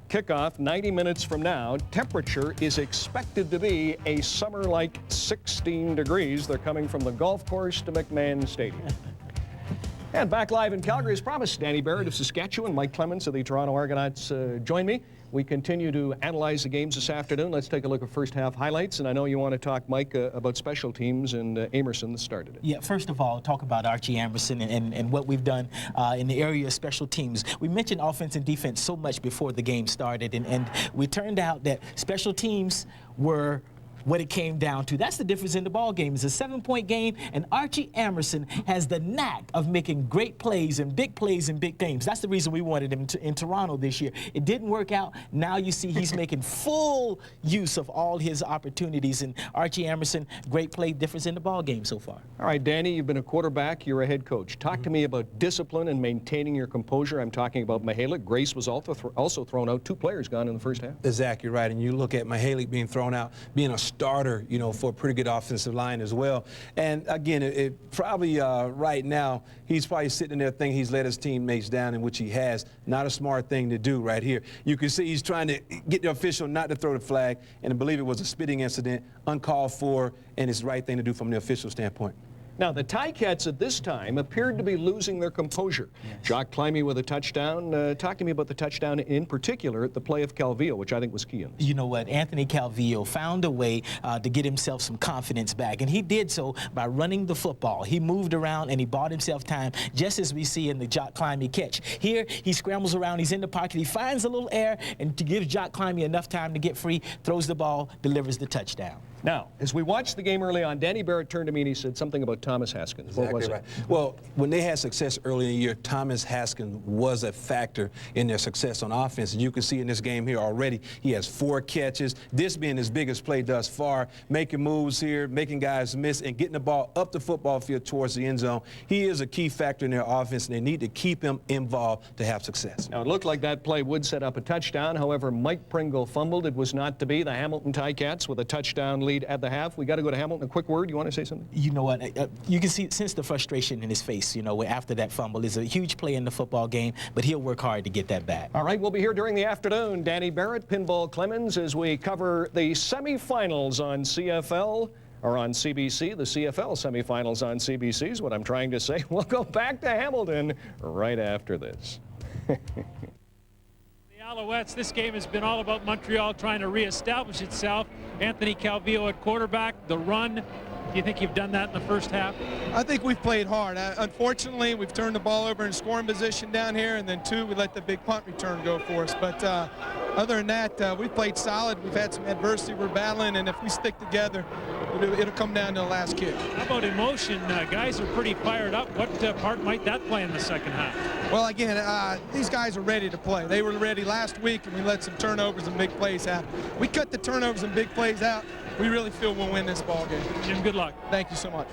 Kickoff 90 minutes from now. Temperature is expected to be a summer-like 16 degrees. They're coming from the golf course to McMahon Stadium. And back live in Calgary as promised, Danny Barrett of Saskatchewan, Mike Clemens of the Toronto Argonauts join me. We continue to analyze the games this afternoon. Let's take a look at first half highlights. And I know you want to talk, Mike, about special teams and Amerson that started it.
Yeah, first of all, talk about Archie Amerson and what we've done in the area of special teams. We mentioned offense and defense so much before the game started, and we turned out that special teams were what it came down to. That's the difference in the ball game. It's a 7-point game, and Archie Amerson has the knack of making great plays and big games. That's the reason we wanted him in Toronto this year. It didn't work out. Now you see he's making full use of all his opportunities, and Archie Amerson, great play, difference in the ball game so far.
All right, Danny, you've been a quarterback. You're a head coach. Talk to me about discipline and maintaining your composure. I'm talking about Mihalik. Grace was also thrown out. 2 players gone in the first half.
Exactly right. And you look at Mihalik being thrown out, being a starter, for a pretty good offensive line as well. And again, it probably right now, he's probably sitting there thinking he's let his teammates down, in which he has. Not a smart thing to do right here. You can see he's trying to get the official not to throw the flag, and I believe it was a spitting incident, uncalled for, and it's the right thing to do from the official standpoint.
Now, the Ticats at this time appeared to be losing their composure. Yes. Jock Climby with a touchdown. Talk to me about the touchdown in particular, the play of Calvillo, which I think was key in this.
You know what? Anthony Calvillo found a way to get himself some confidence back, and he did so by running the football. He moved around and he bought himself time, just as we see in the Jock Climby catch. Here, he scrambles around, he's in the pocket, he finds a little air, and to give Jock Climby enough time to get free, throws the ball, delivers the touchdown.
Now, as we watched the game early on, Danny Barrett turned to me and he said something about Thomas Haskins. What was it?
Well, when they had success early in the year, Thomas Haskins was a factor in their success on offense. And you can see in this game here already, he has 4 catches. This being his biggest play thus far, making moves here, making guys miss, and getting the ball up the football field towards the end zone. He is a key factor in their offense, and they need to keep him involved to have success.
Now, it looked like that play would set up a touchdown. However, Mike Pringle fumbled. It was not to be. The Hamilton Ticats with a touchdown lead at the half. We got to go to Hamilton. A quick word. You want to say something?
You know what? You can sense the frustration in his face, you know, after that fumble. It's a huge play in the football game, but he'll work hard to get that back.
All right, we'll be here during the afternoon. Danny Barrett, Pinball Clemens, as we cover the semifinals on CFL, or on CBC. The CFL semifinals on CBC is what I'm trying to say. We'll go back to Hamilton right after this.
Alouettes, this game has been all about Montreal trying to reestablish itself. Anthony Calvillo at quarterback, the run. Do you think you've done that in the first half?
I think we've played hard. Unfortunately, we've turned the ball over in scoring position down here, and then 2, we let the big punt return go for us. But other than that, we've played solid. We've had some adversity we're battling, and if we stick together, it'll come down to the last kick.
How about emotion? Guys are pretty fired up. What part might that play in the second half?
Well, again, these guys are ready to play. They were ready last week, and we let some turnovers and big plays happen. We cut the turnovers and big plays out. We really feel we'll win this ball game.
Jim, good luck.
Thank you so much.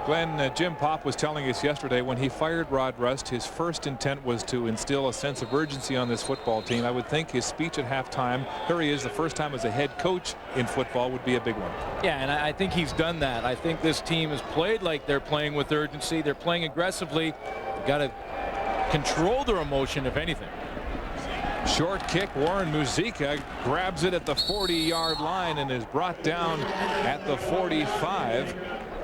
Glenn, Jim Popp was telling us yesterday when he fired Rod Rust, his first intent was to instill a sense of urgency on this football team. I would think his speech at halftime, here he is the first time as a head coach in football, would be a big one.
Yeah, and I think he's done that. I think this team has played like they're playing with urgency. They're playing aggressively. They've got to control their emotion, if anything.
Short kick. Warren Muzica grabs it at the 40-yard line and is brought down at the 45.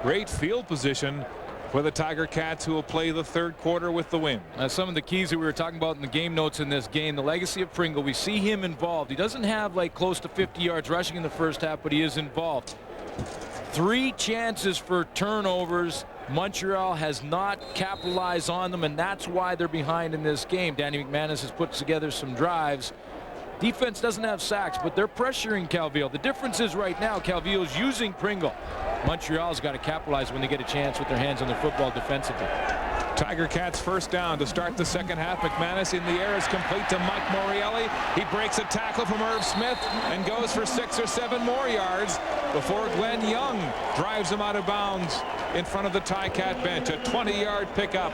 Great field position for the Tiger Cats, who will play the third quarter with the win.
Some of the keys that we were talking about in the game notes in this game, the legacy of Pringle, we see him involved. He doesn't have like close to 50 yards rushing in the first half, but he is involved. 3 chances for turnovers. Montreal has not capitalized on them, and that's why they're behind in this game. Danny McManus has put together some drives. Defense doesn't have sacks, but they're pressuring Calvillo. The difference is right now Calvillo's using Pringle. Montreal's got to capitalize when they get a chance with their hands on their football defensively.
Tiger Cats first down to start the second half. McManus in the air is complete to Mike Morreale. He breaks a tackle from Irv Smith and goes for 6 or 7 more yards before Glenn Young drives him out of bounds in front of the Ticat bench. A 20-yard pickup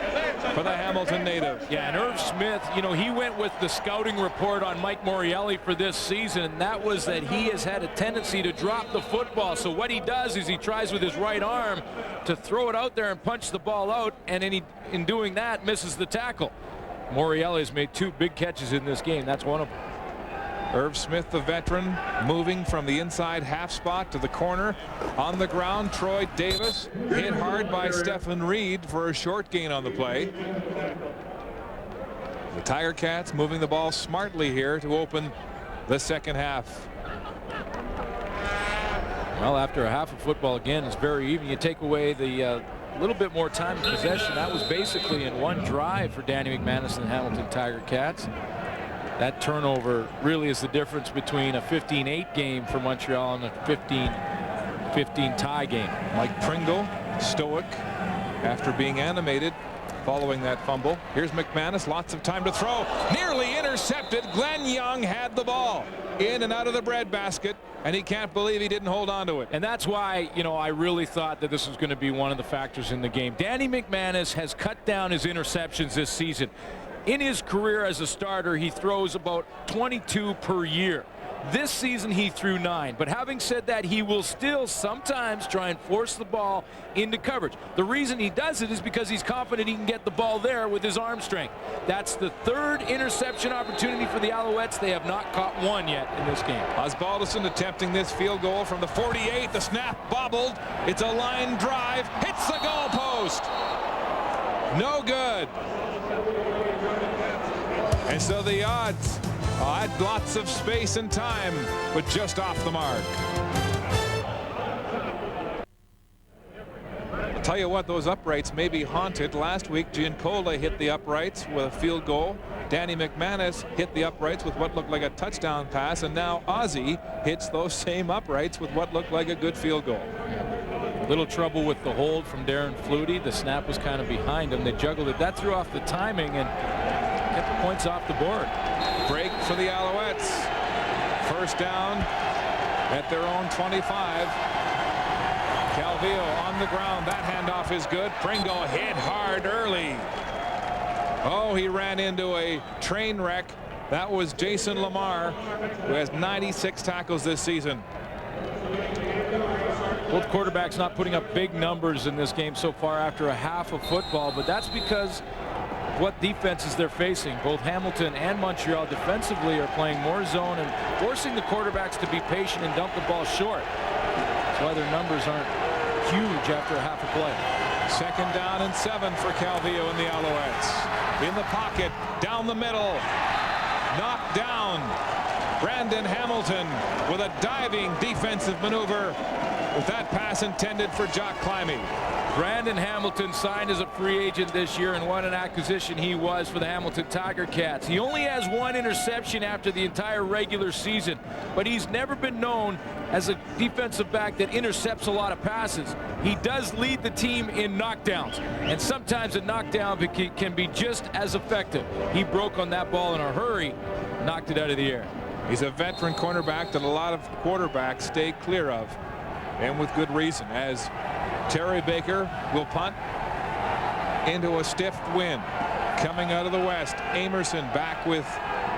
for the Hamilton native.
Yeah, and Irv Smith, you know, he went with the scouting report on Mike Morreale for this season, and that was that he has had a tendency to drop the football. So what he does is he tries with his right arm to throw it out there and punch the ball out, and then in doing that misses the tackle. Morreale has made 2 big catches in this game. That's one of them.
Irv Smith, the veteran, moving from the inside half spot to the corner. On the ground, Troy Davis hit hard by Stephen Reed for a short gain on the play. The Tiger Cats moving the ball smartly here to open the second half.
Well, after a half of football, again, it's very even. You take away the little bit more time in possession. That was basically in one drive for Danny McManus and the Hamilton Tiger Cats. That turnover really is the difference between a 15-8 game for Montreal and a 15-15 tie game.
Mike Pringle, stoic after being animated following that fumble. Here's McManus, lots of time to throw. Nearly intercepted. Glenn Young had the ball in and out of the breadbasket, and he can't believe he didn't hold on to it.
And that's why, you know, I really thought that this was going to be one of the factors in the game. Danny McManus has cut down his interceptions this season. In his career as a starter, he throws about 22 per year. This season he threw 9, but having said that, he will still sometimes try and force the ball into coverage. The reason he does it is because he's confident he can get the ball there with his arm strength. That's the 3rd interception opportunity for the Alouettes. They have not caught one yet in this game.
Osbaldiston attempting this field goal from the 48. The snap bobbled. It's a line drive. Hits the goal post. No good. And so the odds had lots of space and time, but just off the mark. I'll tell you what, those uprights may be haunted. Last week, Giancola hit the uprights with a field goal. Danny McManus hit the uprights with what looked like a touchdown pass, and now Ozzie hits those same uprights with what looked like a good field goal.
A little trouble with the hold from Darren Flutie. The snap was kind of behind him. They juggled it. That threw off the timing and kept the points off the board.
Break for the Alouettes. First down at their own 25. Calvillo on the ground. That handoff is good. Pringle hit hard early. Oh, he ran into a train wreck. That was Jason Lamar, who has 96 tackles this season.
Both quarterbacks not putting up big numbers in this game so far after a half of football, but that's because what defenses they're facing. Both Hamilton and Montreal defensively are playing more zone and forcing the quarterbacks to be patient and dump the ball short. That's why their numbers aren't huge after a half a play.
2nd down and 7 for Calvillo and the Alouettes. In the pocket, down the middle, knocked down. Brandon Hamilton with a diving defensive maneuver with that pass intended for Jock Climby.
Brandon Hamilton signed as a free agent this year, and what an acquisition he was for the Hamilton Tiger Cats. He only has 1 interception after the entire regular season, but he's never been known as a defensive back that intercepts a lot of passes. He does lead the team in knockdowns, and sometimes a knockdown can be just as effective. He broke on that ball in a hurry, knocked it out of the air.
He's a veteran cornerback that a lot of quarterbacks stay clear of, and with good reason, as Terry Baker will punt into a stiff wind coming out of the west. Amerson back with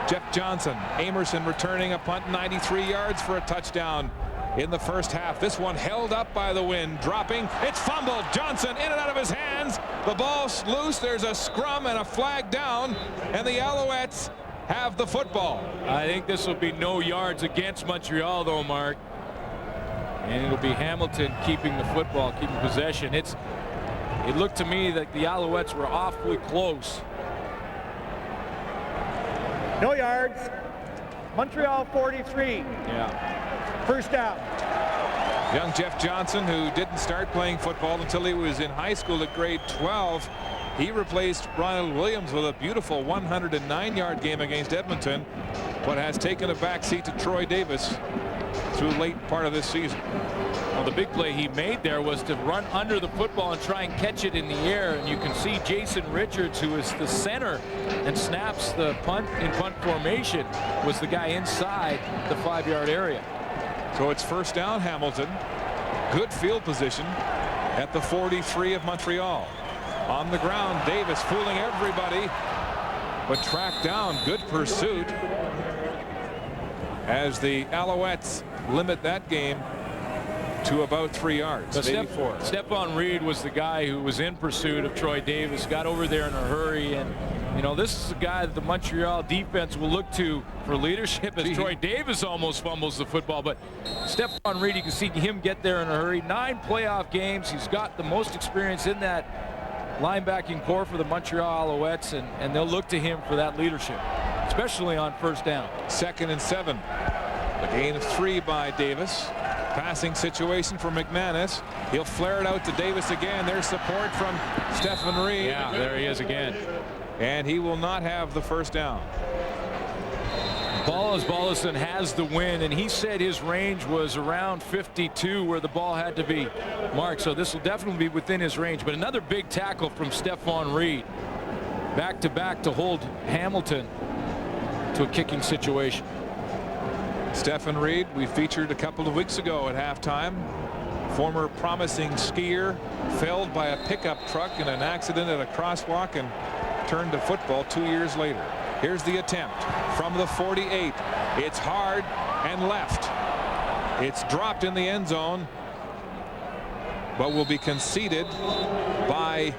Jeff Johnson. Amerson returning a punt 93 yards for a touchdown in the first half. This one held up by the wind, dropping. It's fumbled. Johnson in and out of his hands. The ball's loose. There's a scrum and a flag down, and the Alouettes have the football.
I think this will be no yards against Montreal, though, Mark. And it'll be Hamilton keeping the football, keeping possession. It looked to me that the Alouettes were awfully close.
No yards. Montreal 43.
Yeah.
First down.
Young Jeff Johnson, who didn't start playing football until he was in high school at grade 12. He replaced Ronald Williams with a beautiful 109-yard game against Edmonton, but has taken a backseat to Troy Davis through late part of this season.
Well, the big play he made there was to run under the football and try and catch it in the air, and you can see Jason Richards, who is the center and snaps the punt in punt formation, was the guy inside the 5-yard area.
So it's first down, Hamilton. Good field position at the 43 of Montreal. On the ground, Davis fooling everybody, but tracked down. Good pursuit as the Alouettes limit that game to about 3 yards.
Stephon Reed was the guy who was in pursuit of Troy Davis, got over there in a hurry, and you know, this is a guy that the Montreal defense will look to for leadership, as Troy Davis almost fumbles the football. But Stephon Reed, you can see him get there in a hurry. 9 playoff games. He's got the most experience in that linebacking core for the Montreal Alouettes, and they'll look to him for that leadership, especially on first down.
2nd and 7. A gain of 3 by Davis. Passing situation for McManus. He'll flare it out to Davis again. There's support from Stephon Reed.
Yeah, there he is again.
And he will not have the first down.
Osbaldiston has the win, and he said his range was around 52 where the ball had to be marked. So this will definitely be within his range. But another big tackle from Stephon Reed. Back-to-back to hold Hamilton to a kicking situation.
Stephon Reed, we featured a couple of weeks ago at halftime. Former promising skier, felled by a pickup truck in an accident at a crosswalk, and returned to football 2 years later. Here's the attempt from the 48. It's hard and left. It's dropped in the end zone, but will be conceded by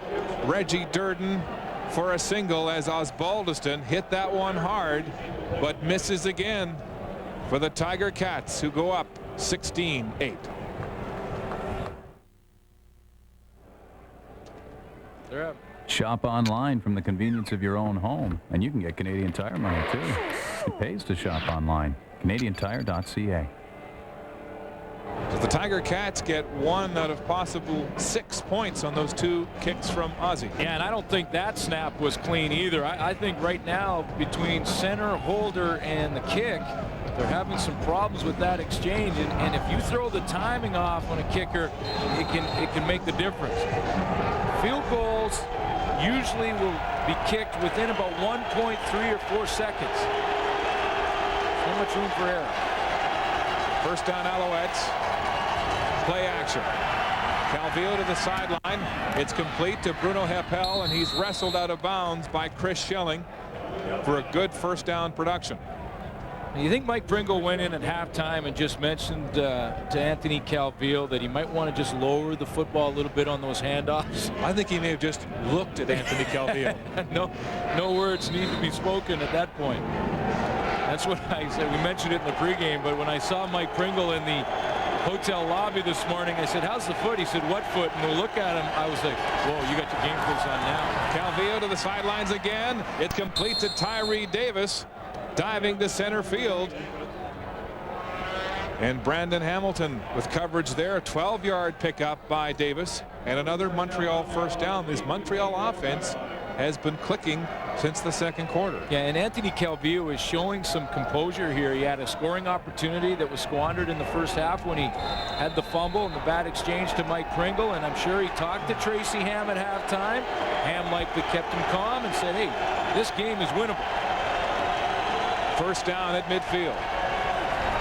Reggie Durden for a single, as Osbaldiston hit that one hard but misses again for the Tiger Cats, who go up 16-8.
They're up.
Shop online from the convenience of your own home, and you can get Canadian Tire money too. It pays to shop online. CanadianTire.ca.
So the Tiger Cats get 1 out of possible 6 points on those 2 kicks from Ozzie.
Yeah, and I don't think that snap was clean either. I think right now, between center, holder, and the kick, they're having some problems with that exchange. And if you throw the timing off on a kicker, it can make the difference. Field goals usually will be kicked within about 1.3 or 4 seconds. So much room for error.
First down, Alouettes. Play action. Calvillo to the sideline. It's complete to Bruno Heppel, and he's wrestled out of bounds by Chris Schelling for a good first down production.
You think Mike Pringle went in at halftime and just mentioned to Anthony Calvillo that he might want to just lower the football a little bit on those handoffs?
I think he may have just looked at Anthony Calvillo.
No words need to be spoken at that point. That's what I said. We mentioned it in the pregame, but when I saw Mike Pringle in the hotel lobby this morning, I said, how's the foot? He said, what foot? And we look at him, I was like, whoa, you got your game face on now.
Calvillo to the sidelines again. It's complete to Tyree Davis, diving to center field. And Brandon Hamilton with coverage there. A 12-yard pickup by Davis, and another Montreal first down. This Montreal offense has been clicking since the second quarter.
Yeah, and Anthony Calvillo is showing some composure here. He had a scoring opportunity that was squandered in the first half when he had the fumble and the bad exchange to Mike Pringle, and I'm sure he talked to Tracy Ham at halftime. Ham likely kept him calm and said, hey, this game is winnable.
First down at midfield.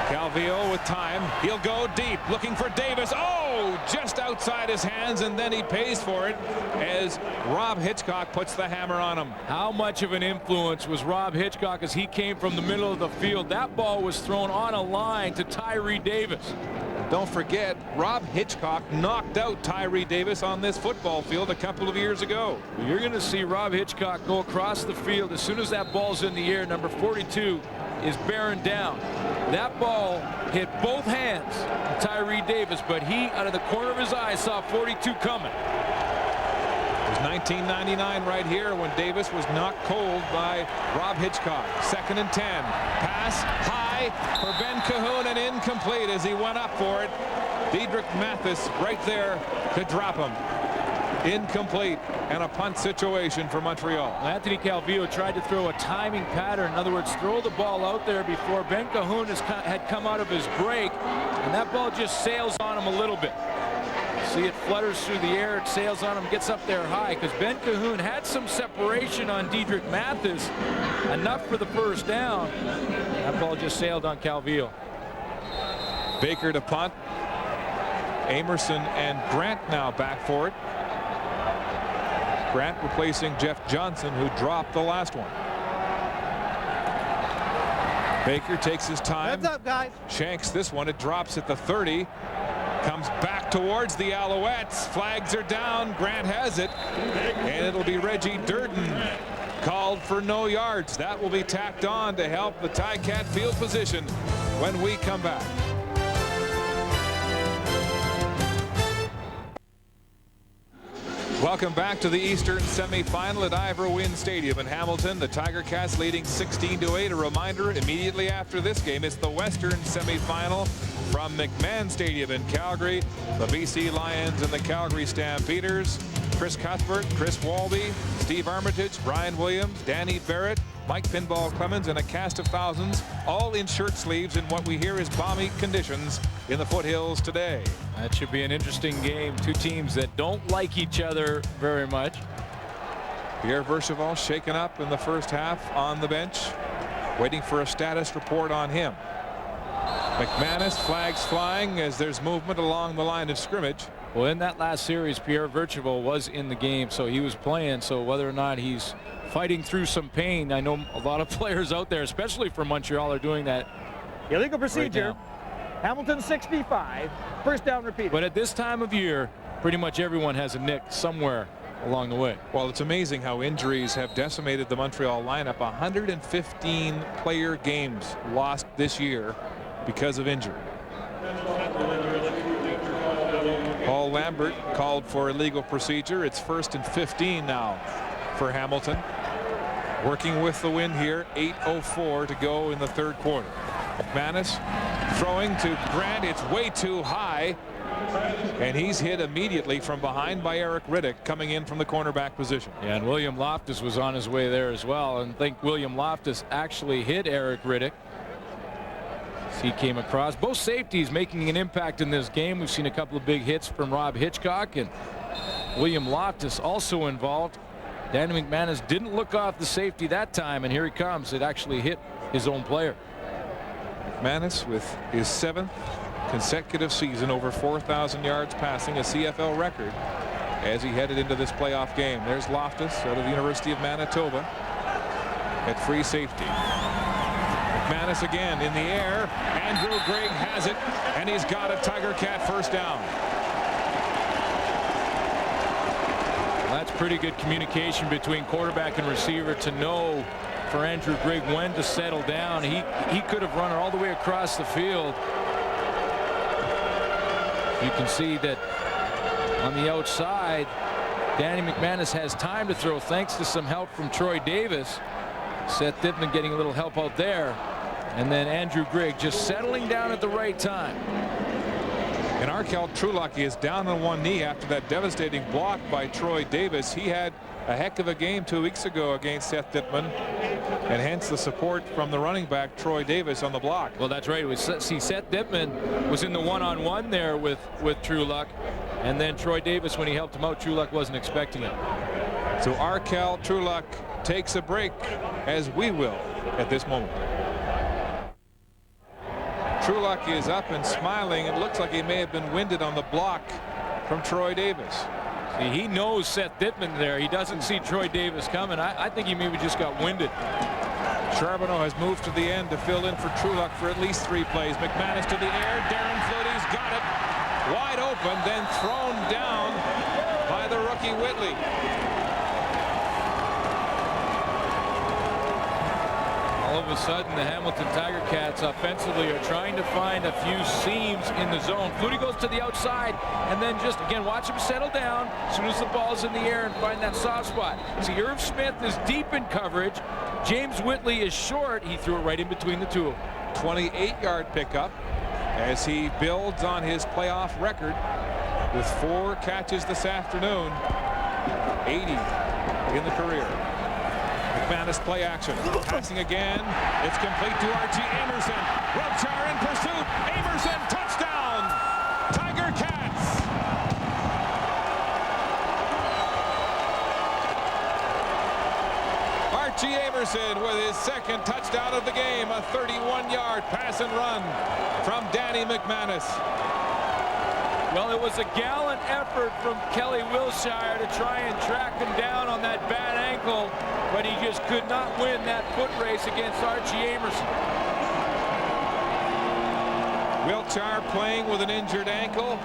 Calvillo with time. He'll go deep, looking for Davis. Oh, just outside his hands, and then he pays for it as Rob Hitchcock puts the hammer on him.
How much of an influence was Rob Hitchcock as he came from the middle of the field? That ball was thrown on a line to Tyree Davis.
Don't forget, Rob Hitchcock knocked out Tyree Davis on this football field a couple of years ago.
You're going to see Rob Hitchcock go across the field as soon as that ball's in the air. Number 42 is bearing down. That ball hit both hands of Tyree Davis, but he, out of the corner of his eye, saw 42 coming.
It was 1999 right here when Davis was knocked cold by Rob Hitchcock. 2nd and 10. Pass high for Ben Cahoon and incomplete as he went up for it. Diedrich Mathis right there to drop him. Incomplete, and a punt situation for Montreal.
Anthony Calvillo tried to throw a timing pattern. In other words, throw the ball out there before Ben Cahoon had come out of his break, and that ball just sails on him a little bit. See, it flutters through the air, it sails on him, gets up there high, because Ben Cahoon had some separation on Diedrich Mathis, enough for the first down. That ball just sailed on Calvillo.
Baker to punt. Amerson and Grant now back for it. Grant replacing Jeff Johnson, who dropped the last one. Baker takes his time.
Heads up, guys.
Shanks this one. It drops at the 30. Comes back towards the Alouettes. Flags are down. Grant has it. And it'll be Reggie Durden called for no yards. That will be tacked on to help the Ticat field position when we come back. Welcome back to the Eastern semifinal at Ivor Wynne Stadium in Hamilton. The Tiger Cats leading 16-8. A reminder, immediately after this game, it's the Western semifinal from McMahon Stadium in Calgary. The BC Lions and the Calgary Stampeders. Chris Cuthbert, Chris Walby, Steve Armitage, Brian Williams, Danny Barrett, Mike Pinball Clemens, and a cast of thousands, all in shirt sleeves in what we hear is balmy conditions in the foothills today.
That should be an interesting game. Two teams that don't like each other very much.
Pierre Vercheval shaken up in the first half on the bench, waiting for a status report on him. McManus, flags flying as there's movement along the line of scrimmage.
Well, in that last series, Pierre Vercheval was in the game, so he was playing. So whether or not he's fighting through some pain. I know a lot of players out there, especially for Montreal, are doing that.
Illegal procedure.
Right,
Hamilton 65. First down repeated.
but at this time of year, pretty much everyone has a nick somewhere along the way.
Well, it's amazing how injuries have decimated the Montreal lineup. 115 player games lost this year because of injury. Paul Lambert called for illegal procedure. It's 1st and 15 now for Hamilton. Working with the wind here. 8:04 to go in the third quarter. McManus throwing to Grant. It's way too high. And he's hit immediately from behind by Eric Riddick, coming in from the cornerback position.
Yeah, and William Loftus was on his way there as well. And I think William Loftus actually hit Eric Riddick. He came across. Both safeties making an impact in this game. We've seen a couple of big hits from Rob Hitchcock, and William Loftus also involved. Danny McManus didn't look off the safety that time, and here he comes. It actually hit his own player.
McManus with his 7th consecutive season over 4,000 yards passing, a CFL record, as he headed into this playoff game. There's Loftus out of the University of Manitoba at free safety. McManus again in the air. Andrew Grigg has it, and he's got a Tiger Cat first down.
That's pretty good communication between quarterback and receiver to know for Andrew Grigg when to settle down. He could have run all the way across the field. You can see that on the outside, Danny McManus has time to throw thanks to some help from Troy Davis. Seth Dittman getting a little help out there. And then Andrew Grigg just settling down at the right time.
And Arkel Trulak is down on one knee after that devastating block by Troy Davis. He had a heck of a game 2 weeks ago against Seth Dittman, and hence the support from the running back Troy Davis on the block.
Well, that's right. See, Seth Dittman was in the one-on-one there with Trulak, and then Troy Davis, when he helped him out, Trulak wasn't expecting it.
So Arkel Trulak takes a break, as we will at this moment. Trulak is up and smiling. It looks like he may have been winded on the block from Troy Davis.
See, he knows Seth Dittman there. He doesn't see Troy Davis coming. I think he maybe just got winded.
Charbonneau has moved to the end to fill in for Trulak for at least 3 plays. McManus to the air. Darren Fluty's got it. Wide open, then thrown down by the rookie Whitley.
All of a sudden, the Hamilton Tiger Cats offensively are trying to find a few seams in the zone. Flutie goes to the outside, and then just, again, watch him settle down as soon as the ball's in the air and find that soft spot. See, Irv Smith is deep in coverage. James Whitley is short. He threw it right in between the two.
28-yard pickup as he builds on his playoff record with 4 catches this afternoon. 80 in the career. McManus play action. Passing again. It's complete to Archie Amerson. Wiltshire in pursuit. Amerson, touchdown! Tiger Cats! Archie Amerson with his 2nd touchdown of the game. A 31-yard pass and run from Danny McManus.
Well, it was a gallant effort from Kelly Wilshire to try and track him down on that bad ankle, but he just could not win that foot race against Archie Amerson.
Wiltshire playing with an injured ankle,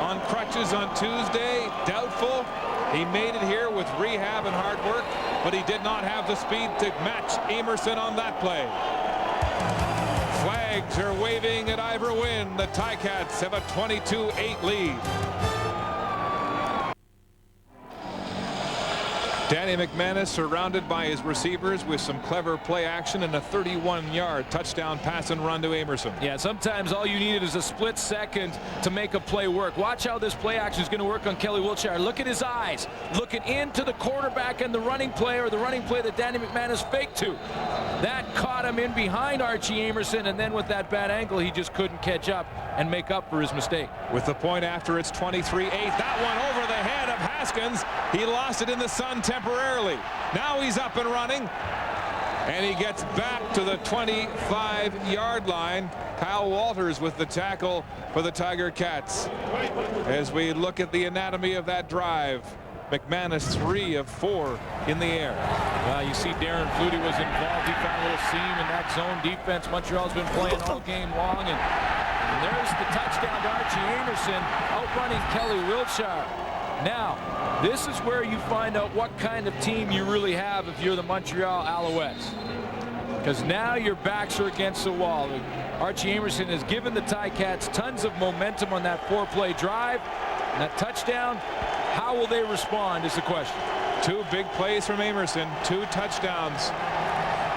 on crutches on Tuesday. Doubtful. He made it here with rehab and hard work, but he did not have the speed to match Amerson on that play. Flags are waving at Ivor Wynne. The Ticats have a 22-8 lead. Danny McManus surrounded by his receivers with some clever play action and a 31-yard touchdown pass and run to Amerson.
Yeah, sometimes all you need is a split second to make a play work. Watch how this play action is going to work on Kelly Wiltshire. Look at his eyes, looking into the quarterback and the running play, or the running play that Danny McManus faked to. That caught him in behind Archie Amerson, and then with that bad ankle, he just couldn't catch up and make up for his mistake.
With the point after, it's 23-8. That one over the head of Haskins. He lost it in the sun temporarily. Now he's up and running, and he gets back to the 25-yard line. Kyle Walters with the tackle for the Tiger Cats. As we look at the anatomy of that drive, McManus 3 of 4 in the air.
You see Darren Flutie was involved. He found a little seam in that zone defense. Montreal's been playing all game long, and there's the touchdown to Archie Amerson, outrunning Kelly Wiltshire. Now, this is where you find out what kind of team you really have if you're the Montreal Alouettes. Because now your backs are against the wall. Archie Amerson has given the Ticats tons of momentum on that 4-play drive. And that touchdown, how will they respond is the question.
2 big plays from Amerson, 2 touchdowns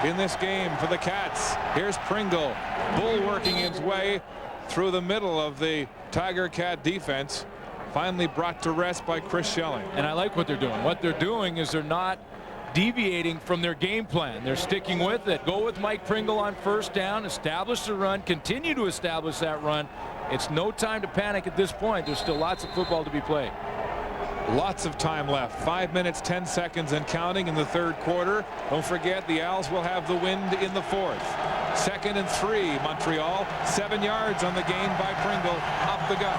in this game for the Cats. Here's Pringle bulwarking his way through the middle of the Tiger Cat defense. Finally brought to rest by Chris Schelling.
And I like what they're doing. What they're doing is they're not deviating from their game plan. They're sticking with it. Go with Mike Pringle on first down, establish the run, continue to establish that run. It's no time to panic at this point. There's still lots of football to be played.
Lots of time left. 5 minutes, 10 seconds and counting in the 3rd quarter. Don't forget the Owls will have the wind in the 4th. 2nd and 3, Montreal. 7 yards on the gain by Pringle up the gut.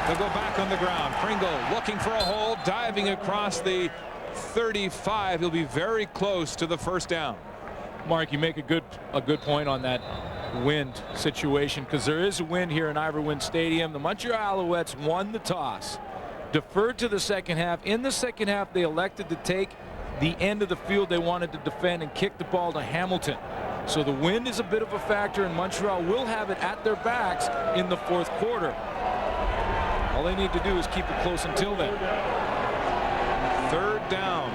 They'll go back on the ground. Pringle looking for a hole, diving across the 35. He'll be very close to the first down.
Mark, you make a good point on that wind situation, because there is a wind here in Ivory Stadium. The Montreal Alouettes won the toss, deferred to the second half. In the second half, they elected to take the end of the field they wanted to defend and kick the ball to Hamilton. So the wind is a bit of a factor, and Montreal will have it at their backs in the 4th quarter. All they need to do is keep it close until then.
3rd down.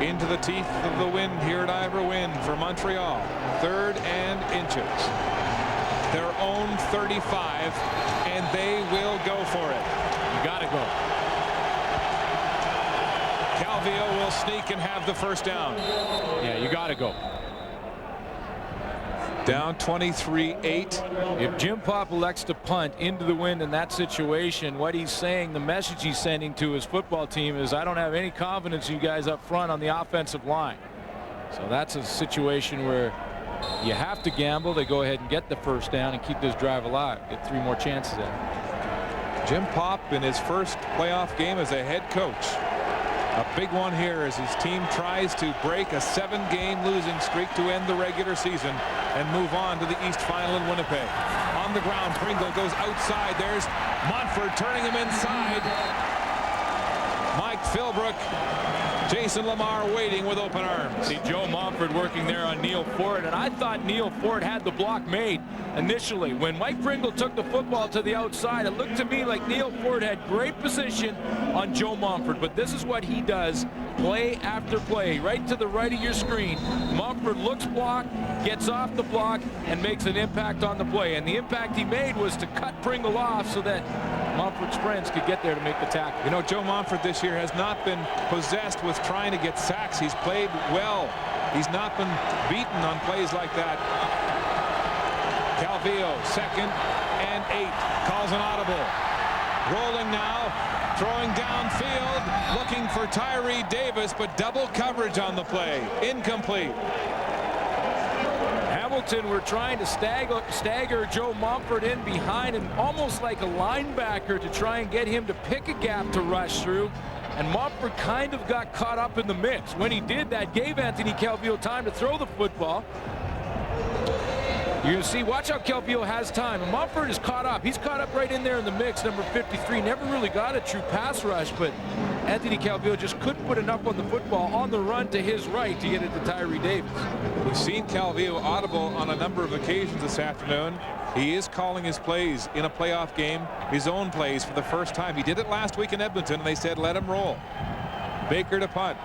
Into the teeth of the wind here at Ivor Wind for Montreal. 3rd and inches. Their own 35, and they will go for it.
You gotta go.
Calvillo will sneak and have the first down.
Yeah, you gotta go.
Down 23-8.
If Jim Pop elects to punt into the wind in that situation, what he's saying, the message he's sending to his football team is, I don't have any confidence in you guys up front on the offensive line. So that's a situation where you have to gamble. They go ahead and get the first down and keep this drive alive. Get 3 more chances at it.
Jim Pop in his first playoff game as a head coach. A big one here as his team tries to break a 7-game losing streak to end the regular season and move on to the East Final in Winnipeg. On the ground, Pringle goes outside. There's Montford turning him inside. Mike Philbrook, Jason Lamar waiting with open arms.
See Joe Montford working there on Neil Ford, and I thought Neil Ford had the block made initially. When Mike Pringle took the football to the outside, it looked to me like Neil Ford had great position on Joe Montford, but this is what he does play after play. Right to the right of your screen, Montford looks blocked, gets off the block, and makes an impact on the play. And the impact he made was to cut Pringle off so that Montford's friends could get there to make the tackle.
You know, Joe Montford this year has not been possessed with trying to get sacks. He's played well. He's not been beaten on plays like that. Calvillo, 2nd and 8, calls an audible. Rolling now, throwing downfield, looking for Tyree Davis, but double coverage on the play. Incomplete.
Hamilton were trying to stagger Joe Montford in behind, and almost like a linebacker to try and get him to pick a gap to rush through. And Montford kind of got caught up in the mix. When he did that, gave Anthony Calvillo time to throw the football. You're going to see, watch how Calvillo has time. And Montford is caught up. He's caught up right in there in the mix, number 53. Never really got a true pass rush, but Anthony Calvillo just couldn't put enough on the football on the run to his right to get it to Tyree Davis.
We've seen Calvillo audible on a number of occasions this afternoon. He is calling his plays in a playoff game, his own plays for the first time. He did it last week in Edmonton, and they said, let him roll. Baker to punt.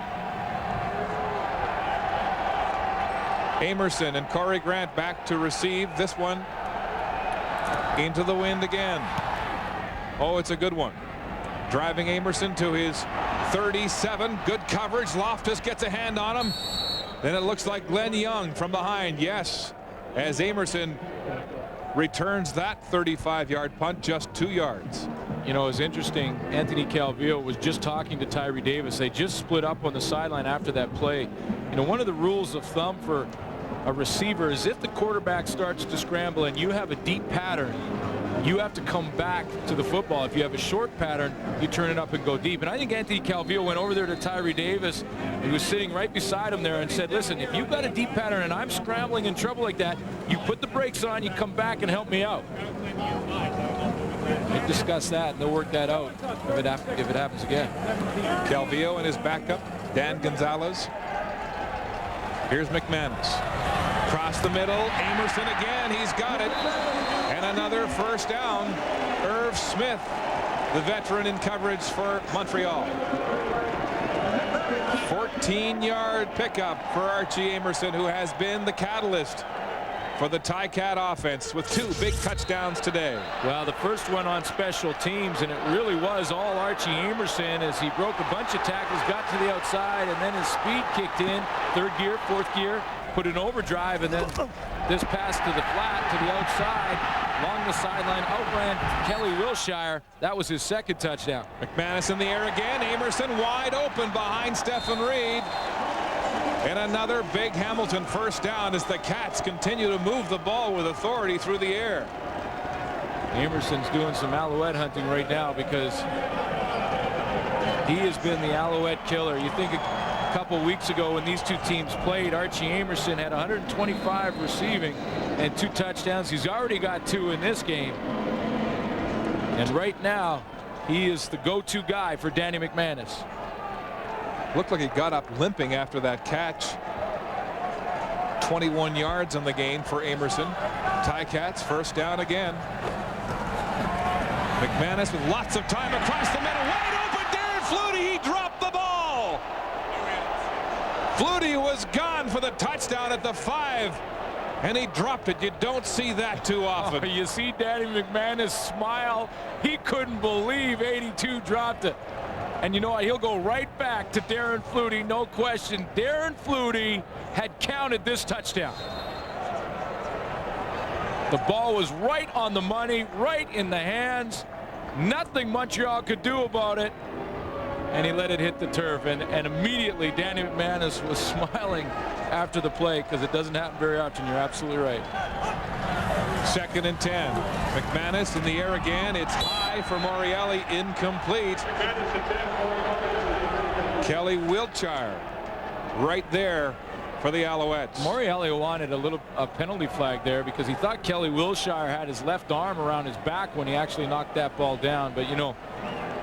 Amerson and Corey Grant back to receive. This one into the wind again. Oh, it's a good one. Driving Amerson to his 37. Good coverage. Loftus gets a hand on him. Then it looks like Glenn Young from behind. Yes, as Amerson returns that 35-yard punt just 2 yards.
You know, it's interesting. Anthony Calvillo was just talking to Tyree Davis. They just split up on the sideline after that play. You know, one of the rules of thumb for a receiver is if the quarterback starts to scramble and you have a deep pattern, you have to come back to the football. If you have a short pattern, you turn it up and go deep. And I think Anthony Calvillo went over there to Tyree Davis. He was sitting right beside him there and said, listen, if you've got a deep pattern and I'm scrambling in trouble like that, you put the brakes on, you come back and help me out. They discuss that, and they'll work that out if it happens again.
Calvillo and his backup, Dan Gonzalez. Here's McManus. Across the middle, Amerson again, he's got it. And another first down. Irv Smith, the veteran in coverage for Montreal. 14-yard pickup for Archie Amerson, who has been the catalyst for the Ticat offense with 2 big touchdowns today.
Well, the first one on special teams, and it really was all Archie Amerson as he broke a bunch of tackles, got to the outside, and then his speed kicked in. 3rd gear, 4th gear, put in overdrive, and then this pass to the flat, to the outside, along the sideline, outran Kelly Wilshire. That was his 2nd touchdown.
McManus in the air again. Amerson wide open behind Stephen Reed. And another big Hamilton first down as the Cats continue to move the ball with authority through the air.
Amerson's doing some Alouette hunting right now because he has been the Alouette killer. You think a couple weeks ago when these 2 teams played, Archie Amerson had 125 receiving and 2 touchdowns. He's already got 2 in this game. And right now, he is the go-to guy for Danny McManus.
Looked like he got up limping after that catch. 21 yards on the gain for Amerson. Ticats first down again. McManus with lots of time across the middle. Wide open, Darren Flutie. He dropped the ball. Flutie was gone for the touchdown at the 5. And he dropped it. You don't see that too often.
Oh, you see Danny McManus smile. He couldn't believe 82 dropped it. And you know what? He'll go right back to Darren Flutie, no question. Darren Flutie had counted this touchdown. The ball was right on the money, right in the hands. Nothing Montreal could do about it. And he let it hit the turf. And immediately Danny McManus was smiling after the play because it doesn't happen very often. You're absolutely right.
2nd and 10. McManus in the air again. It's high for Morreale, incomplete. Kelly Wilshire right there for the Alouettes.
Morreale wanted a penalty flag there because he thought Kelly Wilshire had his left arm around his back when he actually knocked that ball down. But you know,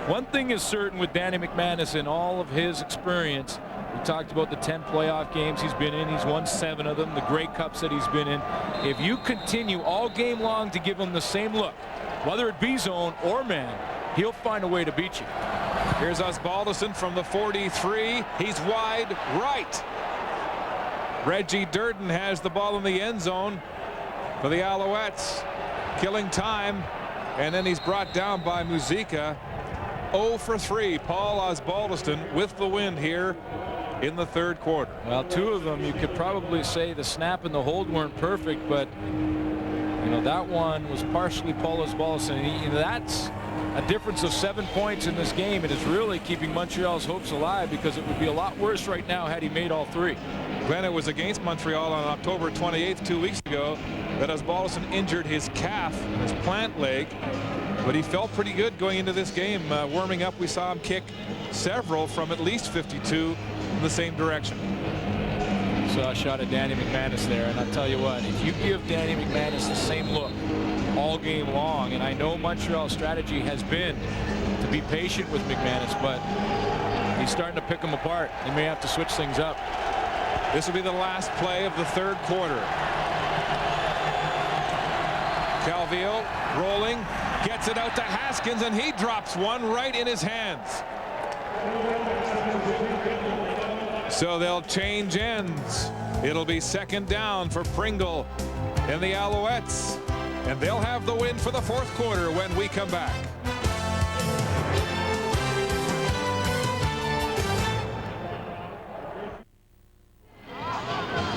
one thing is certain with Danny McManus in all of his experience. We talked about the 10 playoff games he's been in. He's won 7 of them, the Grey Cups that he's been in. If you continue all game long to give him the same look, whether it be zone or man, he'll find a way to beat you.
Here's Osbaldiston from the 43. He's wide right. Reggie Durden has the ball in the end zone for the Alouettes, killing time, and then he's brought down by Muzica. 0 for 3. Paul Osbaldiston with the win here in the 3rd quarter.
Well, 2 of them, you could probably say the snap and the hold weren't perfect, but you know that one was partially Paul Osbaldiston. That's a difference of 7 points in this game. It is really keeping Montreal's hopes alive because it would be a lot worse right now had he made all 3.
Glenn, it was against Montreal on October 28th, 2 weeks ago, that Osbaldiston injured his calf and his plant leg. But he felt pretty good going into this game. Warming up, we saw him kick several from at least 52 in the same direction.
Saw a shot at Danny McManus there, and I'll tell you what, if you give Danny McManus the same look all game long, and I know Montreal's strategy has been to be patient with McManus, but he's starting to pick him apart. He may have to switch things up.
This will be the last play of the 3rd quarter. Calvillo rolling, gets it out to Haskins, and he drops one right in his hands. So they'll change ends. It'll be 2nd down for Pringle and the Alouettes, and they'll have the win for the 4th quarter when we come back.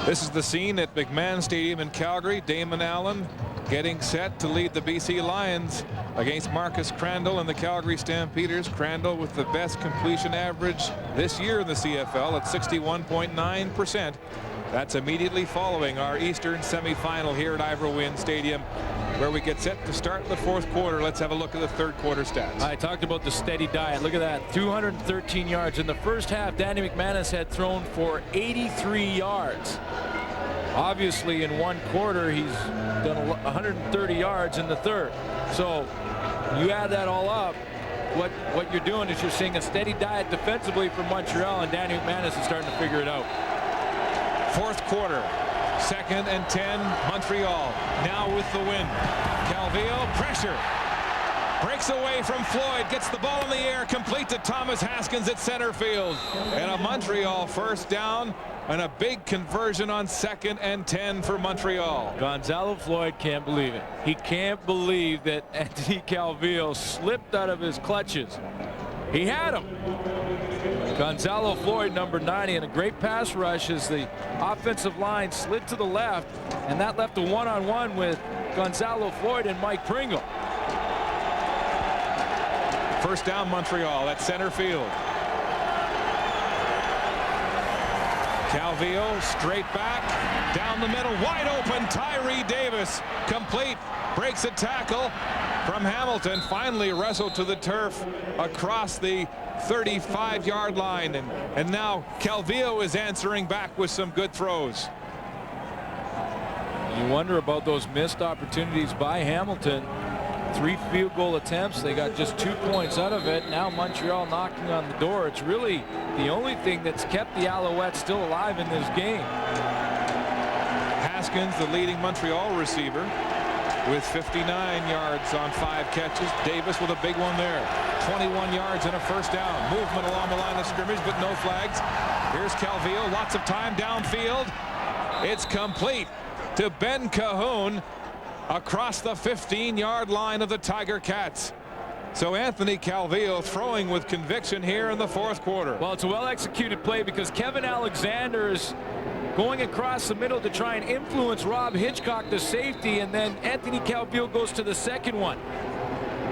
This is the scene at McMahon Stadium in Calgary. Damon Allen getting set to lead the BC Lions against Marcus Crandall and the Calgary Stampeders. Crandall with the best completion average this year in the CFL at 61.9%. That's immediately following our Eastern semifinal here at Ivor Wynne Stadium, where we get set to start the fourth quarter. Let's have a look at the third quarter stats.
I talked about the steady diet. Look at that, 213 yards. In the first half, Danny McManus had thrown for 83 yards. Obviously, in one quarter, he's done 130 yards in the third. So you add that all up, what you're doing is you're seeing a steady diet defensively from Montreal, and Danny McManus is starting to figure it out.
Fourth quarter, 2nd and 10, Montreal now with the win. Calvillo, pressure, breaks away from Floyd, gets the ball in the air, complete to Thomas Haskins at center field, and a Montreal first down and a big conversion on 2nd and 10 for Montreal.
Gonzalo Floyd can't believe it. He can't believe that Anthony Calvillo slipped out of his clutches. He had him. Gonzalo Floyd, number 90, and a great pass rush as the offensive line slid to the left, and that left a one-on-one with Gonzalo Floyd and Mike Pringle.
First down, Montreal at center field. Calvillo straight back down the middle, wide open. Tyree Davis complete, breaks a tackle from Hamilton, finally wrestled to the turf across the 35-yard line, and now Calvillo is answering back with some good throws.
You wonder about those missed opportunities by Hamilton. 3 field goal attempts, they got just 2 points out of it. Now Montreal knocking on the door. It's really the only thing that's kept the Alouettes still alive in this game.
Haskins, the leading Montreal receiver, with 59 yards on 5 catches. Davis with a big one there. 21 yards and a first down. Movement along the line of scrimmage, but no flags. Here's Calvillo, lots of time downfield. It's complete to Ben Cahoon across the 15-yard line of the Tiger Cats. So Anthony Calvillo throwing with conviction here in the fourth quarter.
Well, it's a well-executed play because Kevin Alexander is going across the middle to try and influence Rob Hitchcock, the safety, and then Anthony Calvillo goes to the second one.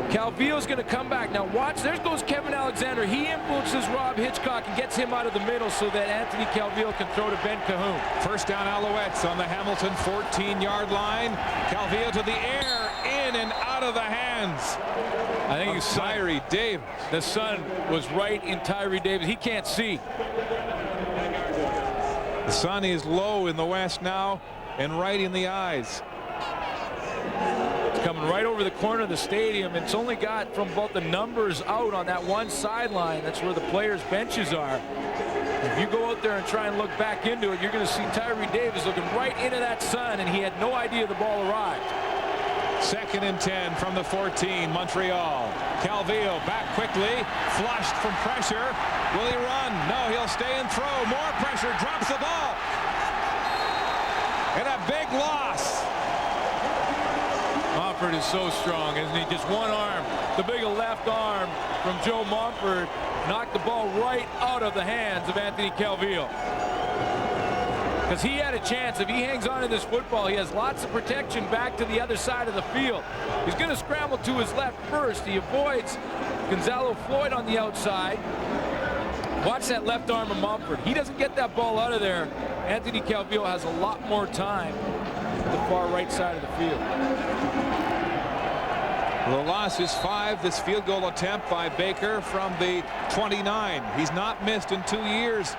Calvillo's going to come back. Now watch, there goes Kevin Alexander. He influences Rob Hitchcock and gets him out of the middle so that Anthony Calvillo can throw to Ben Cahoon.
First down, Alouettes on the Hamilton 14-yard line. Calvillo to the air, in and out of the hands.
I think it's
Tyree Davis.
The sun was right in Tyree Davis. He can't see.
The sun is low in the west now and right in the eyes.
It's coming right over the corner of the stadium. It's only got from about the numbers out on that one sideline. That's where the players' benches are. If you go out there and try and look back into it, you're going to see Tyree Davis looking right into that sun, and he had no idea the ball arrived.
2nd and 10 from the 14, Montreal. Calvillo back quickly, flushed from pressure. Will he run? No, he'll stay and throw. More pressure, drops the ball. And a big loss.
Montford is so strong, isn't he? Just one arm, the big left arm from Joe Montford knocked the ball right out of the hands of Anthony Calvillo. Because he had a chance. If he hangs on to this football, he has lots of protection back to the other side of the field. He's going to scramble to his left first. He avoids Gonzalo Floyd on the outside. Watch that left arm of Montford. He doesn't get that ball out of there. Anthony Calvillo has a lot more time at the far right side of the field.
The loss is 5. This field goal attempt by Baker from the 29. He's not missed in 2 years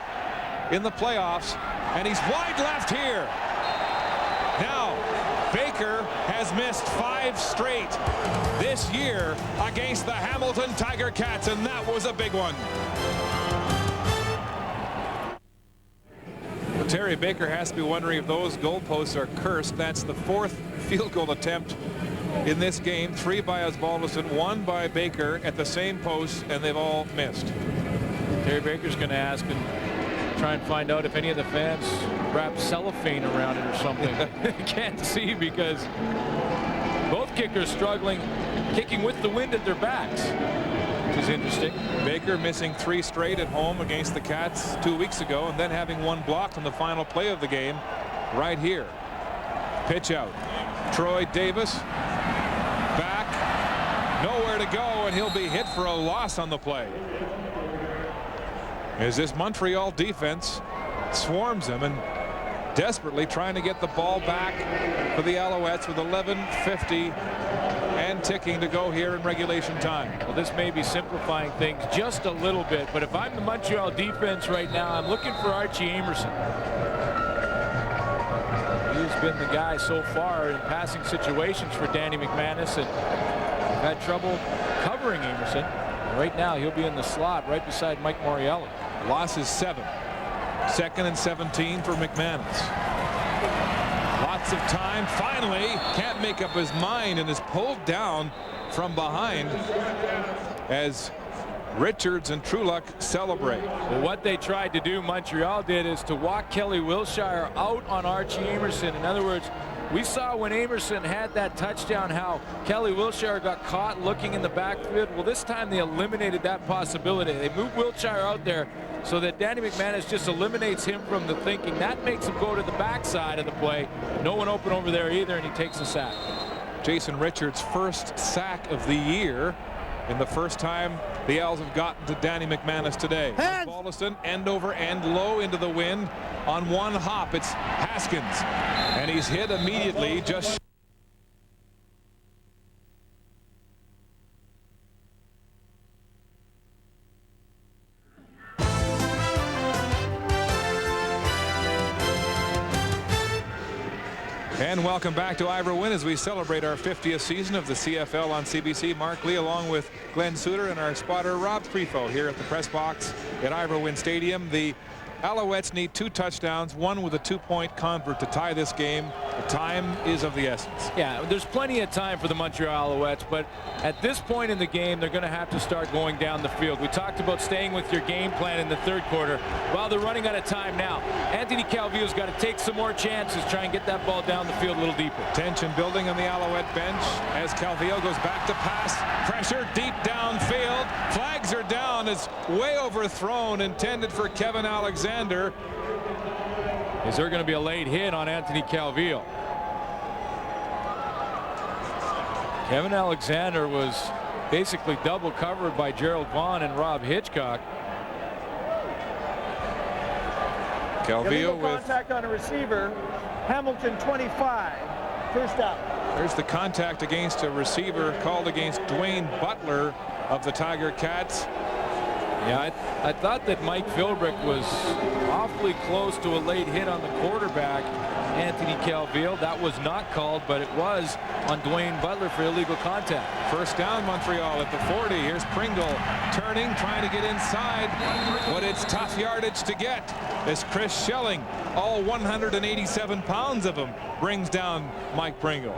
in the playoffs, and he's wide left here. Now Baker has missed 5 straight this year against the Hamilton Tiger Cats, and that was a big one. Terry Baker has to be wondering if those goalposts are cursed. That's the 4th field goal attempt in this game. 3 by Osvaldoson, 1 by Baker at the same post, and they've all missed.
Terry Baker's going to ask and try and find out if any of the fans wrap cellophane around it or something. Can't see because both kickers struggling, kicking with the wind at their backs, which is interesting.
Baker missing 3 straight at home against the Cats 2 weeks ago, and then having 1 blocked on the final play of the game right here. Pitch out. Troy Davis back, Nowhere to go, and he'll be hit for a loss on the play. As this Montreal defense swarms him and desperately trying to get the ball back for the Alouettes with 11:50 and ticking to go here in regulation time.
Well, this may be simplifying things just a little bit, but if I'm the Montreal defense right now, I'm looking for Archie Amerson. He's been the guy so far in passing situations for Danny McManus, and we've had trouble covering Amerson. Right now, he'll be in the slot right beside Mike Morielli.
Loss is 7. 2nd and 17 for McManus. Lots of time. Finally, can't make up his mind and is pulled down from behind as Richards and Trueluck celebrate.
Well, what they tried to do, Montreal did, is to walk Kelly Wilshire out on Archie Amerson. In other words, we saw when Amerson had that touchdown how Kelly Wilshire got caught looking in the backfield. Well, this time they eliminated that possibility. They moved Wilshire out there so that Danny McManus just eliminates him from the thinking. That makes him go to the backside of the play. No one open over there either, and he takes a sack.
Jason Richards' first sack of the year, and the first time the Owls have gotten to Danny McManus today. Balleston, end over end, low into the wind. On one hop, it's Haskins, and he's hit immediately. Just and welcome back to Ivor Wynne as we celebrate our 50th season of the CFL on CBC. Mark Lee along with Glenn Suter and our spotter Rob Prefo here at the press box at Ivor Wynne Stadium. The Alouettes need 2 touchdowns, one with a 2-point convert to tie this game. The time is of the essence.
Yeah, there's plenty of time for the Montreal Alouettes, but at this point in the game, they're going to have to start going down the field. We talked about staying with your game plan in the third quarter. Well, they're running out of time now. Anthony Calvillo's got to take some more chances, try and get that ball down the field a little deeper.
Tension building on the Alouette bench as Calvillo goes back to pass. Pressure deep downfield. Flags are down. It's way overthrown, intended for Kevin Alexander.
Is there going to be a late hit on Anthony Calvillo? Kevin Alexander was basically double covered by Gerald Vaughn and Rob Hitchcock.
Calvillo with
contact on a receiver. Hamilton 25. First out.
There's the contact against a receiver called against Dwayne Butler of the Tiger Cats.
Yeah, I thought that Mike Philbrick was awfully close to a late hit on the quarterback, Anthony Calvillo. That was not called, but it was on Dwayne Butler for illegal contact.
First down, Montreal at the 40. Here's Pringle turning, trying to get inside, but it's tough yardage to get as Chris Schelling, all 187 pounds of him, brings down Mike Pringle.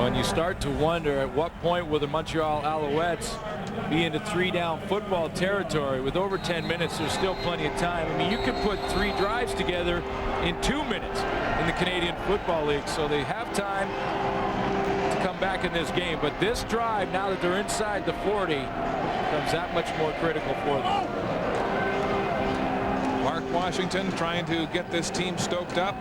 When you start to wonder at what point will the Montreal Alouettes be into 3-down football territory. With over 10 minutes, there's still plenty of time. I mean, you could put 3 drives together in 2 minutes in the Canadian Football League, so they have time to come back in this game. But this drive, now that they're inside the 40, becomes that much more critical for them.
Mark Washington trying to get this team stoked up.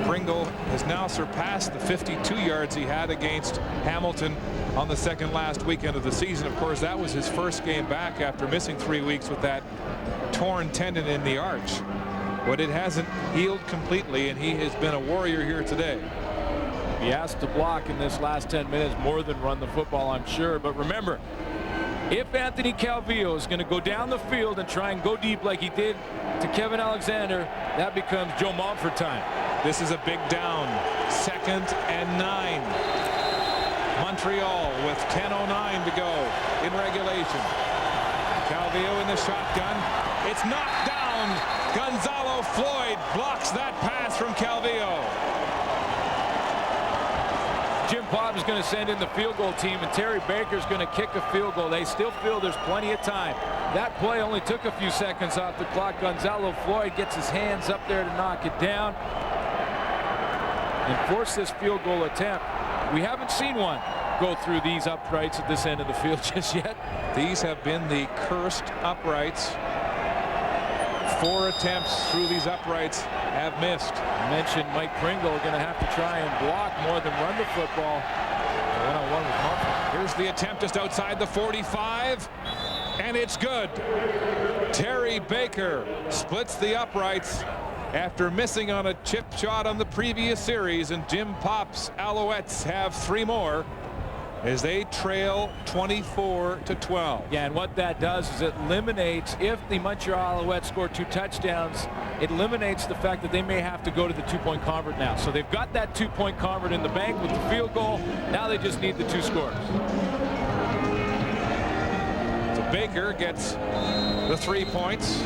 Pringle has now surpassed the 52 yards he had against Hamilton on the second last weekend of the season. Of course, that was his first game back after missing 3 weeks with that torn tendon in the arch. But it hasn't healed completely, and he has been a warrior here today.
He has to block in this last 10 minutes more than run the football, I'm sure. But remember, if Anthony Calvillo is going to go down the field and try and go deep like he did to Kevin Alexander, that becomes Joe Montfort time.
This is a big down. 2nd and 9. Montreal with 10:09 to go in regulation. Calvillo in the shotgun. It's knocked down. Gonzalo Floyd blocks that pass from Calvillo.
Jim Popp is going to send in the field goal team, and Terry Baker is going to kick a field goal. They still feel there's plenty of time. That play only took a few seconds off the clock. Gonzalo Floyd gets his hands up there to knock it down and force this field goal attempt. We haven't seen one go through these uprights at this end of the field just yet.
These have been the cursed uprights. 4 attempts through these uprights have missed.
I mentioned Mike Pringle going to have to try and block more than run the football. One-on-one with Murphy.
Here's the attempt just outside the 45, and it's good. Terry Baker splits the uprights after missing on a chip shot on the previous series, and Jim Pop's Alouettes have 3 more as they trail 24-12.
Yeah, and what that does is it eliminates, if the Montreal Alouettes score 2 touchdowns, it eliminates the fact that they may have to go to the 2-point convert now. So they've got that 2-point convert in the bank with the field goal. Now they just need the 2 scores.
So Baker gets the 3 points.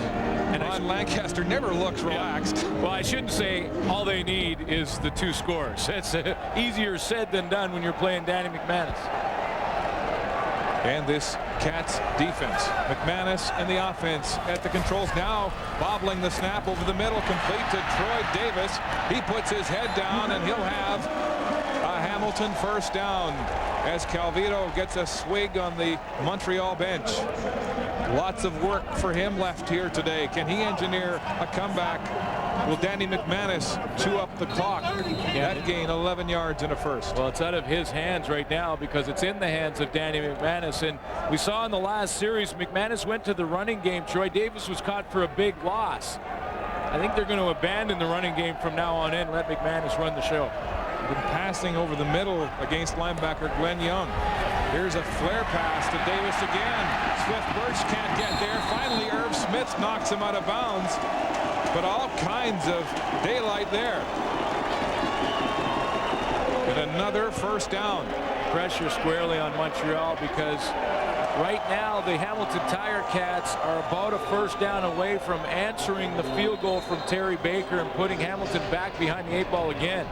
And Ron Lancaster never looks relaxed.
Yeah. Well, I shouldn't say all they need is the 2 scores. It's easier said than done when you're playing Danny McManus.
And this Cats defense. McManus in the offense at the controls now, bobbling the snap over the middle, complete to Troy Davis. He puts his head down, and he'll have a Hamilton first down as Calvito gets a swig on the Montreal bench. Lots of work for him left here today. Can he engineer a comeback? Will Danny McManus chew up the clock? That gain 11 yards in a first.
Well, it's out of his hands right now because it's in the hands of Danny McManus. And we saw in the last series, McManus went to the running game. Troy Davis was caught for a big loss. I think they're going to abandon the running game from now on in, let McManus run the show.
Been passing over the middle against linebacker Glenn Young. Here's a flare pass to Davis again. Swift Birch can't get there. Finally, Irv Smith knocks him out of bounds. But all kinds of daylight there. And another first down.
Pressure squarely on Montreal because right now the Hamilton Tiger Cats are about a first down away from answering the field goal from Terry Baker and putting Hamilton back behind the 8 ball again.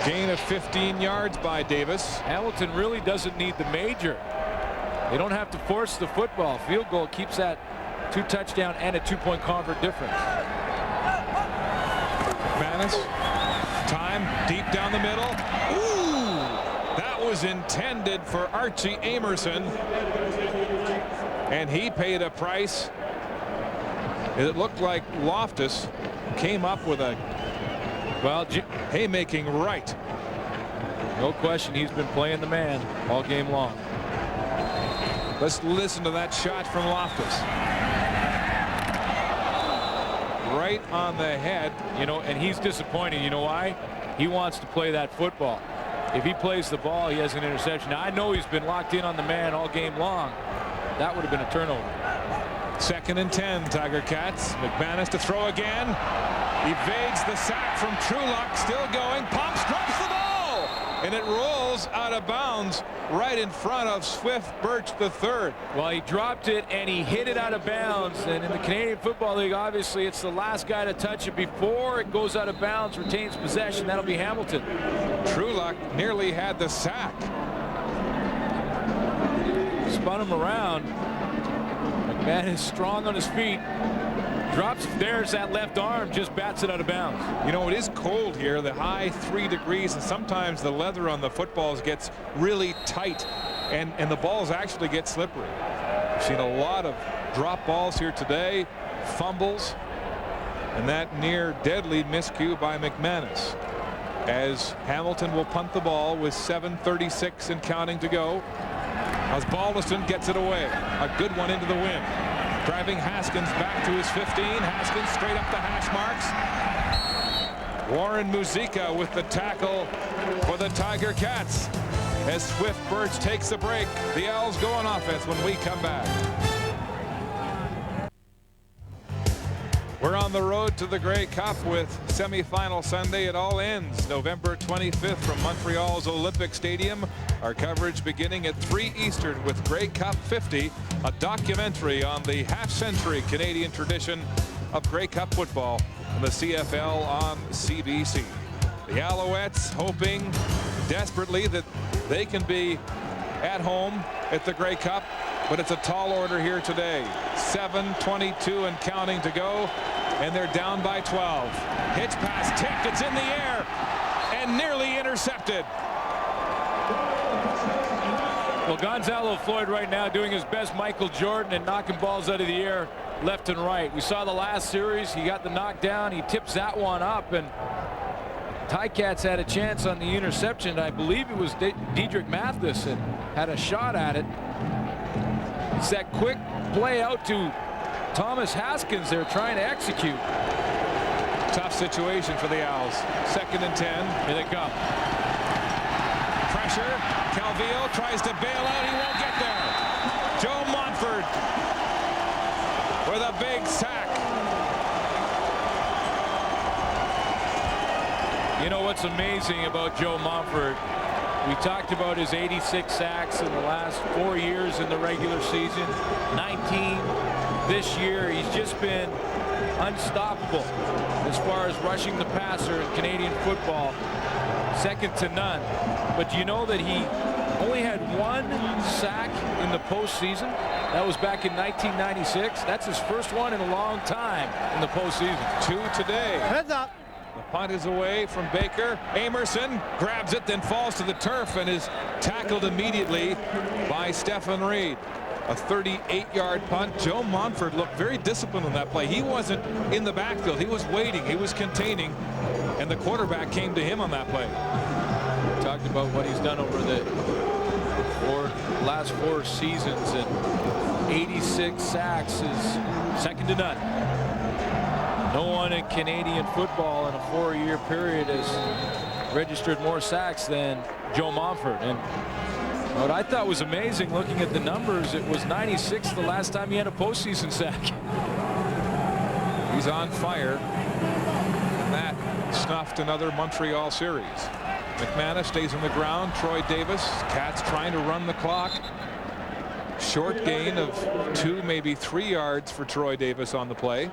Gain of 15 yards by Davis.
Hamilton really doesn't need the major. They don't have to force the football. Field goal keeps that 2 touchdown and a 2-point convert difference.
McManus, time deep down the middle. Ooh, that was intended for Archie Amerson, and he paid a price. It looked like Loftus came up with a haymaking right.
No question, he's been playing the man all game long.
Let's listen to that shot from Loftus. Right on the head.
You know, and he's disappointed. You know why? He wants to play that football. If he plays the ball, he has an interception. Now, I know he's been locked in on the man all game long. That would have been a turnover.
2nd and 10, Tiger Cats. McManus to throw again. Evades the sack from Truelock, still going. Pumps, drops the ball, and it rolls out of bounds right in front of Swift Birch III.
Well, he dropped it and he hit it out of bounds, and in the Canadian Football League, obviously it's the last guy to touch it before it goes out of bounds, retains possession. That'll be Hamilton.
Truelock nearly had the sack.
Spun him around. McManus strong on his feet. Drops, there's that left arm, just bats it out of bounds.
You know, it is cold here, the high 3 degrees, and sometimes the leather on the footballs gets really tight, and the balls actually get slippery. We've seen a lot of drop balls here today, fumbles, and that near deadly miscue by McManus. As Hamilton will punt the ball with 7:36 and counting to go. As Balniston gets it away. A good one into the wind. Driving Haskins back to his 15. Haskins straight up the hash marks. Warren Muzica with the tackle for the Tiger Cats. As Swift Birch takes the break, the Owls go on offense when we come back. We're on the road to the Grey Cup with semifinal Sunday. It all ends November 25th from Montreal's Olympic Stadium. Our coverage beginning at 3 Eastern with Grey Cup 50, a documentary on the half-century Canadian tradition of Grey Cup football and the CFL on CBC. The Alouettes hoping desperately that they can be at home at the Grey Cup, but it's a tall order here today. 7:22 and counting to go, and they're down by 12. Hitch pass tipped, it's in the air and nearly intercepted.
Well, Gonzalo Floyd right now doing his best Michael Jordan and knocking balls out of the air left and right. We saw the last series, he got the knockdown, he tips that one up, and Ticats had a chance on the interception. I believe it was Dedrick Matheson had a shot at it. It's that quick play out to Thomas Haskins they're trying to execute.
Tough situation for the Owls. 2nd and 10.
Here they come.
Pressure. Calvillo tries to bail out. He won't get there. Joe Montford with a big sack.
You know what's amazing about Joe Montford? We talked about his 86 sacks in the last 4 years in the regular season. 19 this year. He's just been unstoppable as far as rushing the passer in Canadian football. Second to none. But you know that he only had 1 sack in the postseason. That was back in 1996. That's his first one in a long time in the postseason.
2 today.
Heads up.
The punt is away from Baker. Amerson grabs it, then falls to the turf and is tackled immediately by Stephen Reed. A 38-yard punt. Joe Montford looked very disciplined on that play. He wasn't in the backfield. He was waiting. He was containing. And the quarterback came to him on that play.
We talked about what he's done over the last 4 seasons, and 86 sacks is second to none. No one in Canadian football in a 4-year period has registered more sacks than Joe Montford. And what I thought was amazing, looking at the numbers, it was 96 the last time he had a postseason sack.
He's on fire. And that snuffed another Montreal series. McManus stays on the ground. Troy Davis. Cats trying to run the clock. Short gain of 2, maybe 3 yards for Troy Davis on the play.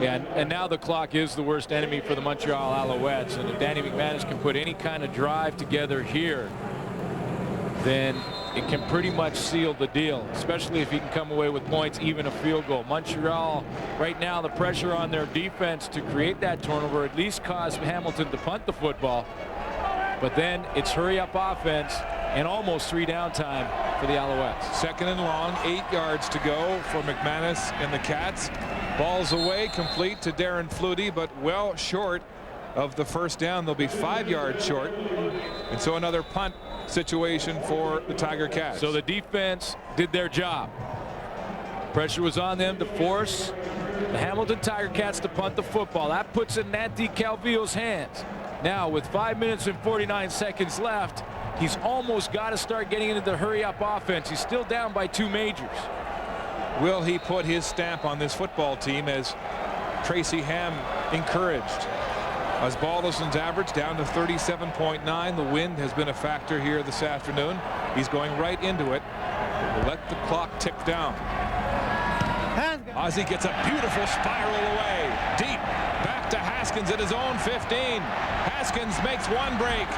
Yeah, and now the clock is the worst enemy for the Montreal Alouettes. And if Danny McManus can put any kind of drive together here, then it can pretty much seal the deal, especially if he can come away with points, even a field goal. Montreal, right now, the pressure on their defense to create that turnover at least cause Hamilton to punt the football. But then it's hurry-up offense and almost 3 down time for the Alouettes.
2nd and long, 8 yards to go for McManus and the Cats. Ball's away, complete to Darren Flutie, but well short of the first down. They'll be 5 yards short. And so another punt situation for the Tiger Cats.
So the defense did their job. Pressure was on them to force the Hamilton Tiger Cats to punt the football. That puts it in Anthony Calvillo's hands. Now, with 5 minutes and 49 seconds left, he's almost got to start getting into the hurry-up offense. He's still down by 2 majors.
Will he put his stamp on this football team, as Tracy Ham encouraged? As Balderson's average down to 37.9. The wind has been a factor here this afternoon. He's going right into it. Let the clock tick down. Ozzie gets a beautiful spiral away. Deep. Back to Haskins at his own 15. Haskins makes 1 break.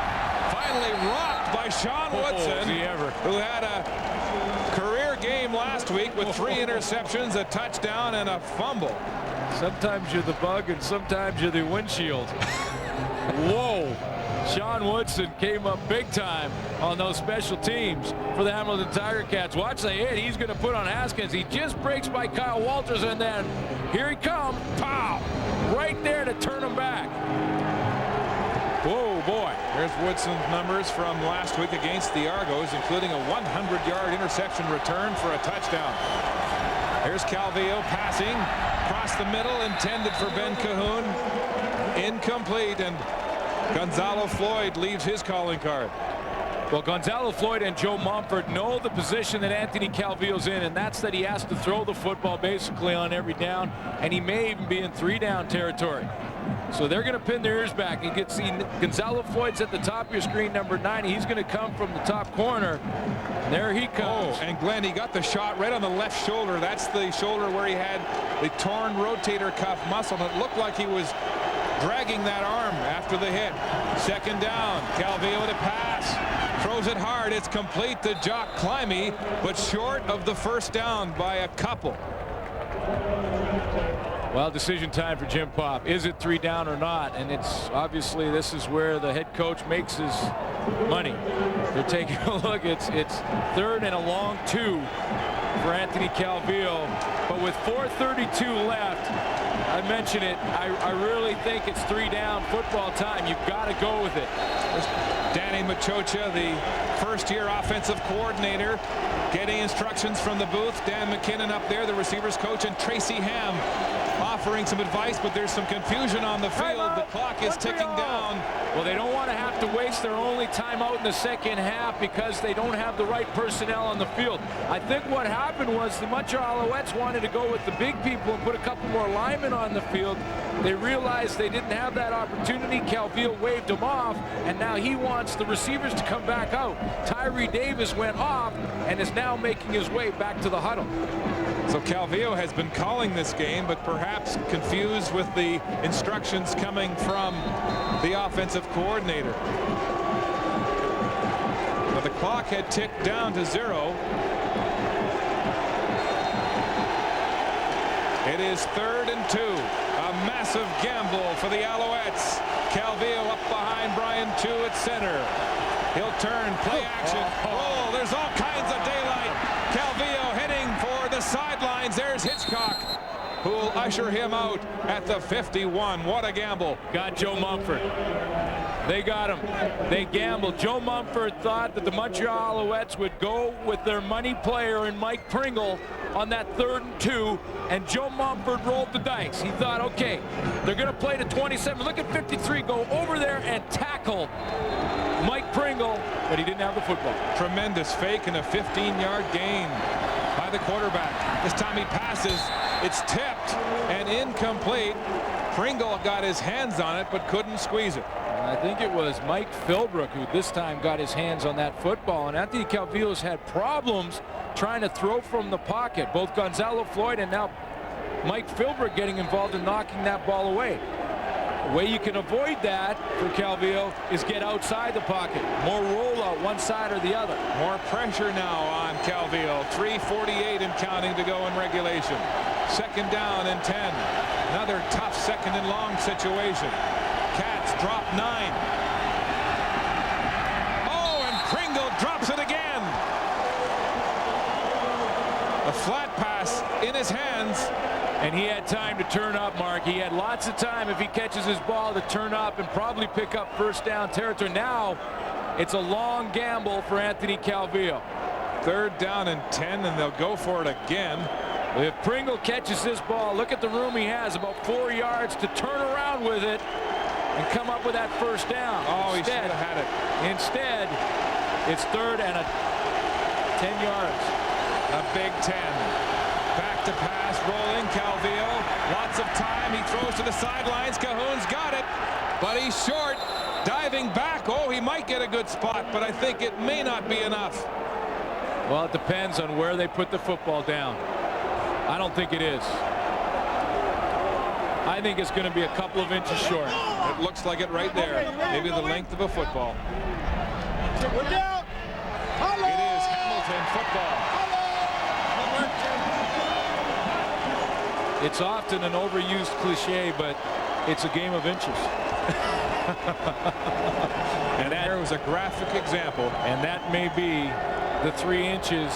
Finally rocked by Sean Woodson, who had a career game last week with 3 interceptions, a touchdown, and a fumble.
Sometimes you're the bug and sometimes you're the windshield. Whoa. Sean Woodson came up big time on those special teams for the Hamilton Tiger Cats. Watch the hit he's going to put on Haskins. He just breaks by Kyle Walters, and then here he comes. Pow! Right there to turn him back.
Whoa, boy. There's Woodson's numbers from last week against the Argos, including a 100-yard interception return for a touchdown. Here's Calvillo passing across the middle, intended for Ben Cahoon. Incomplete, and Gonzalo Floyd leaves his calling card.
Well, Gonzalo Floyd and Joe Montford know the position that Anthony Calvillo's in, and that's that he has to throw the football basically on every down, and he may even be in 3-down territory. So they're going to pin their ears back. You can see Gonzalo Floyd's at the top of your screen, number 90. He's going to come from the top corner. And there he comes.
Oh, and Glenn, he got the shot right on the left shoulder. That's the shoulder where he had the torn rotator cuff muscle. And it looked like he was dragging that arm after the hit. 2nd down. Calvillo to pass. Throws it hard. It's complete to Jock Climby, but short of the 1st down by a couple.
Well, decision time for Jim Popp. Is it 3 down or not? And it's obviously this is where the head coach makes his money. They're taking a look. It's 3rd and a long 2 for Anthony Calvillo. But with 4:32 left, I mentioned it. I really think it's 3 down football time. You've got to go with it.
Danny Machocha, the first-year offensive coordinator, getting instructions from the booth. Dan McKinnon up there, the receivers coach, and Tracy Ham offering some advice, but there's some confusion on the field. The clock is ticking down.
Well, they don't want to have to waste their only timeout in the second half because they don't have the right personnel on the field. I think what happened was the Montreal Alouettes wanted to go with the big people and put a couple more linemen on the field. They realized they didn't have that opportunity. Calvillo waved him off, and now he wants the receivers to come back out. Tyree Davis went off and is now making his way back to the huddle.
So Calvillo has been calling this game, but perhaps confused with the instructions coming from the offensive coordinator. Well, the clock had ticked down to 0. It is 3rd and 2. A massive gamble for the Alouettes. Calvillo up behind Brian Chu at center. He'll turn, play action. Oh, there's all kinds of daylight. Calvillo heading for the sidelines. There's Hitchcock, who will usher him out at the 51. What a gamble.
Got Joe Mumford. They got him. They gambled. Joe Mumford thought that the Montreal Alouettes would go with their money player in Mike Pringle on that 3rd and 2, and Joe Mumford rolled the dice. He thought, okay, they're going to play to 27. Look at 53. Go over there and tackle Mike Pringle, but he didn't have the football.
Tremendous fake and a 15-yard gain by the quarterback. This time he passes. It's tipped and incomplete. Pringle got his hands on it but couldn't squeeze it.
I think it was Mike Philbrook who this time got his hands on that football, and Anthony Calvillo's had problems trying to throw from the pocket. Both Gonzalo Floyd and now Mike Philbrook getting involved in knocking that ball away. The way you can avoid that for Calvillo is get outside the pocket. More rollout one side or the other.
More pressure now on Calvillo. 3:48 and counting to go in regulation. 2nd down and 10. Another tough 2nd and long situation. Cats drop 9. Oh, and Pringle drops it again. A flat pass in his hands.
And he had time to turn up, Mark. He had lots of time if he catches his ball to turn up and probably pick up 1st down territory. Now it's a long gamble for Anthony Calvillo.
3rd down and 10, and they'll go for it again.
If Pringle catches this ball, look at the room he has, about 4 yards to turn around with it and come up with that 1st down.
Oh, he should have had it.
Instead, it's 3rd and 10 yards.
A big 10. Back to pass, rolling, Calvillo. Lots of time. He throws to the sidelines. Cahoon's got it, but he's short. Diving back. Oh, he might get a good spot, but I think it may not be enough.
Well, it depends on where they put the football down. I don't think it is. I think it's going to be a couple of inches short.
It looks like it right there. Maybe the length of a football. It is Hamilton football.
It's often an overused cliche, but it's a game of inches.
And there was a graphic example.
And that may be the 3 inches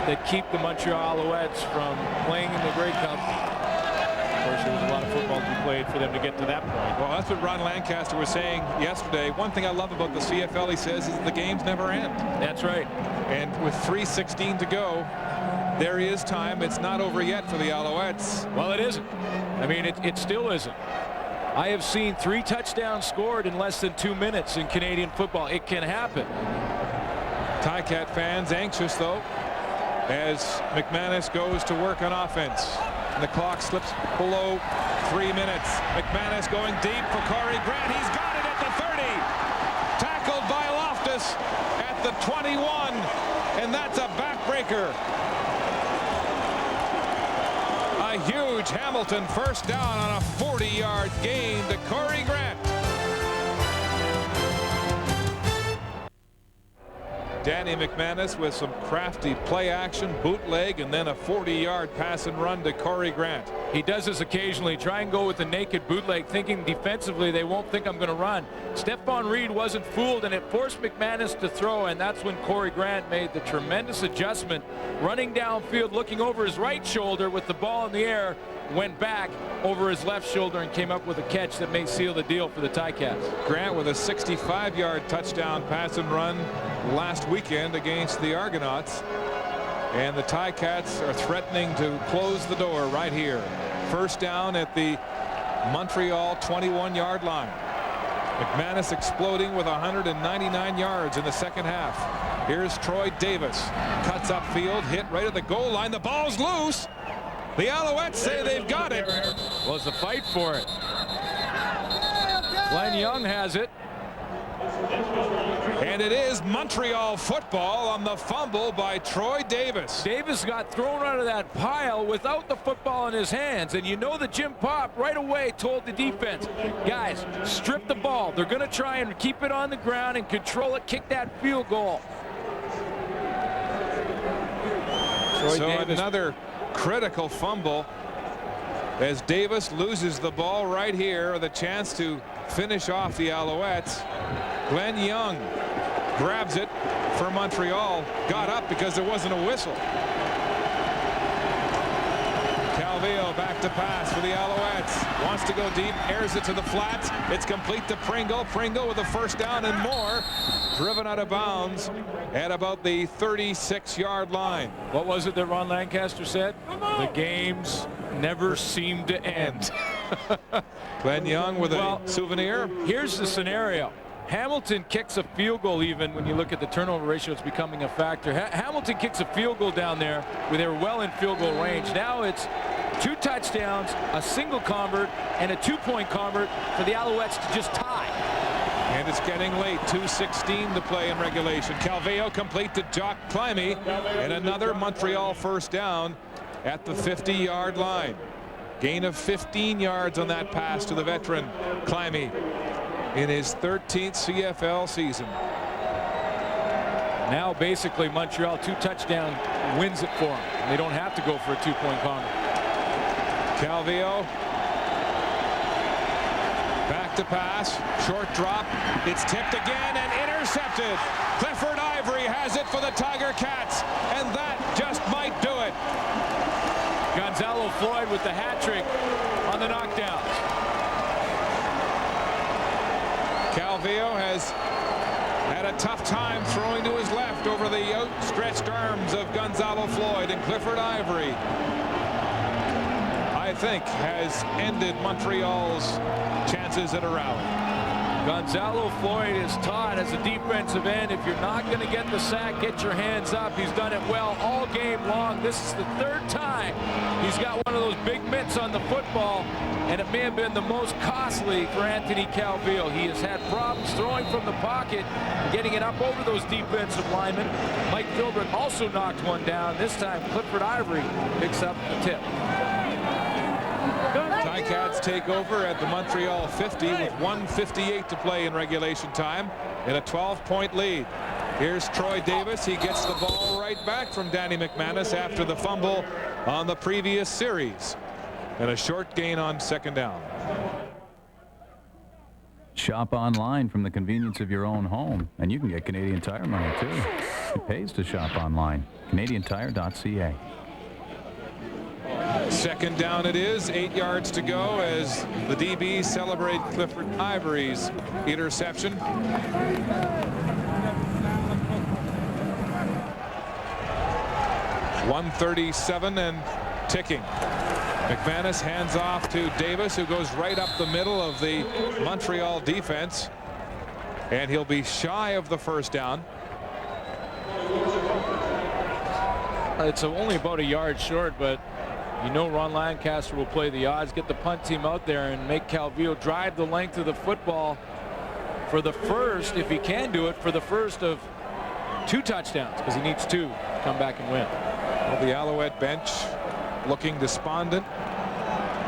that keep the Montreal Alouettes from playing in the Grey Cup. Of course, there was a lot of football to be played for them to get to that point.
Well, that's what Ron Lancaster was saying yesterday. One thing I love about the CFL, he says, is the games never end.
That's right.
And with 3:16 to go, there is time. It's not over yet for the Alouettes.
Well, it isn't. I mean, it still isn't. I have seen 3 touchdowns scored in less than 2 minutes in Canadian football. It can happen.
Ticat fans anxious, though, as McManus goes to work on offense. And the clock slips below 3 minutes. McManus going deep for Corey Grant. He's got it at the 30. Tackled by Loftus at the 21. And that's a backbreaker. A huge Hamilton 1st down on a 40-yard gain to Corey Grant. Danny McManus with some crafty play action, bootleg, and then a 40-yard pass and run to Corey Grant.
He does this occasionally. Try and go with the naked bootleg, thinking defensively they won't think I'm going to run. Stephon Reed wasn't fooled, and it forced McManus to throw, and that's when Corey Grant made the tremendous adjustment, running downfield, looking over his right shoulder with the ball in the air, went back over his left shoulder and came up with a catch that may seal the deal for the Ticats.
Grant with a 65-yard touchdown pass and run last weekend against the Argonauts. And the Ticats are threatening to close the door right here. First down at the Montreal 21-yard line. McManus exploding with 199 yards in the second half. Here's Troy Davis. Cuts upfield, hit right at the goal line. The ball's loose. The Alouettes say they've got it.
Well, it's a fight for it. Glenn Young has it.
And it is Montreal football on the fumble by Troy Davis.
Davis got thrown out of that pile without the football in his hands. And you know that Jim Pop right away told the defense, guys, strip the ball. They're going to try and keep it on the ground and control it, kick that field goal.
So another critical fumble as Davis loses the ball right here. The chance to finish off the Alouettes. Glenn Young grabs it for Montreal. Got up because there wasn't a whistle. Calvillo back to pass for the Alouettes. Wants to go deep. Airs it to the flats. It's complete to Pringle. Pringle with a first down and more. Driven out of bounds at about the 36-yard line.
What was it that Ron Lancaster said? The games never seem to end.
Glenn Young with a souvenir.
Here's the scenario. Hamilton kicks a field goal. Even when you look at the turnover ratio, it's becoming a factor. Hamilton kicks a field goal down there where they were well in field goal range. Now it's 2 touchdowns, a single convert, and a 2-point convert for the Alouettes to just tie.
And it's getting late. 2:16 to play in regulation. Calvillo complete to Jock Climby, and another Montreal first down at the 50-yard line. Gain of 15 yards on that pass to the veteran Climby in his 13th CFL season.
Now basically Montreal 2 touchdown wins it for them. They don't have to go for a 2-point convert.
Calvillo back to pass, short drop. It's tipped again and intercepted. Clifford Ivory has it for the Tiger Cats, and that just might do it.
Gonzalo Floyd with the hat trick on the knockdown.
Calvillo has had a tough time throwing to his left over the outstretched arms of Gonzalo Floyd, and Clifford Ivory, I think, has ended Montreal's chances at a rally.
Gonzalo Floyd is taught as a defensive end, if you're not going to get the sack, get your hands up. He's done it well all game long. This is the 3rd time he's got one of those big mitts on the football, and it may have been the most costly for Anthony Calvillo. He has had problems throwing from the pocket, getting it up over those defensive linemen. Mike Philbrick also knocked one down. This time Clifford Ivory picks up the tip.
Ticats take over at the Montreal 50 with 1:58 to play in regulation time in a 12-point lead. Here's Troy Davis. He gets the ball right back from Danny McManus after the fumble on the previous series, and a short gain on second down.
Shop online from the convenience of your own home, and you can get Canadian Tire money too. It pays to shop online. CanadianTire.ca.
Second down it is, 8 yards to go as the DBs celebrate Clifford Ivory's interception. .137 and ticking. McManus hands off to Davis, who goes right up the middle of the Montreal defense, and he'll be shy of the first down.
It's only about a yard short, but you know Ron Lancaster will play the odds, get the punt team out there and make Calvillo drive the length of the football for the first, if he can do it, for the first of 2 touchdowns, because he needs 2 to come back and win.
Well, the Alouette bench looking despondent,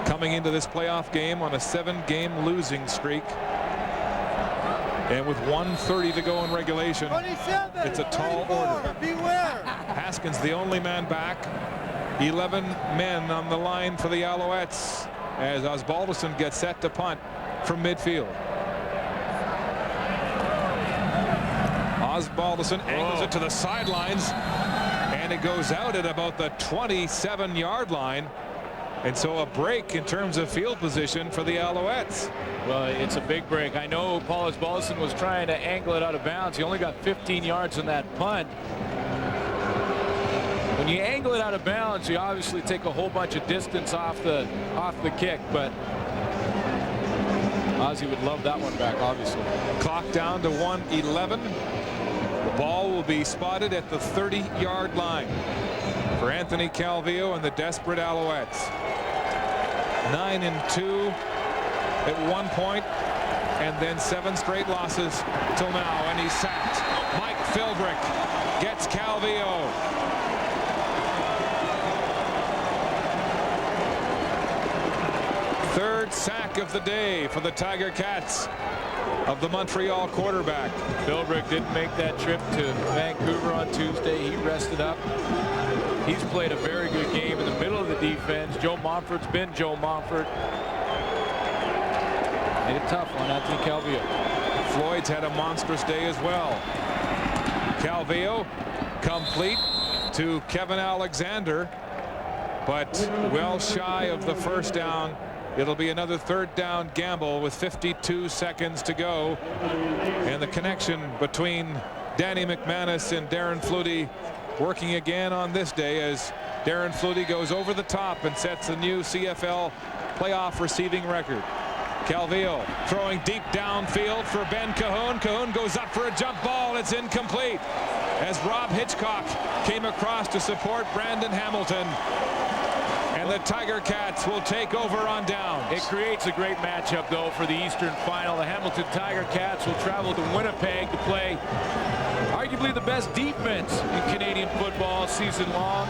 coming into this playoff game on a 7-game losing streak. And with 1:30 to go in regulation, it's a tall order.
Beware.
Haskins the only man back. 11 men on the line for the Alouettes as Osbaldiston gets set to punt from midfield. Osbaldiston angles it to the sidelines, and it goes out at about the 27-yard line. And so a break in terms of field position for the Alouettes.
Well, it's a big break. I know Paulus Bollison was trying to angle it out of bounds. He only got 15 yards on that punt. When you angle it out of bounds, you obviously take a whole bunch of distance off the kick, but Ozzie would love that one back, obviously.
Clock down to 1:11. The ball will be spotted at the 30-yard line for Anthony Calvillo and the desperate Alouettes. 9-2 at one point, and then 7 straight losses till now, and he's sacked. Mike Philbrick gets Calvillo. Third sack of the day for the Tiger Cats of the Montreal quarterback.
Philbrick didn't make that trip to Vancouver on Tuesday. He rested up. He's played a very good game in the middle of the defense. Joe Montfort's been Joe Montfort. Made it tough on Anthony Calvillo.
Floyd's had a monstrous day as well. Calvillo complete to Kevin Alexander, but well shy of the first down. It'll be another third down gamble with 52 seconds to go. And the connection between Danny McManus and Darren Flutie working again on this day as Darren Flutie goes over the top and sets a new CFL playoff receiving record. Calvillo throwing deep downfield for Ben Cahoon. Cahoon goes up for a jump ball. It's incomplete as Rob Hitchcock came across to support Brandon Hamilton. And the Tiger Cats will take over on downs.
It creates a great matchup, though, for the Eastern Final. The Hamilton Tiger Cats will travel to Winnipeg to play arguably the best defense in Canadian football season long.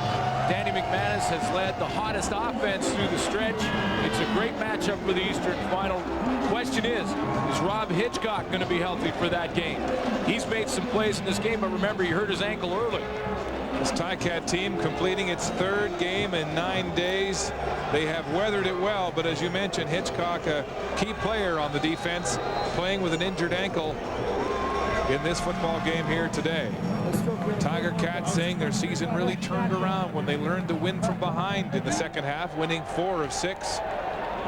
Danny McManus has led the hottest offense through the stretch. It's a great matchup for the Eastern Final. Question is Rob Hitchcock going to be healthy for that game? He's made some plays in this game, but remember, he hurt his ankle early.
This Ticat team completing its third game in 9 days. They have weathered it well, but as you mentioned, Hitchcock, a key player on the defense, playing with an injured ankle in this football game here today. Tiger Cats saying their season really turned around when they learned to win from behind in the second half, winning 4 of 6.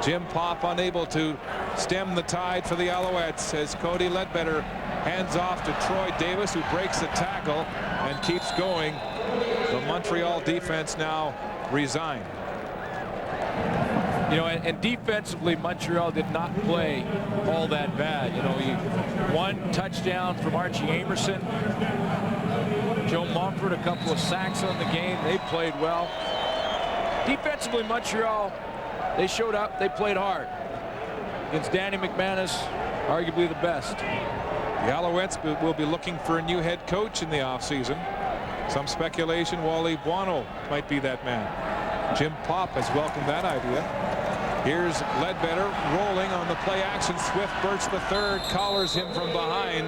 Jim Popp unable to stem the tide for the Alouettes as Cody Ledbetter hands off to Troy Davis, who breaks the tackle and keeps going. The Montreal defense now resigned.
You know, and defensively, Montreal did not play all that bad. You know, one touchdown from Archie Amerson. Joe Montfort, a couple of sacks on the game. They played well. Defensively, Montreal, they showed up. They played hard. Against Danny McManus, arguably the best.
The Alouettes will be looking for a new head coach in the offseason. Some speculation Wally Buono might be that man. Jim Popp has welcomed that idea. Here's Ledbetter rolling on the play action. Swift Birch III collars him from behind.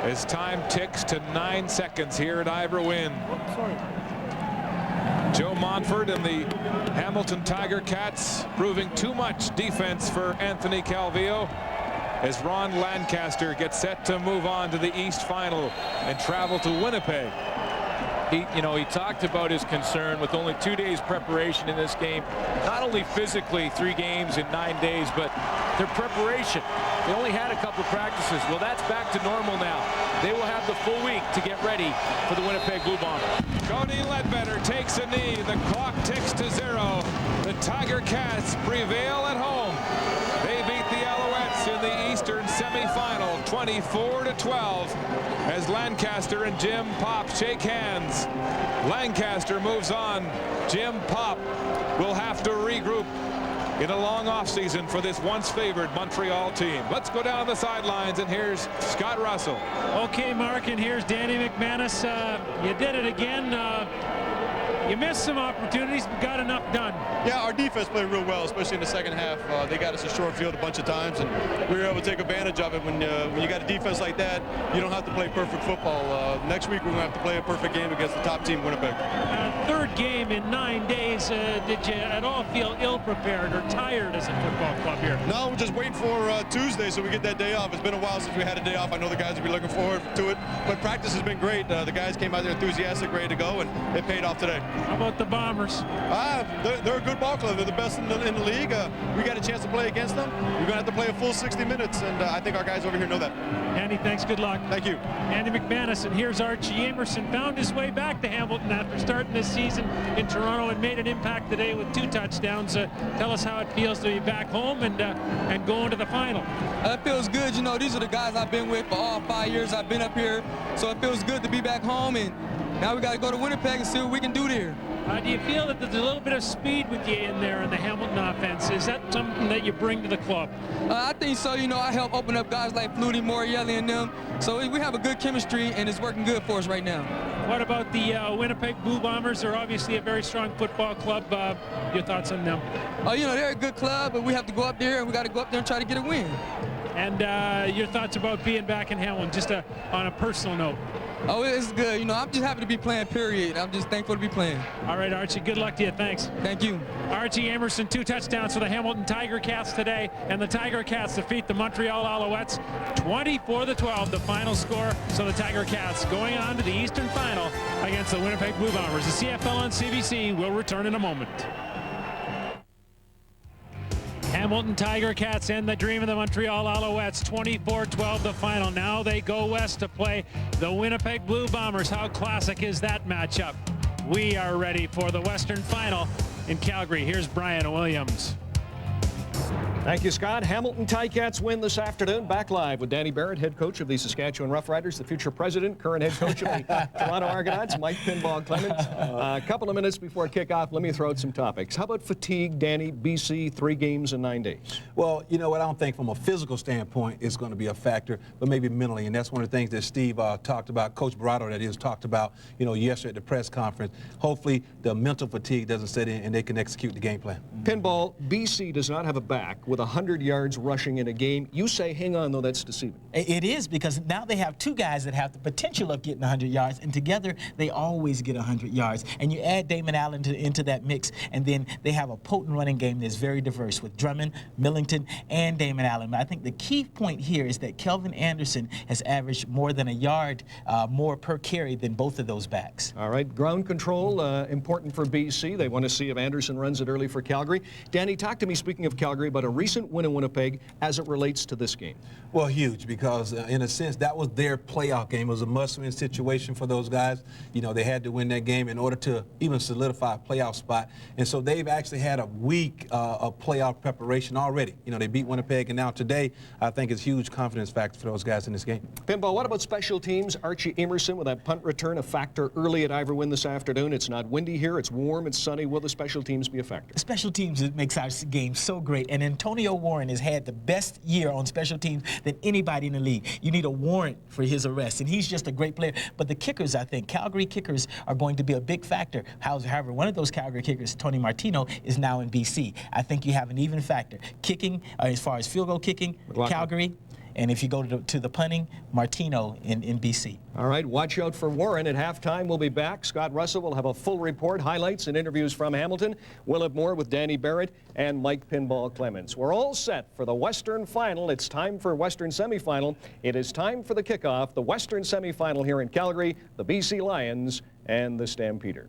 As time ticks to 9 seconds here at Ivor Wynn. Joe Montfort and the Hamilton Tiger Cats proving too much defense for Anthony Calvillo as Ron Lancaster gets set to move on to the East Final and travel to Winnipeg.
He talked about his concern with only 2 days preparation in this game. Not only physically 3 games in 9 days, but their preparation. They only had a couple of practices. Well, that's back to normal now. They will have the full week to get ready for the Winnipeg Blue Bombers.
Cody Ledbetter takes a knee. The clock ticks to 0. The Tiger Cats prevail at home. They beat the Alouettes in the Eastern semifinal 24-12 as Lancaster and Jim Popp shake hands. Lancaster moves on. Jim Popp will have to regroup in a long offseason for this once favored Montreal team. Let's go down the sidelines, and here's Scott Russell.
Okay, Mark, and here's Danny McManus. You did it again. You missed some opportunities, but got enough done.
Yeah, our defense played real well, especially in the second half. They got us a short field a bunch of times, and we were able to take advantage of it. When you got a defense like that, you don't have to play perfect football. Next week, we're going to have to play a perfect game against the top team, Winnipeg.
Third game in 9 days. Did you at all feel ill-prepared or tired as a football club here?
No, we're just waiting for Tuesday so we get that day off. It's been a while since we had a day off. I know the guys will be looking forward to it, but practice has been great. The guys came out there enthusiastic, ready to go, and it paid off today.
How about the Bombers?
They're a good ball club. They're the best in the league. We got a chance to play against them. We're going to have to play a full 60 minutes, and I think our guys over here know that.
Andy, thanks. Good luck.
Thank you.
Andy McManus, and here's Archie Amerson. Found his way back to Hamilton after starting this season in Toronto and made an impact today with 2 touchdowns. Tell us how it feels to be back home and going to the final.
It feels good. You know, these are the guys I've been with for all 5 years I've been up here, so it feels good to be back home, and now we got to go to Winnipeg and see what we can do there.
Do you feel that there's a little bit of speed with you in there in the Hamilton offense? Is that something that you bring to the club?
I think so. You know, I help open up guys like Flutie, Morielli, and them. So we have a good chemistry, and it's working good for us right now.
What about the Winnipeg Blue Bombers? They're obviously a very strong football club. Your thoughts on them?
Oh, you know, they're a good club, but we have to go up there, and we got to go up there and try to get a win.
And your thoughts about being back in Hamilton, just on a personal note?
Oh, it's good. You know, I'm just happy to be playing, period. I'm just thankful to be playing.
All right, Archie, good luck to you. Thanks.
Thank you.
Archie Amerson, 2 touchdowns for the Hamilton Tiger Cats today, and the Tiger Cats defeat the Montreal Alouettes 24-12, the final score. So the Tiger Cats going on to the Eastern Final against the Winnipeg Blue Bombers. The CFL on CBC will return in a moment. Hamilton Tiger Cats end the dream of the Montreal Alouettes, 24-12 the final. Now they go west to play the Winnipeg Blue Bombers. How classic is that matchup? We are ready for the Western Final in Calgary. Here's Brian Williams.
Thank you, Scott. Hamilton Ticats win this afternoon. Back live with Danny Barrett, head coach of the Saskatchewan Roughriders, the future president, current head coach of the Toronto Argonauts, Mike Pinball Clemens. A couple of minutes before kickoff, let me throw out some topics. How about fatigue, Danny? BC, 3 games in 9 days.
Well, you know what? I don't think from a physical standpoint it's going to be a factor, but maybe mentally, and that's one of the things that Steve talked about, Coach Barato, that is talked about, you know, yesterday at the press conference. Hopefully, the mental fatigue doesn't set in and they can execute the game plan.
Pinball, BC does not have a back with 100 yards rushing in a game. You say, hang on, though, that's deceiving.
It is, because now they have 2 guys that have the potential of getting 100 yards, and together they always get 100 yards. And you add Damon Allen into that mix, and then they have a potent running game that's very diverse with Drummond, Millington, and Damon Allen. But I think the key point here is that Kelvin Anderson has averaged more than a yard more per carry than both of those backs.
All right, ground control, important for BC. They want to see if Anderson runs it early for Calgary. Danny, talk to me, speaking of Calgary, about a recent win in Winnipeg as it relates to this game.
Well, huge, because in a sense, that was their playoff game. It was a must-win situation for those guys. You know, they had to win that game in order to even solidify a playoff spot. And so they've actually had a week of playoff preparation already. You know, they beat Winnipeg, and now today, I think it's a huge confidence factor for those guys in this game.
Pinball, what about special teams? Archie Amerson with that punt return, a factor early at Iverwin this afternoon. It's not windy here. It's warm. It's sunny. Will the special teams be a factor?
Special teams makes our game so great, and Antonio Warren has had the best year on special teams than anybody in the league. You need a warrant for his arrest, and he's just a great player. But the kickers, I think, Calgary kickers are going to be a big factor. However, one of those Calgary kickers, Tony Martino, is now in BC. I think you have an even factor. Kicking, as far as field goal kicking, Calgary, and if you go to the punting, Martino in BC.
All right, watch out for Warren at halftime. We'll be back. Scott Russell will have a full report, highlights, and interviews from Hamilton. We'll have more with Danny Barrett and Mike Pinball Clemens. We're all set for the Western Final. It's time for Western Semifinal. It is time for the kickoff, the Western Semifinal here in Calgary, the BC Lions and the Stampeders.